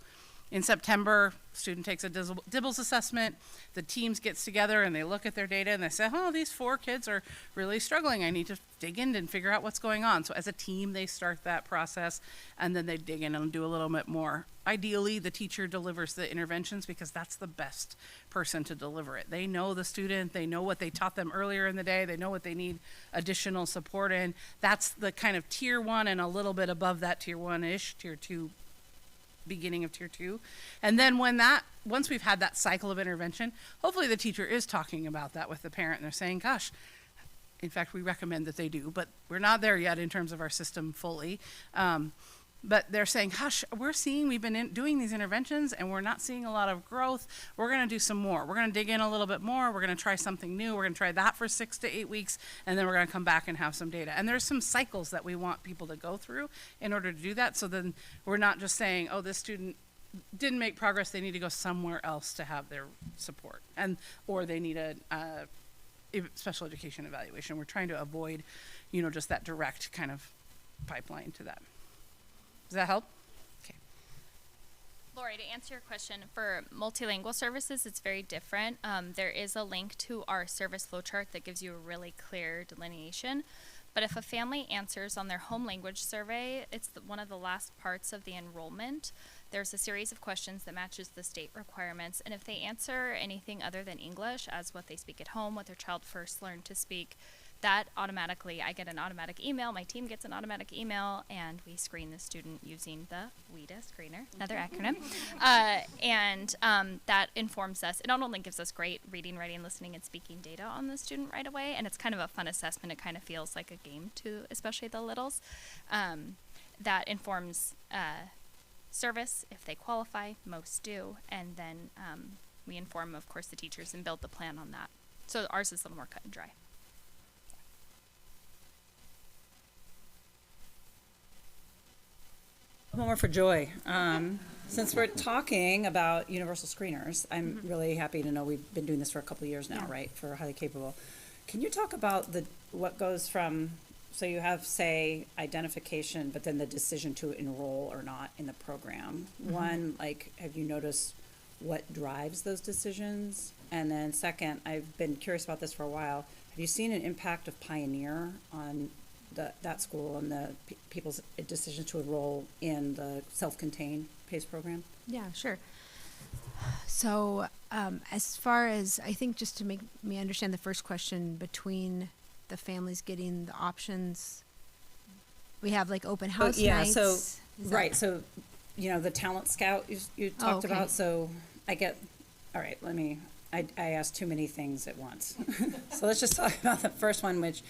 in September, student takes a Dibbles assessment, the teams gets together and they look at their data and they say, these 4 kids are really struggling. I need to dig in and figure out what's going on. So as a team, they start that process and then they dig in and do a little bit more. Ideally, the teacher delivers the interventions because that's the best person to deliver it. They know the student, they know what they taught them earlier in the day, they know what they need additional support in. That's the kind of tier 1 and a little bit above that tier 1-ish, tier 2, beginning of tier 2. And then once we've had that cycle of intervention, hopefully the teacher is talking about that with the parent and they're saying, gosh, in fact, we recommend that they do, but we're not there yet in terms of our system fully. But they're saying, gosh, we've been doing these interventions and we're not seeing a lot of growth. We're going to do some more. We're going to dig in a little bit more. We're going to try something new. We're going to try that for 6 to 8 weeks, and then we're going to come back and have some data. And there's some cycles that we want people to go through in order to do that. So then we're not just saying, this student didn't make progress. They need to go somewhere else to have their support, or they need a special education evaluation. We're trying to avoid, just that direct kind of pipeline to that. Does that help? Okay. Lori, to answer your question, for multilingual services, it's very different. There is a link to our service flowchart that gives you a really clear delineation. But if a family answers on their home language survey, it's one of the last parts of the enrollment. There's a series of questions that matches the state requirements. And if they answer anything other than English as what they speak at home, what their child first learned to speak, that automatically, I get an automatic email, my team gets an automatic email, and we screen the student using the WIDA screener, another acronym. That informs us. It not only gives us great reading, writing, listening, and speaking data on the student right away, and it's kind of a fun assessment. It kind of feels like a game to especially the littles. That informs service, if they qualify, most do, and then we inform, of course, the teachers and build the plan on that. So ours is a little more cut and dry. One more for Joy. Since we're talking about universal screeners, I'm really happy to know we've been doing this for a couple of years now, right, for highly capable. Can you talk about what goes from, so you have, say, identification, but then the decision to enroll or not in the program. One, have you noticed what drives those decisions? And then second, I've been curious about this for a while, have you seen an impact of Pioneer on that school and the people's decision to enroll in the self-contained PACE program? Yeah, sure. So, as far as, I think just to make me understand the first question, between the families getting the options, we have like open house nights. So, Is that- right, so, the talent scout you talked okay. about, so all right, I asked too many things at once. So let's just talk about the first one, which,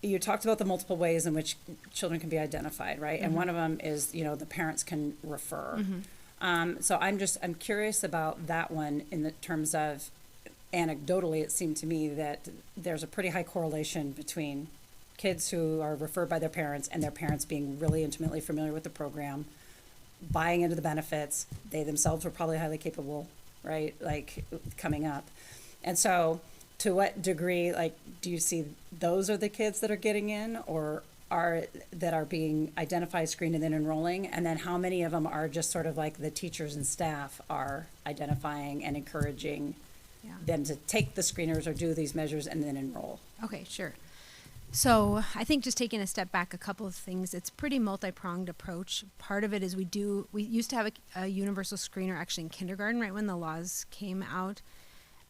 you talked about the multiple ways in which children can be identified, right? And one of them is, the parents can refer. So I'm curious about that one in the terms of, anecdotally, it seemed to me that there's a pretty high correlation between kids who are referred by their parents and their parents being really intimately familiar with the program, buying into the benefits. They themselves were probably highly capable, right? Like coming up. And so to what degree, do you see those are the kids that are getting in, or that are being identified, screened, and then enrolling? And then how many of them are just sort of like the teachers and staff are identifying and encouraging them to take the screeners or do these measures and then enroll? Okay, sure. So I think just taking a step back, a couple of things. It's pretty multi-pronged approach. Part of it is we used to have a universal screener actually in kindergarten, right when the laws came out.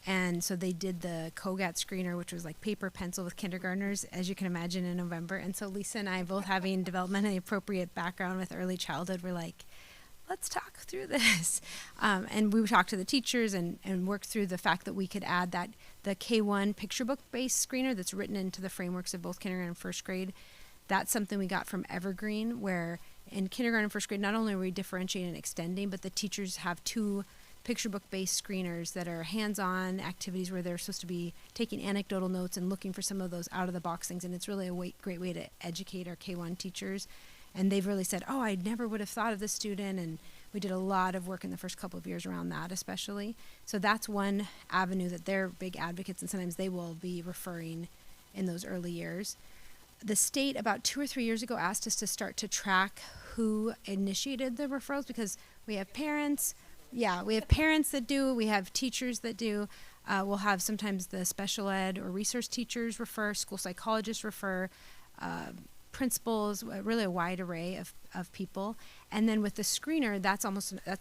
And so they did the COGAT screener, which was like paper pencil with kindergartners, as you can imagine, in November. And so Lisa and I, both having developmentally appropriate background with early childhood, were like, let's talk through this. And we talked to the teachers and worked through the fact that we could add the K1 picture book-based screener that's written into the frameworks of both kindergarten and first grade. That's something we got from Evergreen, where in kindergarten and first grade, not only are we differentiating and extending, but the teachers have 2 picture book-based screeners that are hands-on activities where they're supposed to be taking anecdotal notes and looking for some of those out-of-the-box things. And it's really a great way to educate our K1 teachers. And they've really said, oh, I never would have thought of this student. And we did a lot of work in the first couple of years around that, especially. So that's one avenue that they're big advocates, and sometimes they will be referring in those early years. The state about 2 or 3 years ago asked us to start to track who initiated the referrals, because we have parents. Yeah, we have parents that do, we have teachers that do. We'll have sometimes the special ed or resource teachers refer, school psychologists refer, principals, really a wide array of people. And then with the screener, that's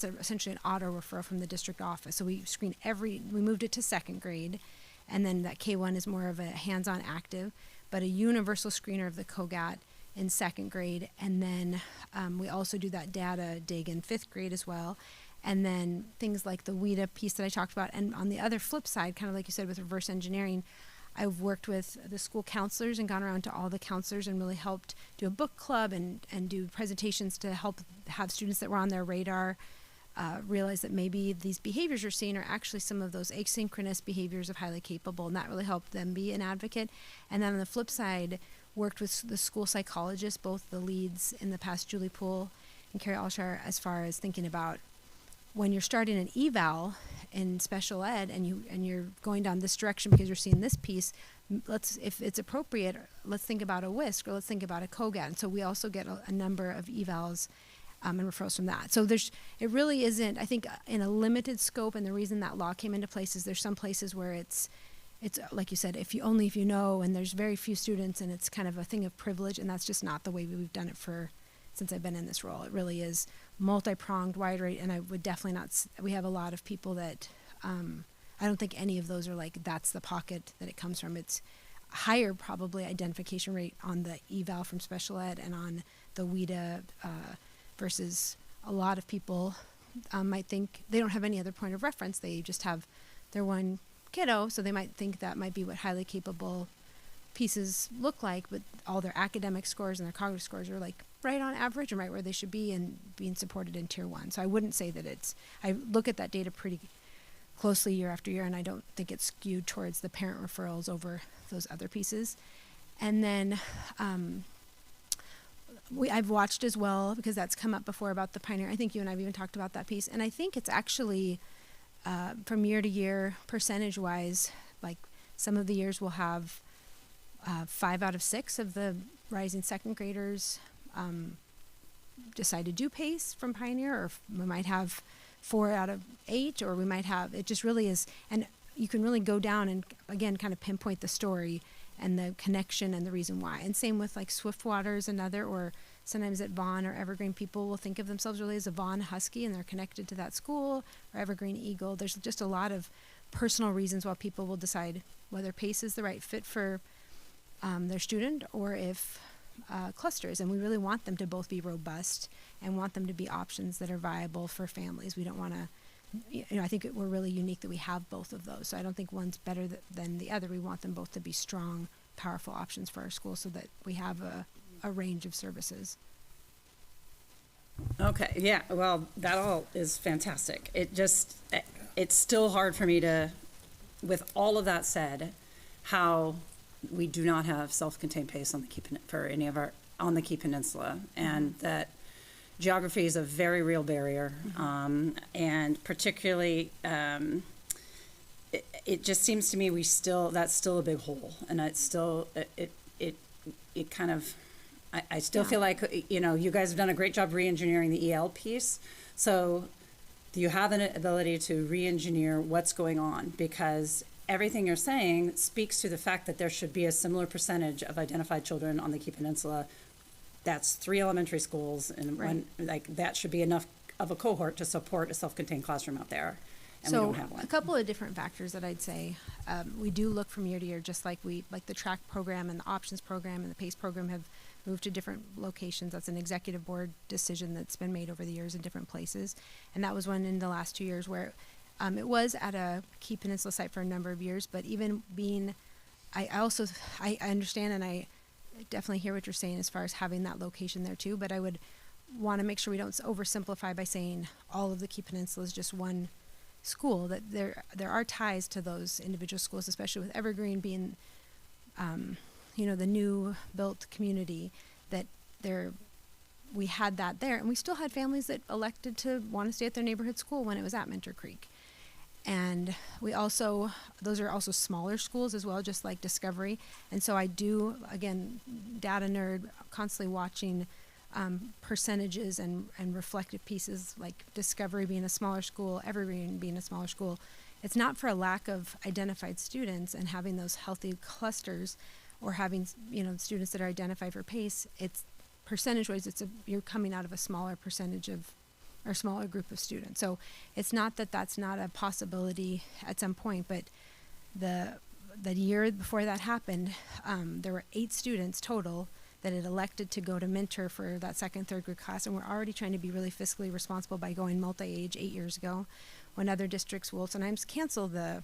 essentially an auto referral from the district office. So we screen we moved it to second grade, and then that K1 is more of a hands-on active, but a universal screener of the COGAT in second grade. And then we also do that data dig in 5th grade as well. And then things like the WIDA piece that I talked about. And on the other flip side, kind of like you said with reverse engineering, I've worked with the school counselors and gone around to all the counselors and really helped do a book club and do presentations to help have students that were on their radar realize that maybe these behaviors you're seeing are actually some of those asynchronous behaviors of highly capable, and that really helped them be an advocate. And then on the flip side, worked with the school psychologists, both the leads in the past, Julie Poole and Carrie Alshire, as far as thinking about when you're starting an eval in special ed and you're going down this direction because you're seeing this piece, if it's appropriate, let's think about a WISC or let's think about a COGAT. And so we also get a number of evals and referrals from that. So it really isn't, I think, in a limited scope, and the reason that law came into place is there's some places where it's like you said, if you know, and there's very few students, and it's kind of a thing of privilege, and that's just not the way we've done it since I've been in this role. It really is multi-pronged, wide rate, and I would definitely we have a lot of people that, I don't think any of those are like, that's the pocket that it comes from. It's higher probably identification rate on the eval from special ed and on the WIDA versus a lot of people might think they don't have any other point of reference. They just have their one kiddo, so they might think that might be what highly capable pieces look like, but all their academic scores and their cognitive scores are like right on average and right where they should be and being supported in tier 1. So I wouldn't say that I look at that data pretty closely year after year, and I don't think it's skewed towards the parent referrals over those other pieces. And then I've watched as well, because that's come up before about the Pioneer. I think you and I have even talked about that piece, and I think it's actually from year to year, percentage-wise, like some of the years we'll have 5 out of 6 of the rising second graders decide to do PACE from Pioneer, or we might have 4 out of 8, or we might have, it just really is. And you can really go down and again kind of pinpoint the story and the connection and the reason why. And same with like Swiftwater is another, or sometimes at Vaughan or Evergreen, people will think of themselves really as a Vaughan Husky and they're connected to that school, or Evergreen Eagle. There's just a lot of personal reasons why people will decide whether PACE is the right fit for their student, or if clusters. And we really want them to both be robust and want them to be options that are viable for families. We don't want to, I think we're really unique that we have both of those. So I don't think one's better than the other. We want them both to be strong, powerful options for our school so that we have a range of services. Okay, yeah, well, that all is fantastic. It's still hard for me to, with all of that said, how we do not have self-contained PACE on the Key Peninsula, and that geography is a very real barrier, and particularly, it just seems to me that's still a big hole, and it's still, it kind of, I still feel like, you guys have done a great job re-engineering the EL piece, so do you have an ability to re-engineer what's going on? Because everything you're saying speaks to the fact that there should be a similar percentage of identified children on the Key Peninsula. That's 3 elementary schools, and that should be enough of a cohort to support a self-contained classroom out there. And we don't have one. A couple of different factors that I'd say. We do look from year to year, just like the track program and the options program and the PACE program have moved to different locations. That's an executive board decision that's been made over the years in different places. And that was one in the last 2 years where it was at a Key Peninsula site for a number of years, but even being, I understand, and I definitely hear what you're saying as far as having that location there too, but I would want to make sure we don't oversimplify by saying all of the Key Peninsula is just one school, that there are ties to those individual schools, especially with Evergreen being, the new built community, that we had that there, and we still had families that elected to want to stay at their neighborhood school when it was at Mentor Creek. And those are also smaller schools as well, just like Discovery. And so I do, again, data nerd, constantly watching percentages and reflective pieces, like Discovery being a smaller school, Evergreen being a smaller school. It's not for a lack of identified students and having those healthy clusters, or having students that are identified for PACE. It's percentage-wise, you're coming out of a smaller percentage or smaller group of students. So it's not that that's not a possibility at some point, but the year before that happened, there were 8 students total that had elected to go to Mentor for that second, third grade class, and we're already trying to be really fiscally responsible by going multi-age 8 years ago, when other districts will sometimes cancel they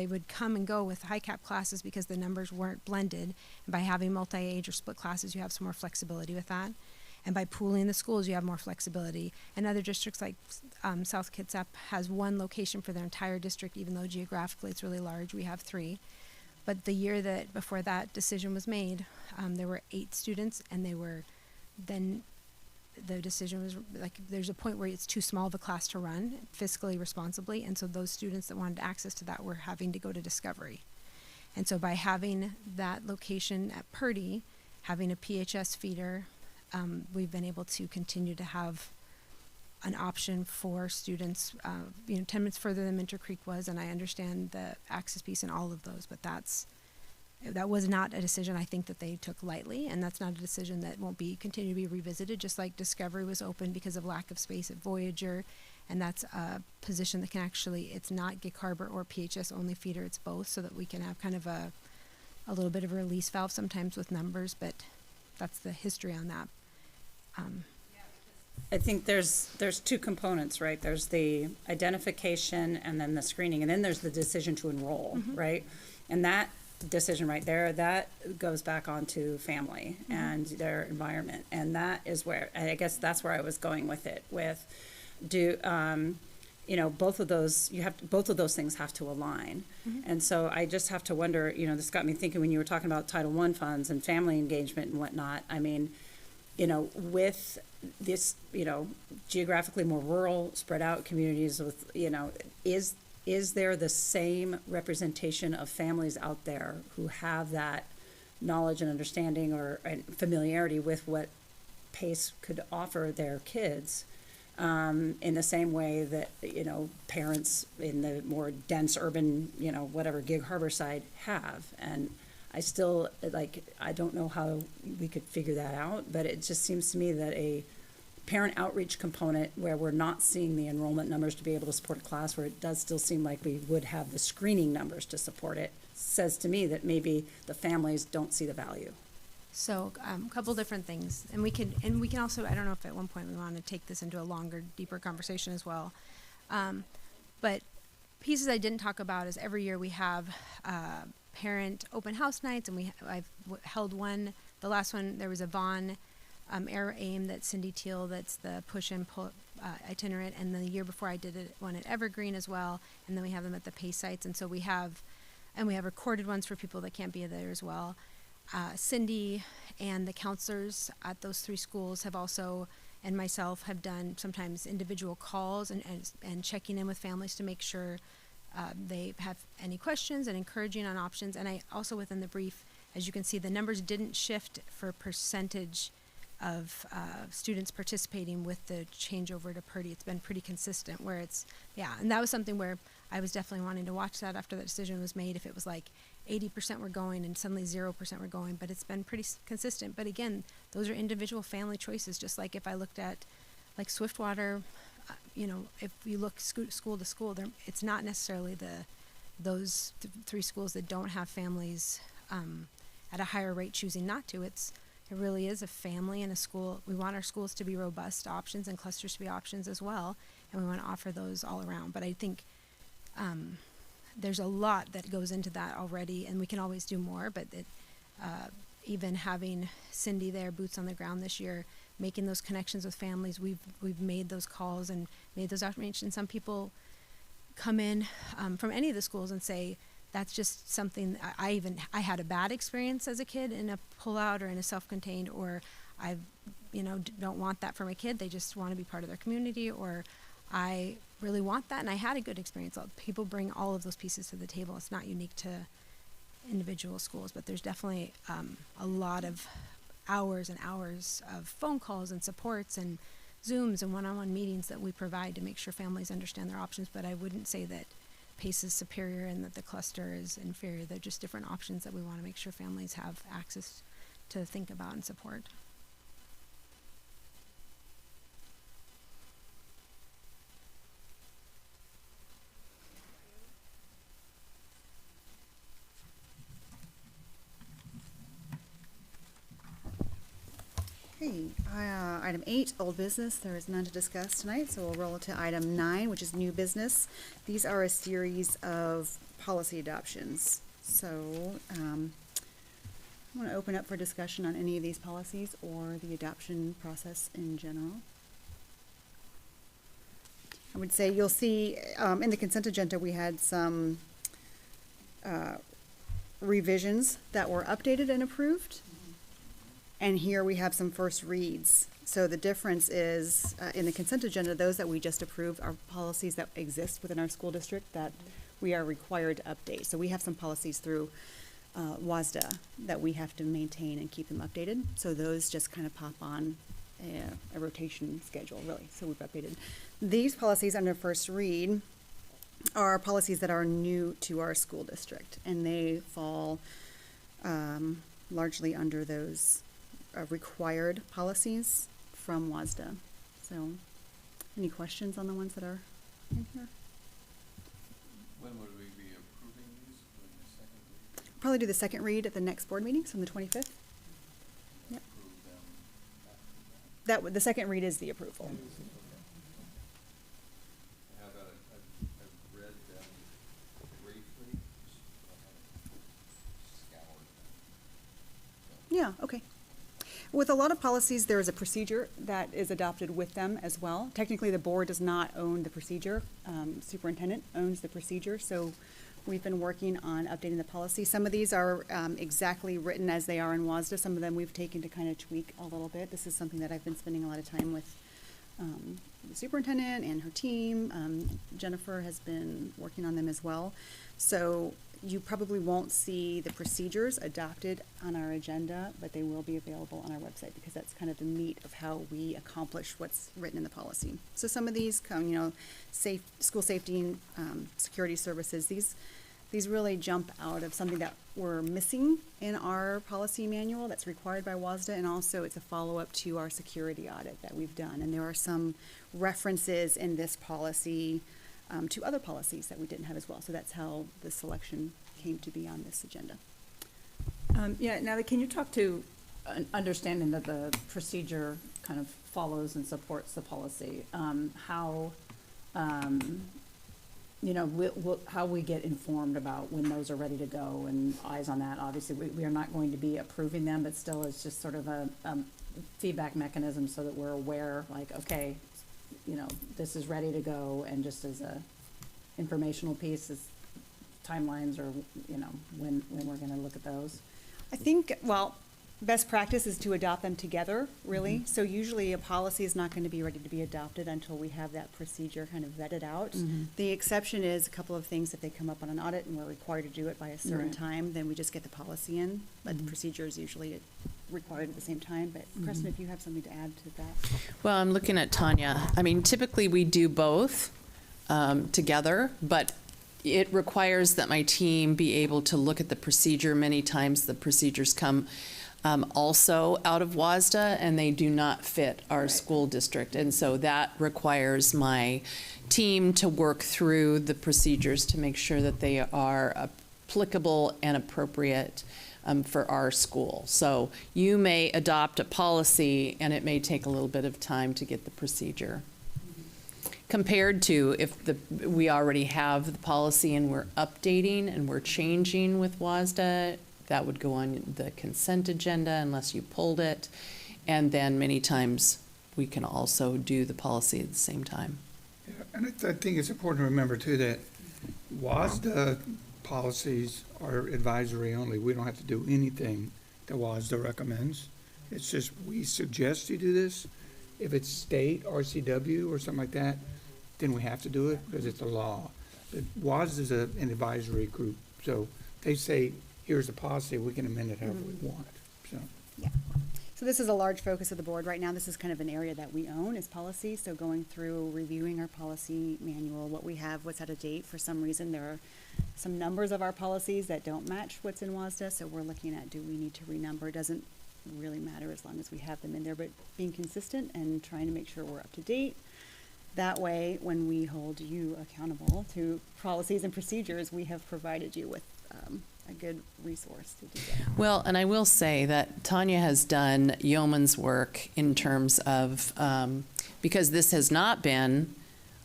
would come and go with high cap classes because the numbers weren't blended. And by having multi-age or split classes, you have some more flexibility with that. And by pooling the schools, you have more flexibility. And other districts like South Kitsap has 1 location for their entire district, even though geographically it's really large. We have 3. But the year that before that decision was made, there were 8 students, and the decision was there's a point where it's too small of a class to run fiscally responsibly, and so those students that wanted access to that were having to go to Discovery. And so by having that location at Purdy, having a PHS feeder, we've been able to continue to have an option for students, 10 minutes further than Mentor Creek was, and I understand the access piece and all of those, but that was not a decision I think that they took lightly, and that's not a decision that won't continue to be revisited, just like Discovery was open because of lack of space at Voyager, and that's a position that can it's not Gig Harbor or PHS only feeder, it's both, so that we can have kind of a little bit of a release valve sometimes with numbers, but that's the history on that. I think there's 2 components, right? There's the identification and then the screening, and then there's the decision to enroll, right? And that decision right there, that goes back onto family and their environment, and that is where, I guess that's where I was going with it. Both of those things have to align, and so I just have to wonder. This got me thinking when you were talking about Title I funds and family engagement and whatnot. I mean, with this, geographically more rural, spread out communities with, is there the same representation of families out there who have that knowledge and understanding and familiarity with what PACE could offer their kids in the same way that, parents in the more dense urban, whatever, Gig Harbor side have. And I still, I don't know how we could figure that out, but it just seems to me that a parent outreach component where we're not seeing the enrollment numbers to be able to support a class, where it does still seem like we would have the screening numbers to support it, says to me that maybe the families don't see the value. So, a couple different things, and we can also, I don't know if at one point we want to take this into a longer, deeper conversation as well. But pieces I didn't talk about is every year we have parent open house nights, and I've held one. The last one, there was a Vaughn Air Aim that Cindy Teal, that's the push and pull itinerant, and then the year before I did one at Evergreen as well, and then we have them at the Pace sites, and so we have recorded ones for people that can't be there as well. Cindy and the counselors at those 3 schools have also, and myself, have done sometimes individual calls and checking in with families to make sure they have any questions and encouraging on options. And I also, within the brief, as you can see, the numbers didn't shift for percentage of students participating with the changeover to Purdy. It's been pretty consistent where and that was something where I was definitely wanting to watch that after that decision was made, if it was like 80% were going and suddenly 0% were going, but it's been pretty consistent. But again, those are individual family choices, just like if I looked at like Swiftwater, if you look school to school, it's not necessarily those 3 schools that don't have families at a higher rate choosing not to. It really is a family and a school. We want our schools to be robust options and clusters to be options as well, and we want to offer those all around. But I think there's a lot that goes into that already, and we can always do more. But even having Cindy there, boots on the ground this year, making those connections with families, we've made those calls and made those outreach. And some people come in from any of the schools and say, that's just something I had a bad experience as a kid in a pullout or in a self-contained, or I don't want that for my kid. They just want to be part of their community, or I really want that and I had a good experience. People bring all of those pieces to the table. It's not unique to individual schools, but there's definitely a lot of hours and hours of phone calls and supports and Zooms and one-on-one meetings that we provide to make sure families understand their options. But I wouldn't say that PACE is superior and that the cluster is inferior. They're just different options that we want to make sure families have access to think about and support. Okay, item 8, old business. There is none to discuss tonight, so we'll roll to item 9, which is new business. These are a series of policy adoptions. So I want to open up for discussion on any of these policies or the adoption process in general. I would say you'll see in the consent agenda we had some revisions that were updated and approved. And here we have some first reads. So the difference is, in the consent agenda, those that we just approved are policies that exist within our school district that we are required to update. So we have some policies through WASDA that we have to maintain and keep them updated. So those just kind of pop on a rotation schedule, really. So we've updated. These policies under first read are policies that are new to our school district, and they fall largely under those required policies from WASDA. So, any questions on the ones that are in here? When would we be approving these? Doing the second read? Probably do the second read at the next board meeting, so on the 25th. Yep. Approve them after that? The second read is the approval. How about I've read them briefly, just scoured them. Yeah, okay. With a lot of policies, there is a procedure that is adopted with them as well. Technically, the board does not own the procedure. Superintendent owns the procedure, so we've been working on updating the policy. Some of these are exactly written as they are in WASDA. Some of them we've taken to kind of tweak a little bit. This is something that I've been spending a lot of time with the superintendent and her team. Jennifer has been working on them as well. So You probably won't see the procedures adopted on our agenda, but they will be available on our website because that's kind of the meat of how we accomplish what's written in the policy. So some of these come, school safety and security services, these really jump out of something that we're missing in our policy manual that's required by WASDA, and also it's a follow-up to our security audit that we've done. And there are some references in this policy to other policies that we didn't have as well. So that's how the selection came to be on this agenda. Yeah, now can you talk to an understanding that the procedure kind of follows and supports the policy? How we get informed about when those are ready to go and eyes on that. Obviously, we are not going to be approving them, but still it's just sort of a feedback mechanism so that we're aware, like, okay, this is ready to go, and just as a informational piece is timelines or, when we're gonna look at those. I think, best practice is to adopt them together, really. So usually a policy is not going to be ready to be adopted until we have that procedure kind of vetted out. The exception is a couple of things. If they come up on an audit and we're required to do it by a certain time, then we just get the policy in. But the procedure is usually required at the same time. But Preston, if you have something to add to that. Well, I'm looking at Tanya. I mean, typically we do both together, but it requires that my team be able to look at the procedure. Many times the procedures come also out of WASDA, and they do not fit our school district. And so that requires my team to work through the procedures to make sure that they are applicable and appropriate for our school. So you may adopt a policy, and it may take a little bit of time to get the procedure. Compared to if we already have the policy and we're updating and we're changing with WASDA, that would go on the consent agenda unless you pulled it. And then many times we can also do the policy at the same time. Yeah, and I think it's important to remember too that WASDA policies are advisory only. We don't have to do anything that WASDA recommends. It's just we suggest you do this. If it's state, RCW or something like that, then we have to do it because it's a law. But WASDA is an advisory group. So they say, here's the policy, we can amend it however we want, so. Yeah. So this is a large focus of the board right now. This is kind of an area that we own is policy. So going through, reviewing our policy manual, what we have, what's out of date. For some reason, there are some numbers of our policies that don't match what's in WASDA. So we're looking at, do we need to renumber? It doesn't really matter as long as we have them in there, but being consistent and trying to make sure we're up to date. That way, when we hold you accountable to policies and procedures, we have provided you with a good resource to do that. Well, and I will say that Tanya has done yeoman's work in terms of, because this has not been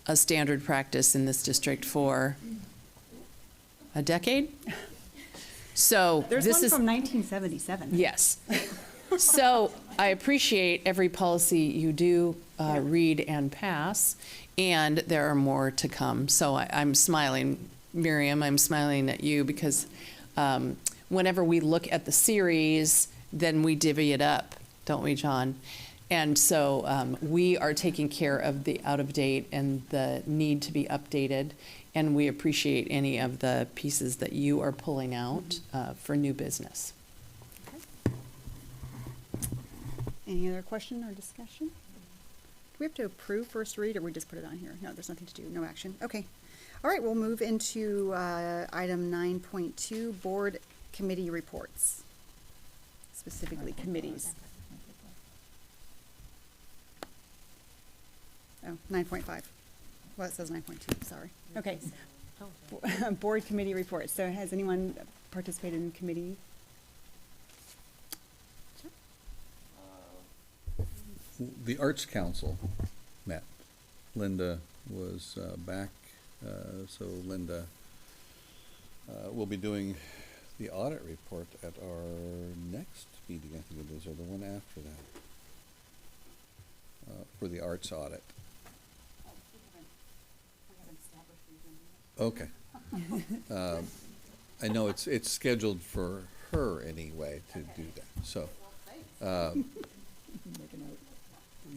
a standard practice in this district for a decade. So There's this one is from 1977. Yes. So I appreciate every policy you do read and pass, and there are more to come. So I'm smiling, Miriam, I'm smiling at you because whenever we look at the series, then we divvy it up, don't we, John? And so we are taking care of the out of date and the need to be updated, and we appreciate any of the pieces that you are pulling out for new business. Any other question or discussion? Do we have to approve first read, or we just put it on here? No, there's nothing to do, no action. Okay. All right, we'll move into item 9.2, board committee reports, specifically committees. Oh, 9.5. Well, it says 9.2, sorry. Okay. Board committee reports. So has anyone participated in committee? The Arts Council met. Linda was back, so Linda will be doing the audit report at our next meeting, I think it is, or the one after that, for the arts audit. Okay. I know it's scheduled for her anyway to do that, so.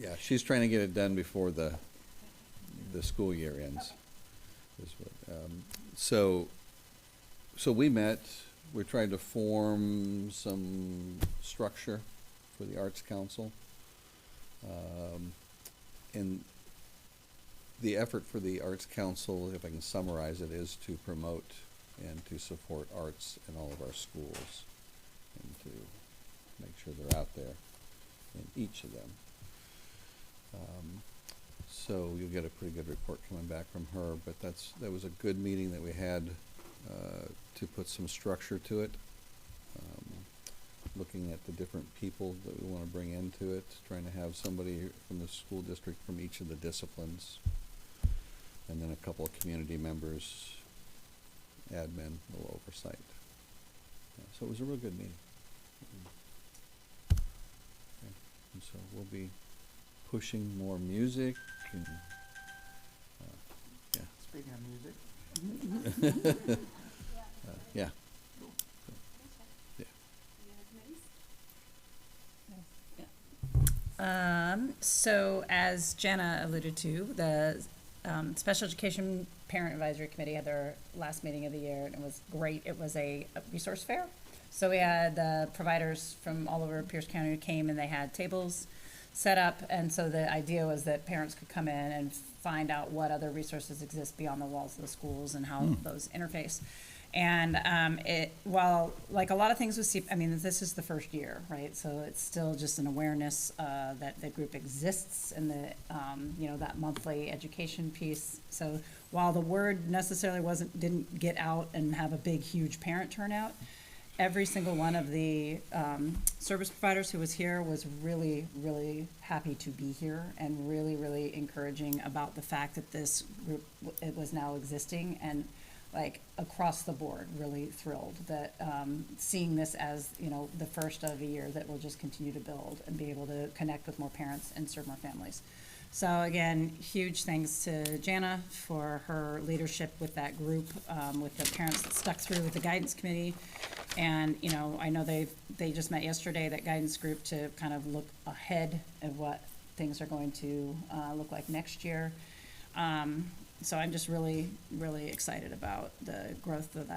Yeah, she's trying to get it done before the school year ends. So so we met, we're trying to form some structure for the Arts Council. And the effort for the Arts Council, if I can summarize it, is to promote and to support arts in all of our schools and to make sure they're out there in each of them. So you'll get a pretty good report coming back from her, but that was a good meeting that we had to put some structure to it. Looking at the different people that we want to bring into it, trying to have somebody from the school district from each of the disciplines, and then a couple of community members, admin, a little oversight. Yeah, so it was a real good meeting. Okay. And so we'll be pushing more music and yeah. Speaking of music. Yeah. So as Jana alluded to, the Special Education Parent Advisory Committee had their last meeting of the year, and it was great. It was a resource fair. So we had the providers from all over Pierce County who came, and they had tables set up, and so the idea was that parents could come in and find out what other resources exist beyond the walls of the schools and how those interface. And while like a lot of things with I mean, this is the first year, right? So it's still just an awareness that the group exists and the, that monthly education piece. So while the word necessarily didn't get out and have a big, huge parent turnout, every single one of the service providers who was here was really, really happy to be here and really, really encouraging about the fact that this group, it was now existing, and like across the board, really thrilled that seeing this as, the first of a year that will just continue to build and be able to connect with more parents and serve more families. So again, huge thanks to Jana for her leadership with that group, with the parents that stuck through with the guidance committee. And, I know they just met yesterday, that guidance group, to kind of look ahead at what things are going to look like next year. So I'm just really, really excited about the growth that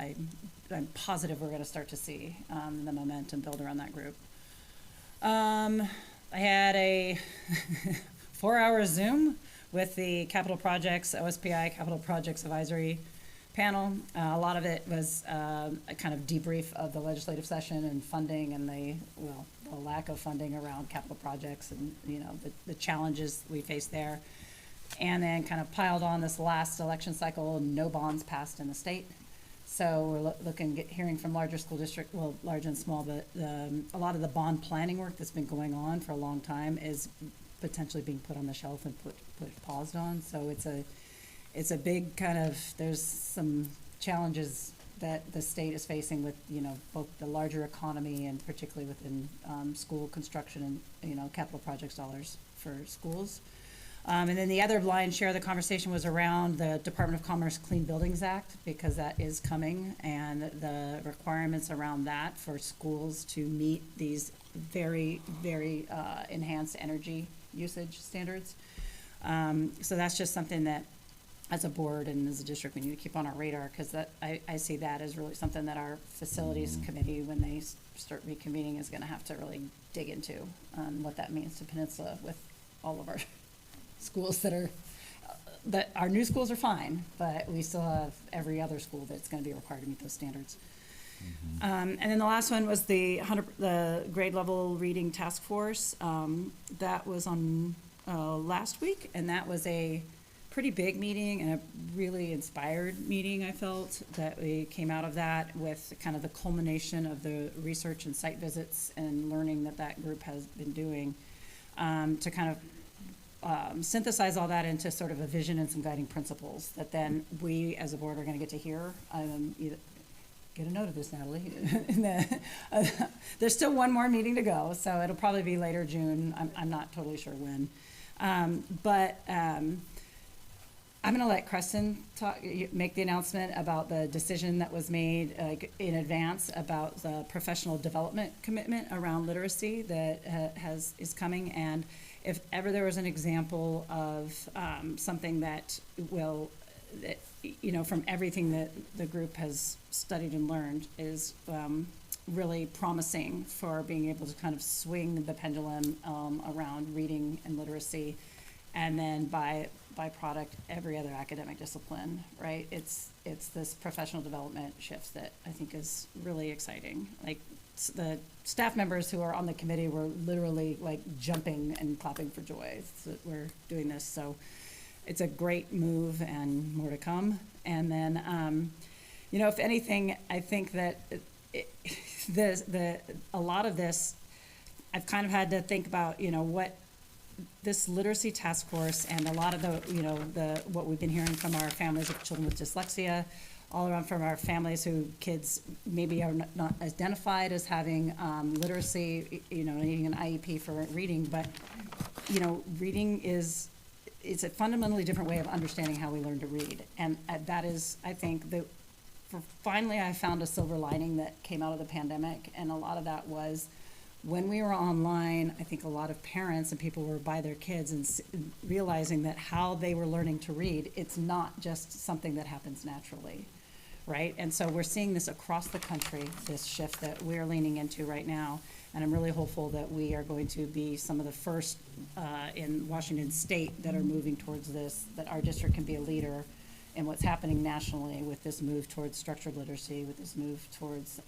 I'm positive we're going to start to see, the momentum build around that group. I had a 4-hour Zoom with the Capital Projects, OSPI Capital Projects Advisory panel. A lot of it was a kind of debrief of the legislative session and funding and the lack of funding around capital projects and, the challenges we face there. And then kind of piled on this last election cycle, no bonds passed in the state. So we're hearing from larger school district, well, large and small, but a lot of the bond planning work that's been going on for a long time is potentially being put on the shelf and put paused on. So it's a big kind of, there's some challenges that the state is facing with, both the larger economy and particularly within school construction and, capital projects dollars for schools. And then the other lion's share of the conversation was around the Department of Commerce Clean Buildings Act, because that is coming, and the requirements around that for schools to meet these very, very enhanced energy usage standards. So that's just something that, as a board and as a district, we need to keep on our radar, because I see that as really something that our facilities committee, when they start reconvening, is going to have to really dig into what that means to Peninsula with all of our schools that our new schools are fine, but we still have every other school that's going to be required to meet those standards. And then the last one was the grade level reading task force. That was on last week, and that was a pretty big meeting and a really inspired meeting. I felt that we came out of that with kind of the culmination of the research and site visits and learning that group has been doing, to kind of synthesize all that into sort of a vision and some guiding principles that then we as a board are going to get to hear. Get a note of this, Natalie. There's still one more meeting to go, so it'll probably be later June. I'm not totally sure when. But I'm going to let Creston make the announcement about the decision that was made in advance about the professional development commitment around literacy that is coming. And if ever there was an example of something that you know, from everything that the group has studied and learned is really promising for being able to kind of swing the pendulum around reading and literacy, and then by product every other academic discipline, right? It's this professional development shift that I think is really exciting. Like the staff members who are on the committee were literally like jumping and clapping for joy that we're doing this. So it's a great move and more to come. And then, you know, if anything, I think that a lot of this, I've kind of had to think about, you know, what this literacy task force and a lot of the, you know, what we've been hearing from our families of children with dyslexia, all around from our families who kids maybe are not identified as having literacy, you know, needing an IEP for reading, but, you know, reading it's a fundamentally different way of understanding how we learn to read. And that is, I think, finally I found a silver lining that came out of the pandemic, and a lot of that was when we were online. I think a lot of parents and people were by their kids and realizing that how they were learning to read, it's not just something that happens naturally, right? And so we're seeing this across the country, this shift that we're leaning into right now, and I'm really hopeful that we are going to be some of the first in Washington State that are moving towards this, that our district can be a leader in what's happening nationally with this move towards structured literacy, with this move towards,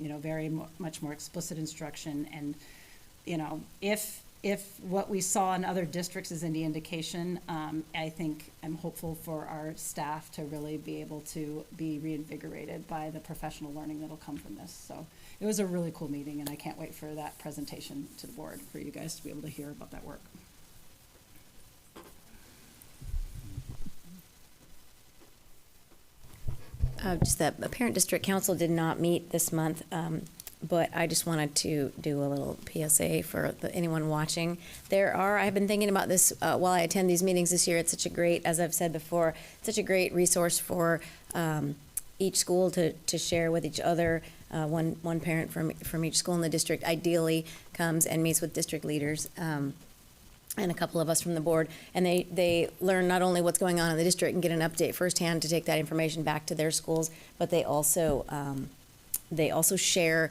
you know, very much more explicit instruction. And, you know, if what we saw in other districts is any indication, I think I'm hopeful for our staff to really be able to be reinvigorated by the professional learning that'll come from this. So it was a really cool meeting, and I can't wait for that presentation to the board for you guys to be able to hear about that work. Just that the Parent District Council did not meet this month, but I just wanted to do a little PSA for anyone watching. I've been thinking about this while I attend these meetings this year. It's such a great, as I've said before, such a great resource for each school to share with each other. One parent from each school in the district ideally comes and meets with district leaders. And a couple of us from the board, and they learn not only what's going on in the district and get an update firsthand to take that information back to their schools, but they also share,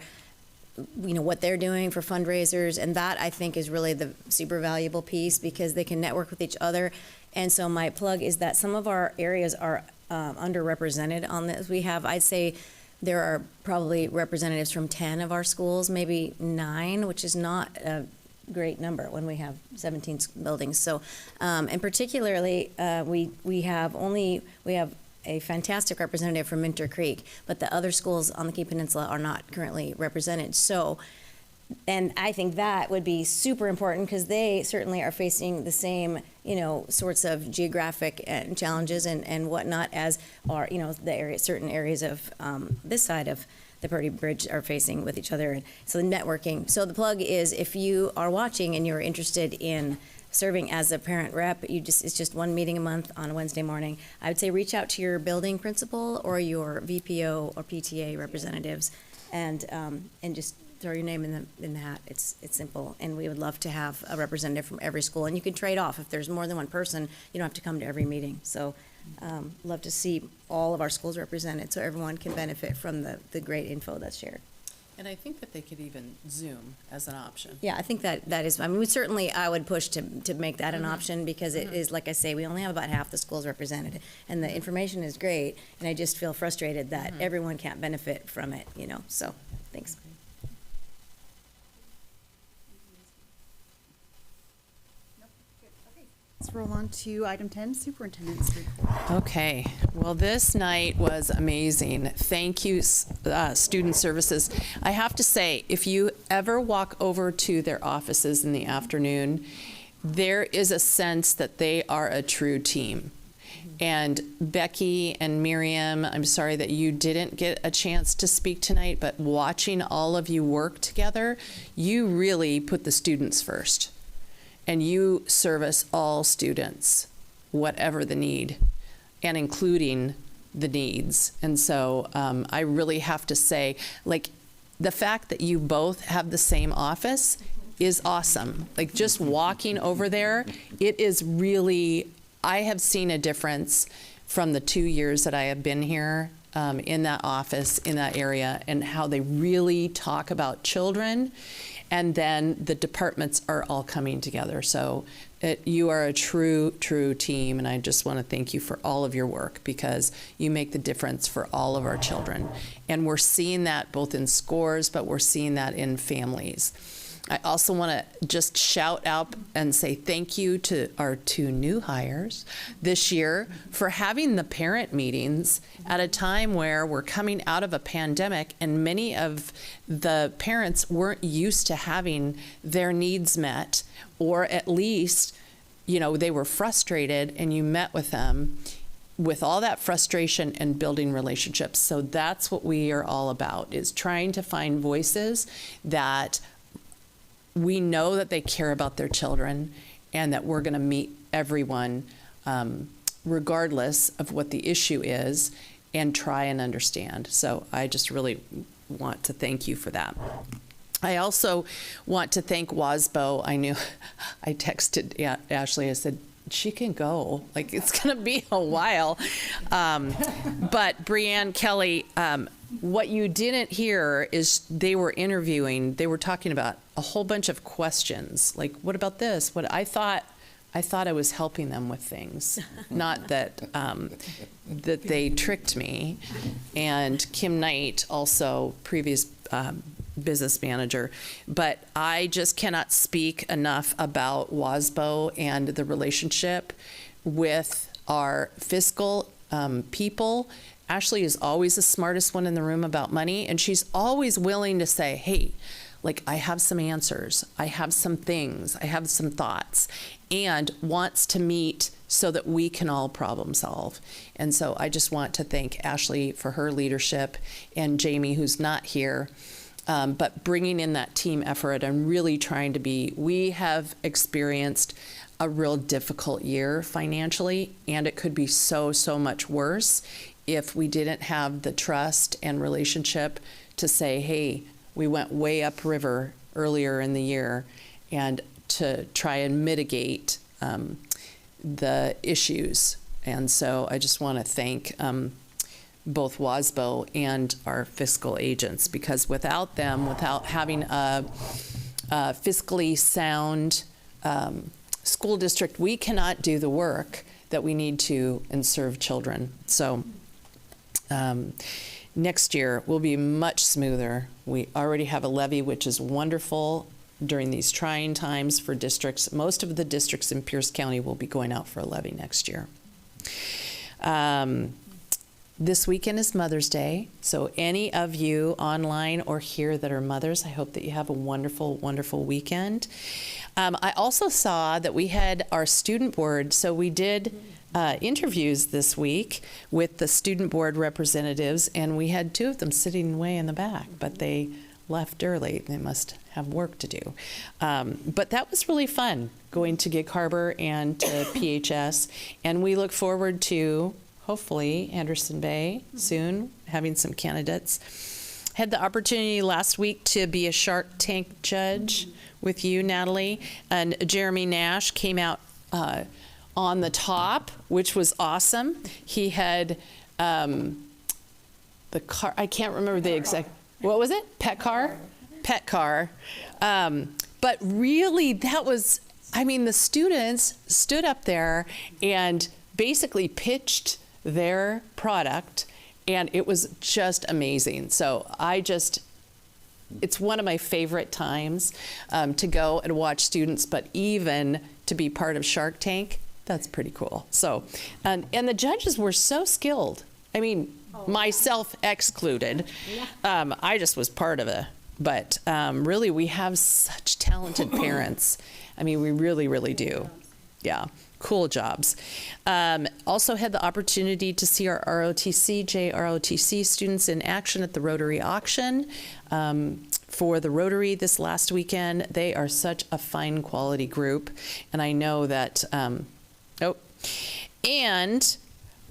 you know, what they're doing for fundraisers, and that I think is really the super valuable piece, because they can network with each other. And so my plug is that some of our areas are underrepresented on this. We have, I'd say, there are probably representatives from 10 of our schools, maybe 9, which is not a great number when we have 17 buildings. So, and particularly, we have a fantastic representative from Minter Creek, but the other schools on the Key Peninsula are not currently represented. So, and I think that would be super important, because they certainly are facing the same, you know, sorts of geographic challenges and whatnot as are, you know, certain areas of this side of the Purdy Bridge are facing with each other. And so the networking. So the plug is, if you are watching and you're interested in serving as a parent rep, it's just one meeting a month on a Wednesday morning. I would say reach out to your building principal or your VPO or PTA representatives, and just throw your name in the hat. It's simple, and we would love to have a representative from every school. And you can trade off. If there's more than one person, you don't have to come to every meeting. So love to see all of our schools represented, so everyone can benefit from the great info that's shared. And I think that they could even Zoom as an option. Yeah, I think that is, I mean, I would push to make that an option, because it is, like I say, we only have about half the schools represented, and the information is great, and I just feel frustrated that everyone can't benefit from it, you know, so, thanks. Let's roll on to item 10, Superintendent's report. Okay, well, this night was amazing. Thank you, Student Services. I have to say, if you ever walk over to their offices in the afternoon, there is a sense that they are a true team. And Becky and Miriam, I'm sorry that you didn't get a chance to speak tonight, but watching all of you work together, you really put the students first. And you service all students, whatever the need, and including the needs. And so I really have to say, like, the fact that you both have the same office is awesome. Like, just walking over there, it is really, I have seen a difference from the 2 years that I have been here in that office, in that area, and how they really talk about children, and then the departments are all coming together. So you are a true team, and I just want to thank you for all of your work, because you make the difference for all of our children. And we're seeing that both in scores, but we're seeing that in families. I also want to just shout out and say thank you to our 2 new hires this year for having the parent meetings at a time where we're coming out of a pandemic, and many of the parents weren't used to having their needs met, or at least, they were frustrated, and you met with them with all that frustration and building relationships. So that's what we are all about, is trying to find voices that we know that they care about their children, and that we're going to meet everyone regardless of what the issue is, and try and understand. So I just really want to thank you for that. I also want to thank WASBO. I texted Ashley, I said, she can go. Like, it's going to be a while. But Brianne Kelly, what you didn't hear is they were talking about a whole bunch of questions. Like, what about this? What I thought I was helping them with things, not that that they tricked me. And Kim Knight, also previous business manager, but I just cannot speak enough about WASBO and the relationship with our fiscal people. Ashley is always the smartest one in the room about money, and she's always willing to say, hey, like, I have some answers, I have some things, I have some thoughts, and wants to meet so that we can all problem solve. And so I just want to thank Ashley for her leadership, and Jamie, who's not here, but bringing in that team effort and really trying to we have experienced a real difficult year financially, and it could be so much worse if we didn't have the trust and relationship to say, hey, we went way upriver earlier in the year, and to try and mitigate the issues. And so I just want to thank both WASBO and our fiscal agents, because without them, without having a fiscally sound school district, we cannot do the work that we need to and serve children. So next year will be much smoother. We already have a levy, which is wonderful during these trying times for districts. Most of the districts in Pierce County will be going out for a levy next year. This weekend is Mother's Day, so any of you online or here that are mothers, I hope that you have a wonderful, wonderful weekend. I also saw that we had our student board, so we did interviews this week with the student board representatives, and we had 2 of them sitting way in the back, but they left early. They must have work to do. But that was really fun, going to Gig Harbor and to PHS, and we look forward to hopefully Anderson Bay soon, having some candidates. Had the opportunity last week to be a Shark Tank judge with you, Natalie, and Jeremy Nash came out on the top, which was awesome. He had the car, I can't remember the exact, what was it? Pet car? Pet car. But really, that was, the students stood up there and basically pitched their product, and it was just amazing. So it's one of my favorite times to go and watch students, but even to be part of Shark Tank, that's pretty cool. So, and the judges were so skilled. Myself excluded. I just was part of it. But really, we have such talented parents. We really, really do. Yeah. Cool jobs. Also had the opportunity to see our JROTC students in action at the Rotary auction for the Rotary this last weekend. They are such a fine quality group, and I know that, and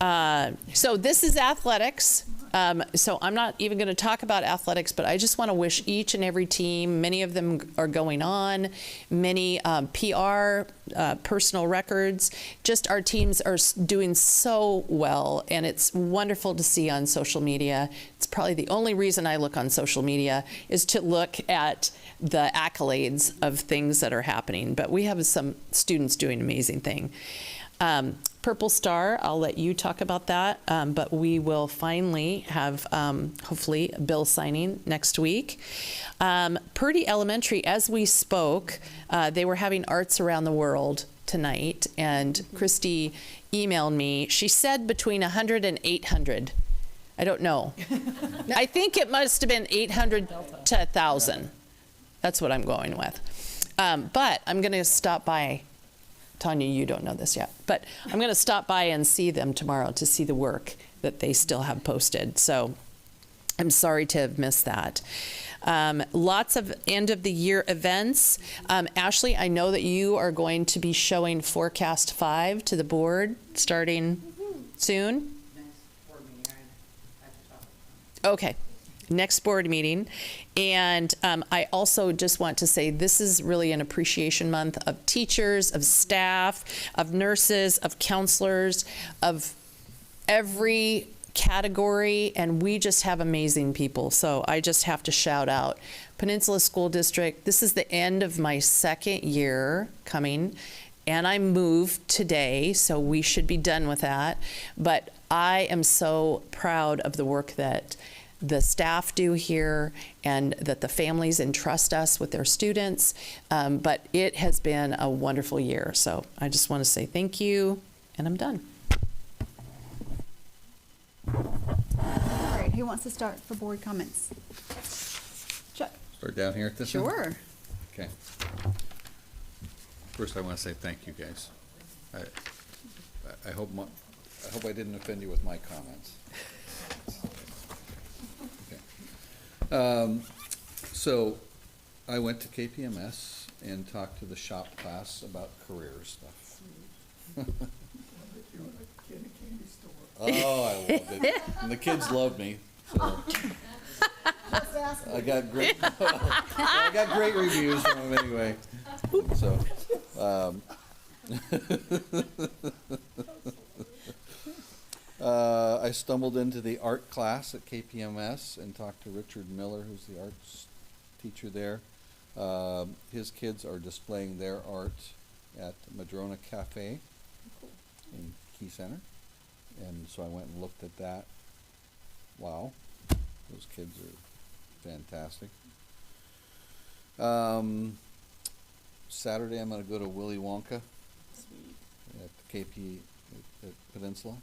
So this is athletics. So I'm not even going to talk about athletics, but I just want to wish each and every team, many of them are going on, many PR, personal records, just our teams are doing so well, and it's wonderful to see on social media. It's probably the only reason I look on social media is to look at the accolades of things that are happening, but we have some students doing amazing things. Purple Star, I'll let you talk about that, but we will finally have, hopefully, a bill signing next week. Purdy Elementary, as we spoke, they were having Arts Around the World tonight, and Christy emailed me. She said between 100 and 800. I don't know. I think it must have been 800 to 1,000. That's what I'm going with. But I'm going to stop by. Tanya, you don't know this yet, but I'm going to stop by and see them tomorrow to see the work that they still have posted. So I'm sorry to have missed that. Lots of end of the year events. Ashley, I know that you are going to be showing Forecast 5 to the board starting soon. Okay. Next board meeting. And I also just want to say this is really an appreciation month of teachers, of staff, of nurses, of counselors, of every category, and we just have amazing people. So I just have to shout out Peninsula School District. This is the end of my second year coming, and I moved today, so we should be done with that. But I am so proud of the work that the staff do here and that the families entrust us with their students. But it has been a wonderful year. So I just want to say thank you, and I'm done. All right, who wants to start for board comments? Chuck. Start down here at this end? Sure. Okay. First, I want to say thank you, guys. I hope I didn't offend you with my comments. So I went to KPMS and talked to the shop class about career stuff. Oh, I loved it. And the kids loved me. So I got great reviews from them anyway. So I stumbled into the art class at KPMS and talked to Richard Miller, who's the arts teacher there. His kids are displaying their art at Madrona Cafe in Key Center. And so I went and looked at that. Wow, those kids are fantastic. Saturday I'm going to go to Willy Wonka at the KP at Peninsula.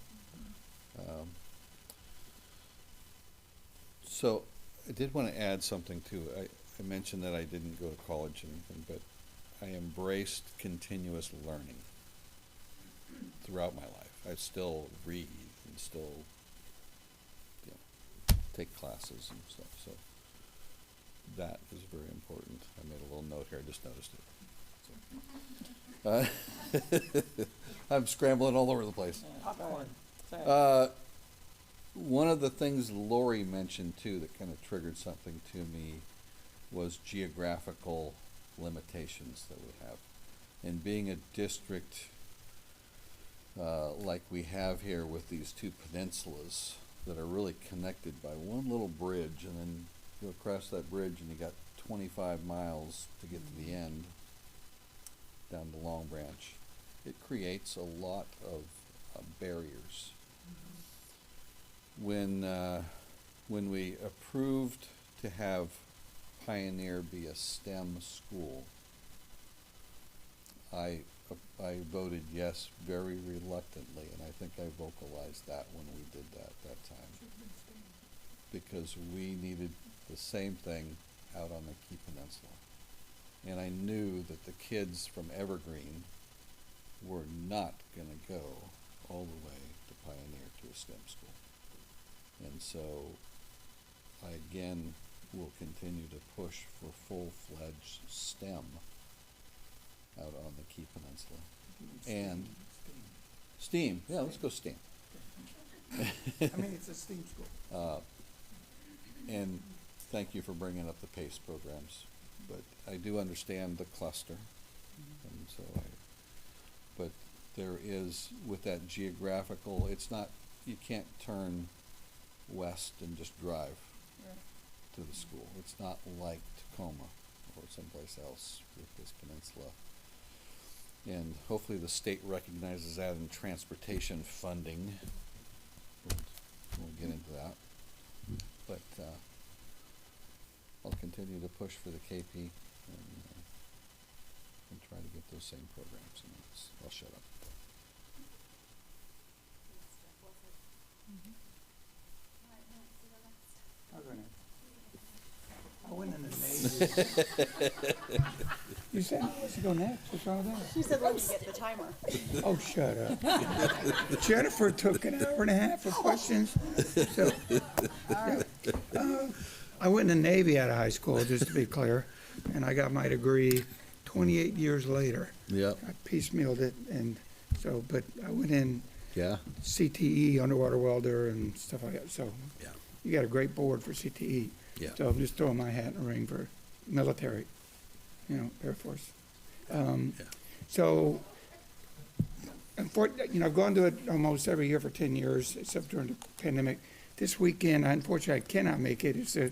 So I did want to add something too. I mentioned that I didn't go to college or anything, but I embraced continuous learning throughout my life. I still read and still, take classes and stuff. So that is very important. I made a little note here. I just noticed it. So, I'm scrambling all over the place. One of the things Lori mentioned too that kind of triggered something to me was geographical limitations that we have. And being a district like we have here with these two peninsulas that are really connected by one little bridge, and then you go across that bridge and you got 25 miles to get to the end down the Long Branch. It creates a lot of barriers. When we approved to have Pioneer be a STEM school, I voted yes very reluctantly, and I think I vocalized that when we did that time. Because we needed the same thing out on the Key Peninsula. And I knew that the kids from Evergreen were not going to go all the way to Pioneer to a STEM school. And so I again will continue to push for full-fledged STEM out on the Key Peninsula. And STEAM, yeah, let's go STEAM. I mean, it's a STEAM school. And thank you for bringing up the PACE programs, but I do understand the cluster, and so but there is, with that geographical, it's not, you can't turn west and just drive to the school. It's not like Tacoma or someplace else with this peninsula. And hopefully the state recognizes that in transportation funding. We'll get into that. But I'll continue to push for the KP and try to get those same programs. And I'll shut up. I went in the Navy. You said, let's go next. What's wrong with that? She said, let me get the timer. Oh, shut up. Jennifer took an hour and a half for questions. So, yeah. I went in the Navy out of high school, just to be clear, and I got my degree 28 years later. Yep. I piecemealed it, and so, but I went in Yeah. CTE, underwater welder, and stuff like that. So, Yeah. you got a great board for CTE. Yeah. So I'm just throwing my hat in the ring for military, Air Force. So, unfortunately, I've gone to it almost every year for 10 years, except during the pandemic. This weekend, unfortunately, I cannot make it. It's a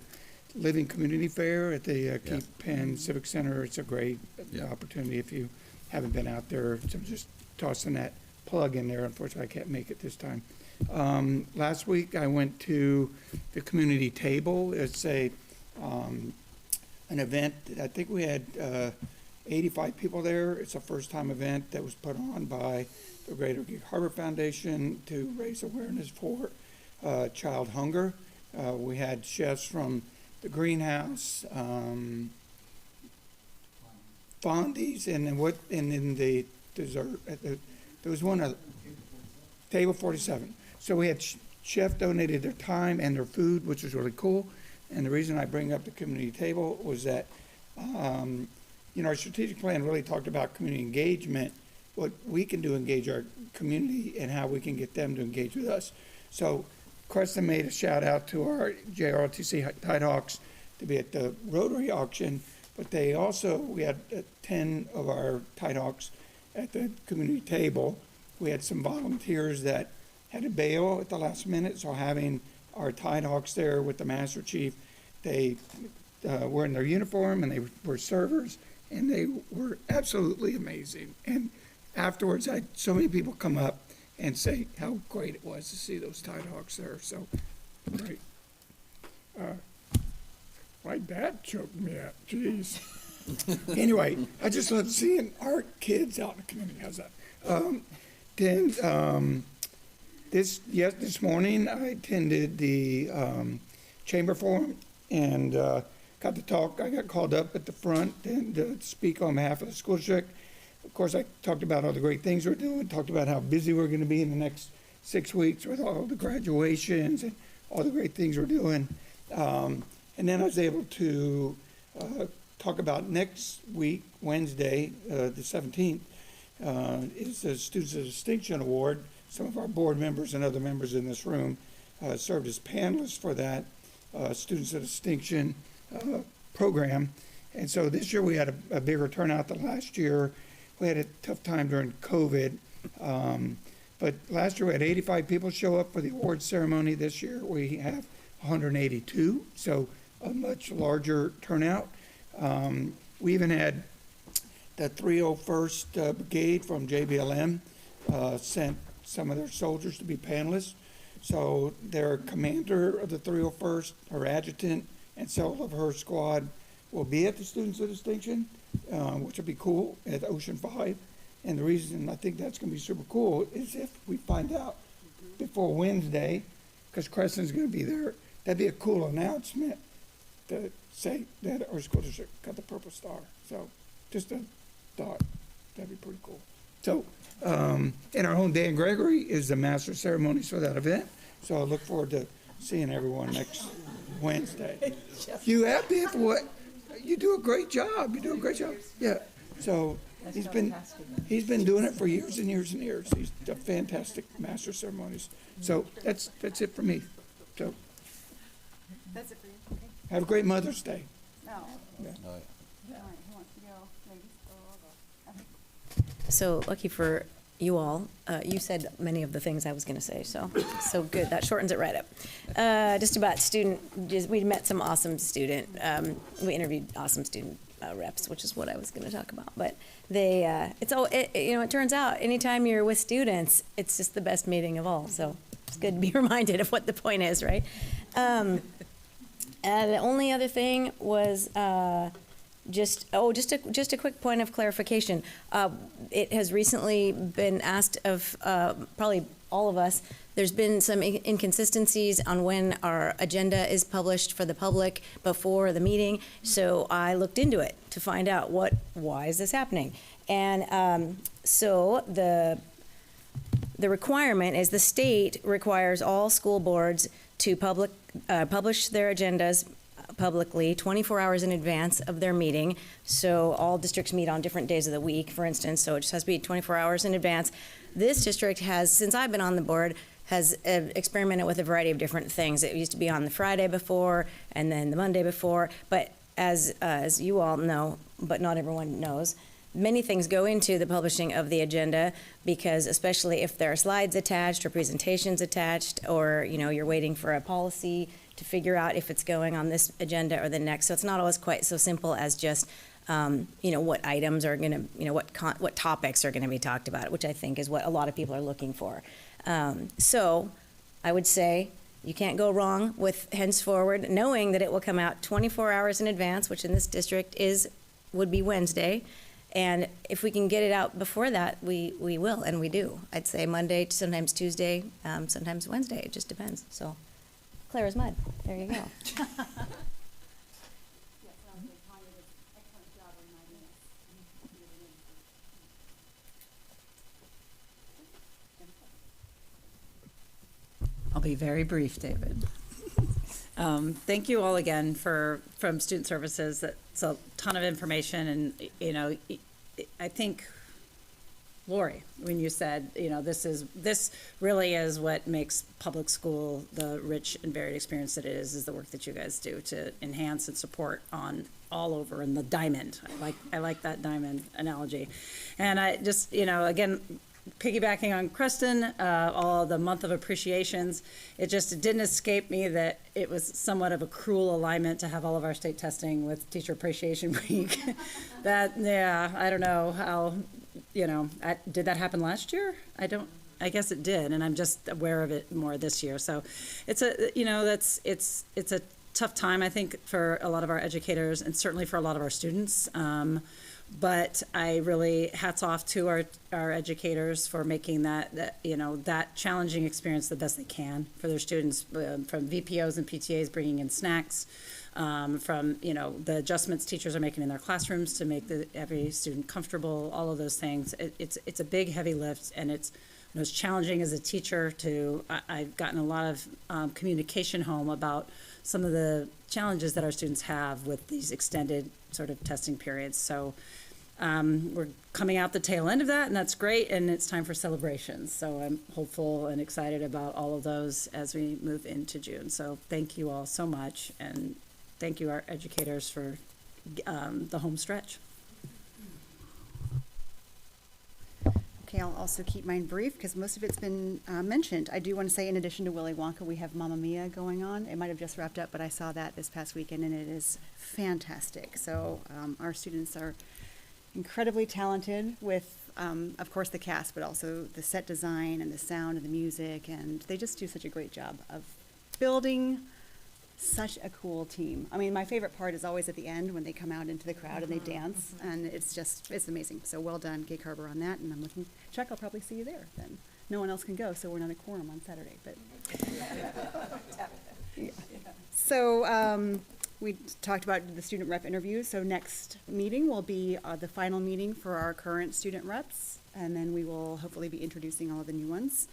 Living Community Fair at the Cape Penn Civic Center. It's a great opportunity if you haven't been out there. So I'm just tossing that plug in there. Unfortunately, I can't make it this time. Last week, I went to the community table. It's an event. I think we had 85 people there. It's a first-time event that was put on by the Greater Gig Harbor Foundation to raise awareness for child hunger. We had chefs from the greenhouse, fondies, and in the dessert. There was one at table 47. So we had chef donated their time and their food, which was really cool. And the reason I bring up the community table was that, our strategic plan really talked about community engagement, what we can do to engage our community and how we can get them to engage with us. So Creston made a shout out to our JROTC Tidehawks to be at the Rotary auction, but we had 10 of our Tidehawks at the community table. We had some volunteers that had to bail at the last minute, so having our Tidehawks there with the Master Chief, they were in their uniform and they were servers, and they were absolutely amazing. And afterwards, I had so many people come up and say how great it was to see those Tidehawks there. So, great. My dad choked me up. Jeez. Anyway, I just love seeing our kids out in the community. How's that? This morning I attended the chamber forum and got to talk. I got called up at the front and speak on behalf of the school district. Of course, I talked about all the great things we're doing, talked about how busy we're going to be in the next 6 weeks with all the graduations and all the great things we're doing. And then I was able to talk about next week, Wednesday, the 17th, is the Students of Distinction Award. Some of our board members and other members in this room served as panelists for that Students of Distinction program. And so this year we had a bigger turnout than last year. We had a tough time during COVID. But last year we had 85 people show up for the award ceremony. This year we have 182, so a much larger turnout. We even had the 301st Brigade from JBLM sent some of their soldiers to be panelists. So their commander of the 301st, her adjutant, and several of her squad will be at the Students of Distinction, which will be cool at Ocean 5. And the reason I think that's going to be super cool is if we find out before Wednesday, because Creston's going to be there, that'd be a cool announcement to say that our school district got the Purple Star. So just a thought, that'd be pretty cool. So, and our own Dan Gregory is the master of ceremonies for that event. So I look forward to seeing everyone next Wednesday. You have been, what? You do a great job. You do a great job. Yeah. So He's been doing it for years and years and years. He's a fantastic master of ceremonies. So that's it for me. So That's it for you. Okay. have a great Mother's Day. No. Yeah. All right, who wants to go? Ladies? Oh, I'll go. Okay. So lucky for you all, you said many of the things I was going to say, so good. That shortens it right up. Just about we met some awesome student, we interviewed awesome student reps, which is what I was going to talk about. But it turns out anytime you're with students, it's just the best meeting of all. So it's good to be reminded of what the point is, right? The only other thing was just a quick point of clarification. It has recently been asked of probably all of us. There's been some inconsistencies on when our agenda is published for the public before the meeting. So I looked into it to find out why is this happening. And so the requirement is the state requires all school boards to publish their agendas publicly 24 hours in advance of their meeting. So all districts meet on different days of the week, for instance, so it just has to be 24 hours in advance. This district has, since I've been on the board, has experimented with a variety of different things. It used to be on the Friday before and then the Monday before, but as you all know, but not everyone knows, many things go into the publishing of the agenda, because especially if there are slides attached or presentations attached, or you're waiting for a policy to figure out if it's going on this agenda or the next. So it's not always quite so simple as just what items are going to, what topics are going to be talked about, which I think is what a lot of people are looking for. So I would say you can't go wrong with henceforward knowing that it will come out 24 hours in advance, which in this district would be Wednesday. And if we can get it out before that, we will, and we do. I'd say Monday, sometimes Tuesday, sometimes Wednesday. It just depends. So clear as mud. There you go. I'll be very brief, David. Thank you all again from Student Services. That's a ton of information, and I think, Lori, when you said this really is what makes public school the rich and varied experience that it is the work that you guys do to enhance and support on all over in the diamond. I like that diamond analogy, and I just again, piggybacking on Kristen, all the month of appreciations, it didn't escape me that it was somewhat of a cruel alignment to have all of our state testing with Teacher Appreciation Week. I don't know how, did that happen last year? I guess it did, and I'm just aware of it more this year. So it's it's a tough time, I think, for a lot of our educators and certainly for a lot of our students. But I really hats off to our educators for making that challenging experience the best they can for their students, from VPOs and PTAs bringing in snacks, from the adjustments teachers are making in their classrooms to make every student comfortable, all of those things. It's a big, heavy lift, and it's challenging as a teacher I've gotten a lot of communication home about some of the challenges that our students have with these extended sort of testing periods. So we're coming out the tail end of that, and that's great, and it's time for celebrations. So I'm hopeful and excited about all of those as we move into June. So thank you all so much, and thank you, our educators, for the home stretch. Okay, I'll also keep mine brief because most of it's been mentioned. I do want to say, in addition to Willy Wonka, we have Mamma Mia going on. It might have just wrapped up, but I saw that this past weekend, and it is fantastic. So our students are incredibly talented with, of course, the cast, but also the set design and the sound and the music, and they just do such a great job of building such a cool team. I mean, my favorite part is always at the end when they come out into the crowd and they dance, and it's amazing. So well done, Gay Carver, on that, and I'm looking, Chuck, I'll probably see you there then. No one else can go, so we're not a quorum on Saturday, but. Yeah. So we talked about the student rep interviews, so next meeting will be the final meeting for our current student reps, and then we will hopefully be introducing all of the new ones.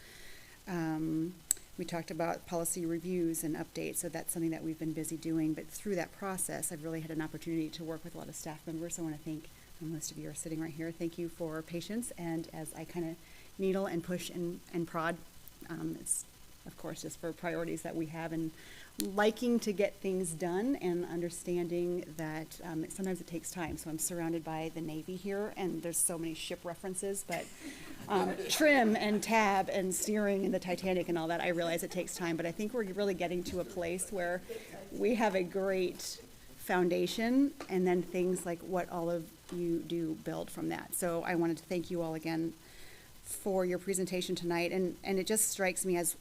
We talked about policy reviews and updates, so that's something that we've been busy doing, but through that process, I've really had an opportunity to work with a lot of staff members. I want to thank most of you are sitting right here, thank you for patience. And as I kind of needle and push and prod, it's of course just for priorities that we have and liking to get things done and understanding that sometimes it takes time. So I'm surrounded by the Navy here, and there's so many ship references, but trim and tab and steering and the Titanic and all that, I realize it takes time, but I think we're really getting to a place where we have a great foundation, and then things like what all of you do build from that. So I wanted to thank you all again for your presentation tonight, and it just strikes me as,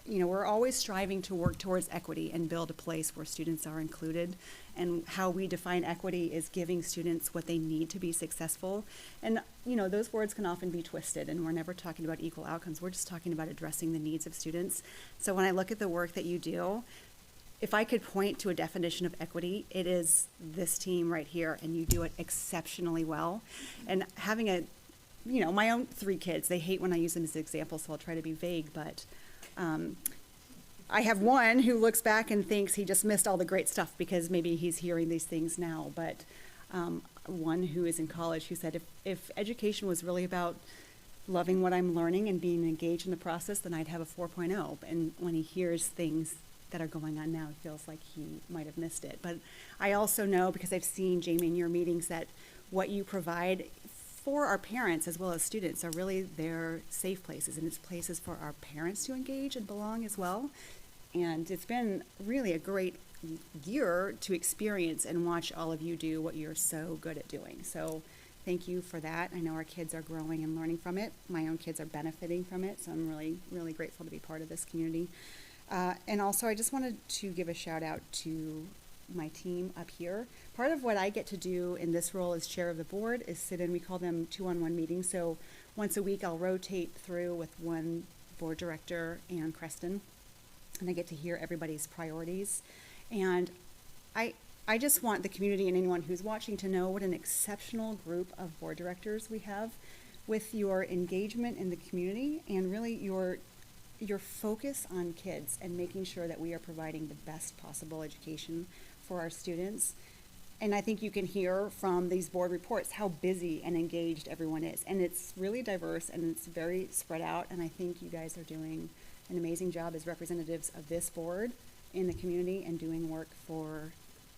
you know, we're always striving to work towards equity and build a place where students are included, and how we define equity is giving students what they need to be successful. And, you know, those words can often be twisted, and we're never talking about equal outcomes. We're just talking about addressing the needs of students. So when I look at the work that you do, if I could point to a definition of equity, it is this team right here, and you do it exceptionally well. And having you know, my own 3 kids, they hate when I use them as examples, so I'll try to be vague, but I have one who looks back and thinks he just missed all the great stuff because maybe he's hearing these things now, but one who is in college who said, if education was really about loving what I'm learning and being engaged in the process, then I'd have a 4.0. And when he hears things that are going on now, it feels like he might have missed it. But I also know, because I've seen, Jamie, in your meetings, that what you provide for our parents as well as students are really their safe places, and it's places for our parents to engage and belong as well. And it's been really a great year to experience and watch all of you do what you're so good at doing. So thank you for that. I know our kids are growing and learning from it. My own kids are benefiting from it, so I'm really, really grateful to be part of this community. And also, I just wanted to give a shout out to my team up here. Part of what I get to do in this role as chair of the board is sit in, we call them 2-on-1 meetings. So once a week I'll rotate through with one board director and Creston, and I get to hear everybody's priorities. And I just want the community and anyone who's watching to know what an exceptional group of board directors we have, with your engagement in the community and really your focus on kids and making sure that we are providing the best possible education for our students. And I think you can hear from these board reports how busy and engaged everyone is. And it's really diverse and it's very spread out. And I think you guys are doing an amazing job as representatives of this board in the community and doing work for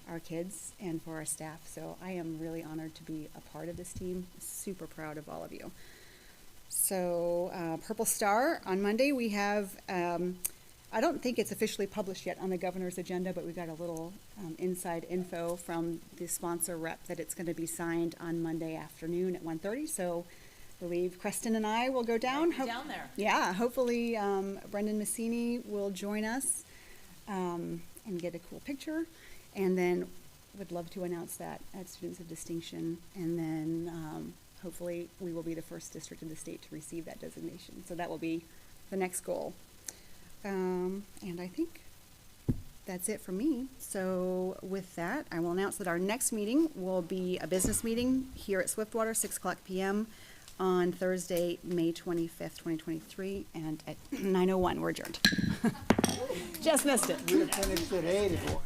our kids and for our staff. So I am really honored to be a part of this team. Super proud of all of you. So Purple Star, on Monday we have, I don't think it's officially published yet on the governor's agenda, but we got a little inside info from the sponsor rep that it's going to be signed on Monday afternoon at 1:30. So I believe Creston and I will go down. Down there. Yeah, hopefully Brendan Massini will join us and get a cool picture. And then would love to announce that at Students of Distinction. And then hopefully we will be the first district in the state to receive that designation. So that will be the next goal. And I think that's it for me. So with that, I will announce that our next meeting will be a business meeting here at Swiftwater, 6:00 p.m. on Thursday, May 25th, 2023, and at 9:01 we're adjourned. Just missed it. We finished at 8 if you want.